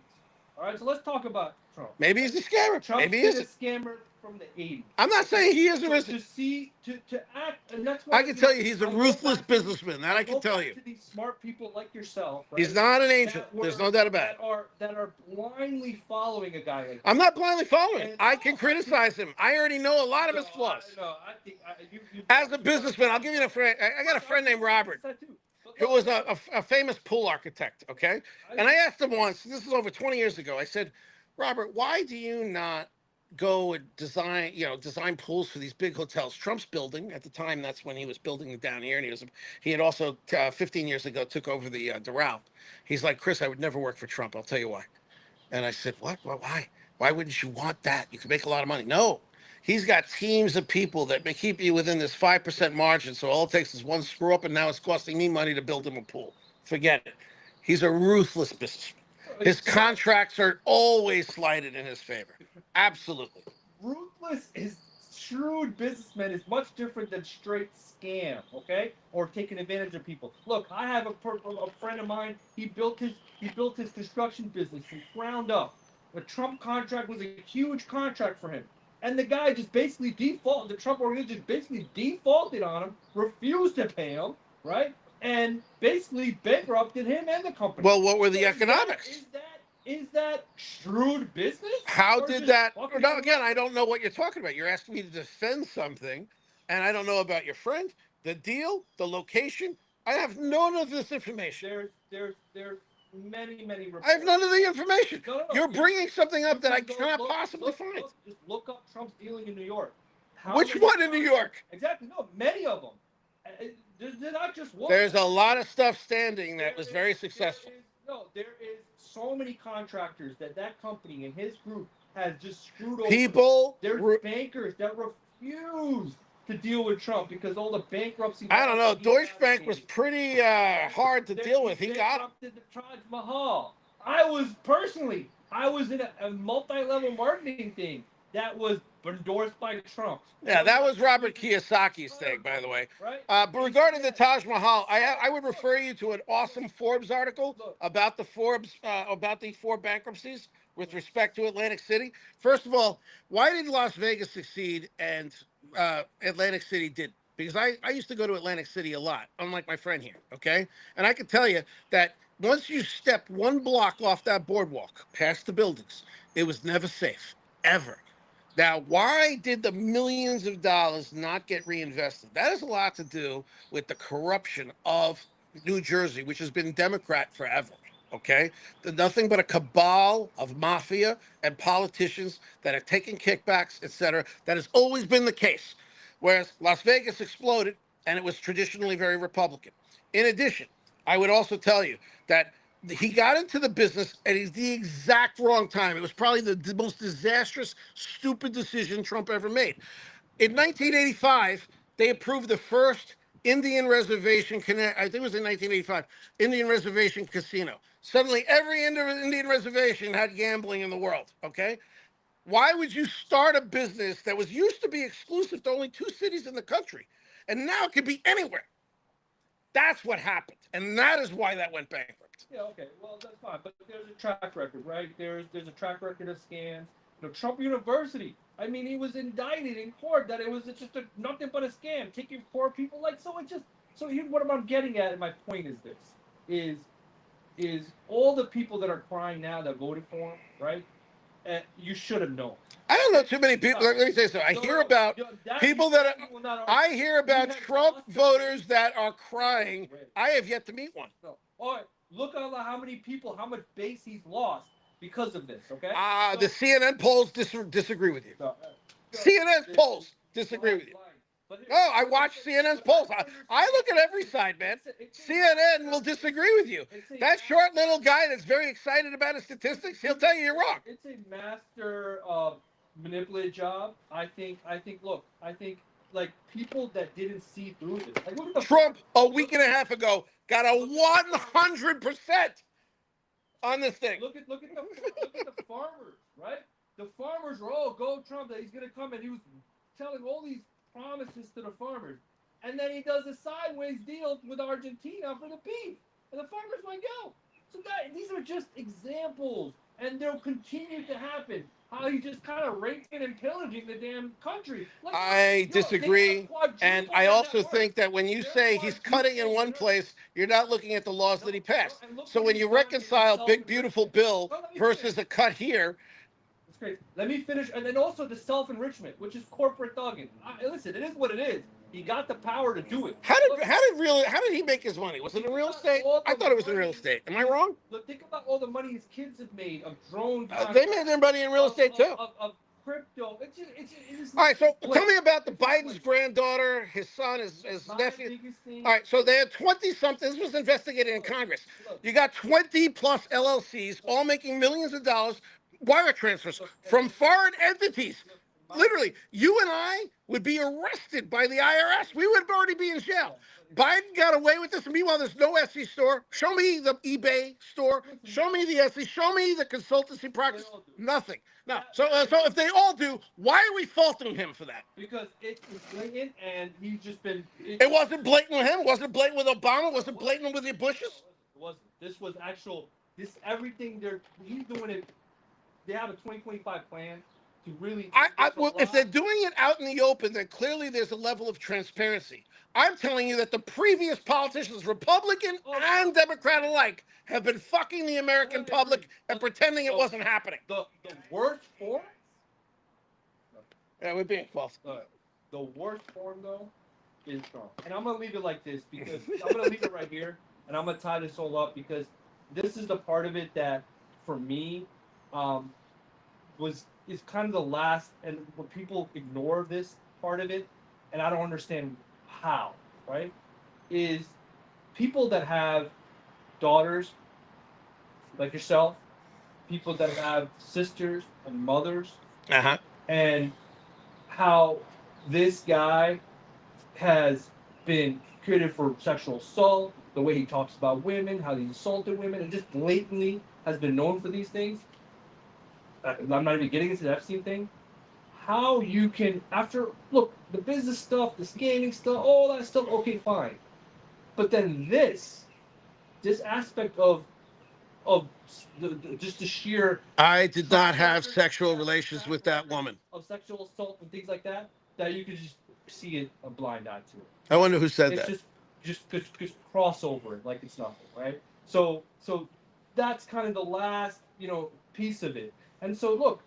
All right, so let's talk about Trump. Maybe he's a scammer. Trump's Maybe he been isn't. a scammer from the 80s. I'm not saying he isn't. To act, and that's why I can tell you he's a ruthless businessman. That I can tell you. To these smart people like yourself, right, he's not an angel. There's no doubt about it. That are blindly following a guy like. I'm not blindly following him. I can criticize him. I already know a lot of his flaws. I think as a businessman, I'll give you a friend. I got a friend named Robert, who was a famous pool architect. Okay, and I asked him once. This is over 20 years ago. I said, Robert, why do you not go and design pools for these big hotels? Trump's building at the time. That's when he was building it down here, and he had also 15 years ago took over the Doral. He's like, Chris, I would never work for Trump. I'll tell you why. And I said, what? Well, why? Why wouldn't you want that? You could make a lot of money. No, he's got teams of people that may keep you within this 5% margin. So all it takes is one screw up, and now it's costing me money to build him a pool. Forget it. He's a ruthless businessman. His contracts are always slighted in his favor. Absolutely. Ruthless is shrewd businessman is much different than straight scam, okay? Or taking advantage of people. Look, I have a friend of mine. He built his construction business from ground up. The Trump contract was a huge contract for him, and the guy just basically defaulted. The Trump organization just basically defaulted on him, refused to pay him, right? And basically bankrupted him and the company. Well, what were the economics? Is that shrewd business? How did that? No, again, I don't know what you're talking about. You're asking me to defend something, and I don't know about your friend. the deal, the location. I have none of this information. There's many reports. I have none of the information. No. You're bringing something up that I can go cannot possibly find. Just look up Trump's dealing in New York. Which one in New York? Exactly. No, many of them. They're not just one. There's a lot of stuff standing that was very successful. There is so many contractors that company and his group has just screwed over. People, there's bankers that refuse to deal with Trump because all the bankruptcy. I don't know. Deutsche Bank was pretty hard to deal with. He got the Taj Mahal. I was in a multi-level marketing thing that was endorsed by Trump. Yeah, that was Robert Kiyosaki's thing, by the way. Right. But regarding the Taj Mahal, I would refer you to an awesome Forbes article about the four bankruptcies with respect to Atlantic City. First of all, why did Las Vegas succeed and Atlantic City didn't? Because I used to go to Atlantic City a lot, unlike my friend here, okay? And I can tell you that once you step one block off that boardwalk, past the buildings, it was never safe, ever. Now, why did the millions of dollars not get reinvested? That has a lot to do with the corruption of New Jersey, which has been Democrat forever, okay? There's nothing but a cabal of mafia and politicians that are taking kickbacks, etc. That has always been the case. Whereas Las Vegas exploded, and it was traditionally very Republican. In addition, I would also tell you that he got into the business at the exact wrong time. It was probably the most disastrous, stupid decision Trump ever made. In 1985, they approved the first Indian reservation, I think it was in 1985, Indian reservation casino. Suddenly, every Indian reservation had gambling in the world, okay? Why would you start a business that was used to be exclusive to only 2 cities in the country, and now it could be anywhere? That's what happened, and that is why that went bankrupt. Yeah, okay, well, that's fine, but there's a track record, right? There's a track record of scams. Trump University, I mean, he was indicted in court that it was just nothing but a scam, taking poor people, so here's what I'm getting at, and my point is this, is all the people that are crying now that voted for him, right? You should have known. I don't know too many people. Let me say something. I hear about people that I hear about Trump voters that are crying. I have yet to meet one. All right, look at how many people, how much base he's lost because of this. Okay. The CNN polls disagree with you. CNN's polls disagree with you. No, I watch CNN's polls. I look at every side, man. CNN will disagree with you. That short little guy that's very excited about his statistics, he'll tell you you're wrong. It's a master manipulated job. I think like people that didn't see through this. Like, look at Trump a week and a half ago got a 100% on this thing. Look at the farmers, right? The farmers were all go Trump that he's gonna come, and he was telling all these promises to the farmers, and then he does a sideways deal with Argentina for the beef, and the farmers like, yo. So these are just examples, and they'll continue to happen. How he just kind of raping and pillaging the damn country. I disagree, and I also think that when you say he's cutting in one place, you're not looking at the laws that he passed. So when you reconcile Big Beautiful Bill versus a cut here. Crazy. Let me finish, and then also the self-enrichment, which is corporate thugging. Listen, it is what it is. He got the power to do it. How did he make his money? Was it in real estate? I thought it was in real estate. Am I wrong? Look, think about all the money his kids have made of drone. They made their money in real estate too. Of crypto. All right, so tell me about the Biden's granddaughter, his son, his nephew. All right, so they had 20-something. This was investigated in Congress. You got 20 plus LLCs, all making millions of dollars. Wire transfers from foreign entities. Literally, you and I would be arrested by the IRS. We would already be in jail. Biden got away with this. Meanwhile, there's no Etsy store. Show me the eBay store. Show me the Etsy. Show me the consultancy practice. Nothing. No. So if they all do, why are we faulting him for that? Because it's blatant, and he's just been. It wasn't blatant with him. It wasn't blatant with Obama. It wasn't blatant with the Bushes. It wasn't. This was actual. Everything he's doing it. They have a 2025 plan to really. Well, if they're doing it out in the open, then clearly there's a level of transparency. I'm telling you that the previous politicians, Republican and Democrat alike, have been fucking the American public and pretending it wasn't happening. The worst form? Yeah, we're being false. The worst form, though, is strong. And I'm gonna leave it like this because I'm gonna leave it right here, and I'm gonna tie this all up because this is the part of it that, for me, um, was is kind of the last, and when people ignore this part of it, and I don't understand how. Right? Is people that have daughters like yourself, people that have sisters and mothers, Uh-huh. and how this guy has been created for sexual assault, the way he talks about women, how he's assaulted women, and just blatantly has been known for these things. I'm not even getting into the Epstein thing. How you can, after, look, the business stuff, the scamming stuff, all that stuff, okay, fine. But then this aspect of just the sheer I did track not have record, sexual relations with that woman. of sexual assault and things like that, that you could just see it a blind eye to it. I wonder who said It's that. just cross over it like it's nothing, right? So that's kind of the last piece of it. And so look,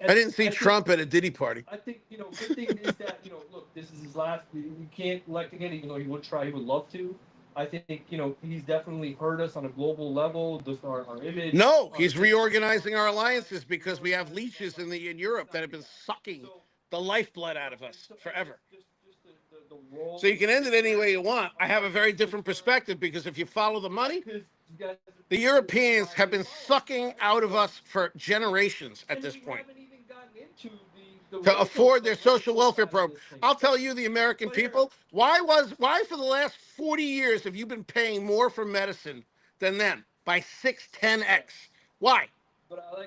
I didn't see I think, Trump at a Diddy party. I think good thing is that look, this is his last. You can't elect again, even though he would try, he would love to. I think he's definitely hurt us on a global level, just our image. No, he's reorganizing our alliances because we have leeches in Europe that have been sucking the lifeblood out of us forever. The role. So you can end it any way you want. I have a very different perspective because if you follow the money, the Europeans have been sucking out of us for generations at this point to afford their social welfare program. I'll tell you, the American people, why for the last 40 years have you been paying more for medicine than them by 6-10x? Why?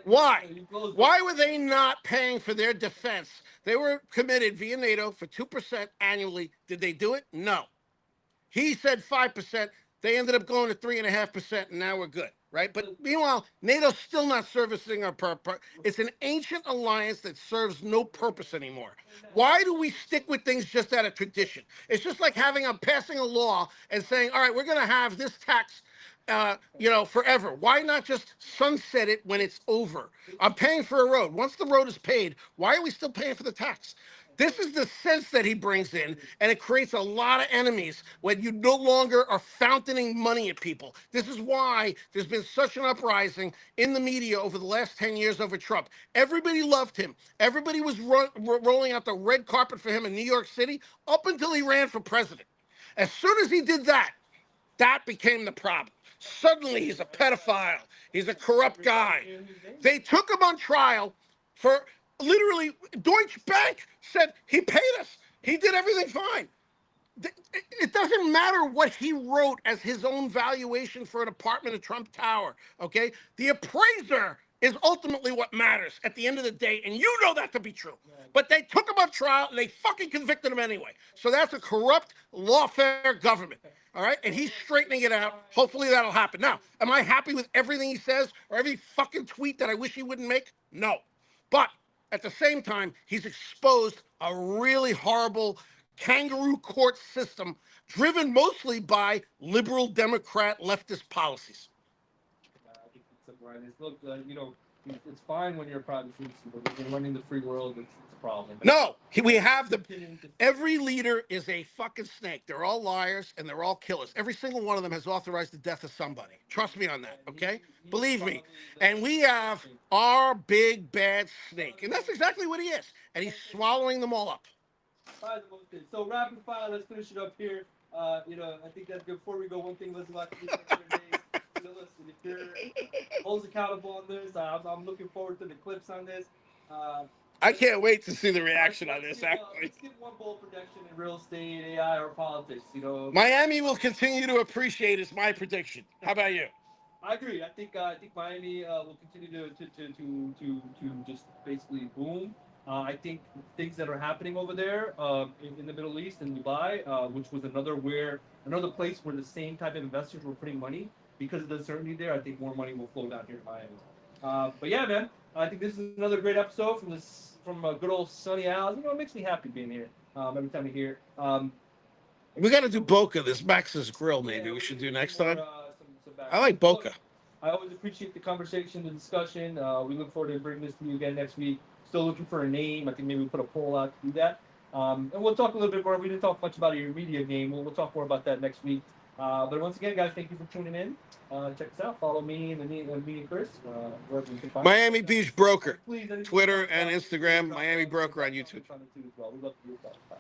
Why? Why were they not paying for their defense? They were committed via NATO for 2% annually. Did they do it? No. He said 5%. They ended up going to 3.5%, and now we're good, right? But meanwhile, NATO's still not servicing our purpose. It's an ancient alliance that serves no purpose anymore. Why do we stick with things just out of tradition? It's just like passing a law and saying, all right, we're going to have this tax forever. Why not just sunset it when it's over? I'm paying for a road. Once the road is paid, why are we still paying for the tax? This is the sense that he brings in, and it creates a lot of enemies when you no longer are fountaining money at people. This is why there's been such an uprising in the media over the last 10 years over Trump. Everybody loved him. Everybody was rolling out the red carpet for him in New York City up until he ran for president. As soon as he did that, that became the problem. Suddenly he's a pedophile. He's a corrupt guy. They took him on trial for literally, Deutsche Bank said he paid us. He did everything fine. It doesn't matter what he wrote as his own valuation for an apartment at Trump Tower, okay? The appraiser is ultimately what matters at the end of the day, and you know that to be true. But they took him on trial, and they fucking convicted him anyway. So that's a corrupt, lawfare government. All right, and he's straightening it out. Hopefully that'll happen. Now, am I happy with everything he says or every fucking tweet that I wish he wouldn't make? No. But at the same time, he's exposed a really horrible kangaroo court system driven mostly by liberal Democrat leftist policies. I think it's right. Look, it's fine when you're a private citizen, but when you're running the free world, it's a problem. No, we have every leader is a fucking snake. They're all liars and they're all killers. Every single one of them has authorized the death of somebody. Trust me on that, okay? Believe me. And we have our big bad snake, and that's exactly what he is. And he's swallowing them all up. So rapid fire, let's finish it up here. I think that's good. Before we go, one thing, listen, listen, if you're holds accountable on this, I'm looking forward to the clips on this. I can't wait to see the reaction on this, actually. Let's get one bold prediction in real estate, AI, or politics. Miami will continue to appreciate is my prediction. How about you? I agree. I think Miami will continue to just basically boom. I think things that are happening over there in the Middle East and Dubai, which was another place where the same type of investors were putting money because of the uncertainty there. I think more money will flow down here to Miami. But yeah, man, I think this is another great episode from good old sunny Al. It makes me happy being here every time I hear. We got to do Boca, this Max's Grill. Maybe we should do next time. I like Boca. I always appreciate the conversation, the discussion. We look forward to bringing this to you again next week. Still looking for a name. I think maybe we'll put a poll out to do that. And we'll talk a little bit more. We didn't talk much about your media game. We'll talk more about that next week. But once again, guys, thank you for tuning in. Check us out. Follow me and me and Chris. Wherever you can find Miami Beach Broker, Please, anything Twitter else, and Instagram, drop Miami comments, Broker on drop YouTube. comments on it too as well. We love to do that.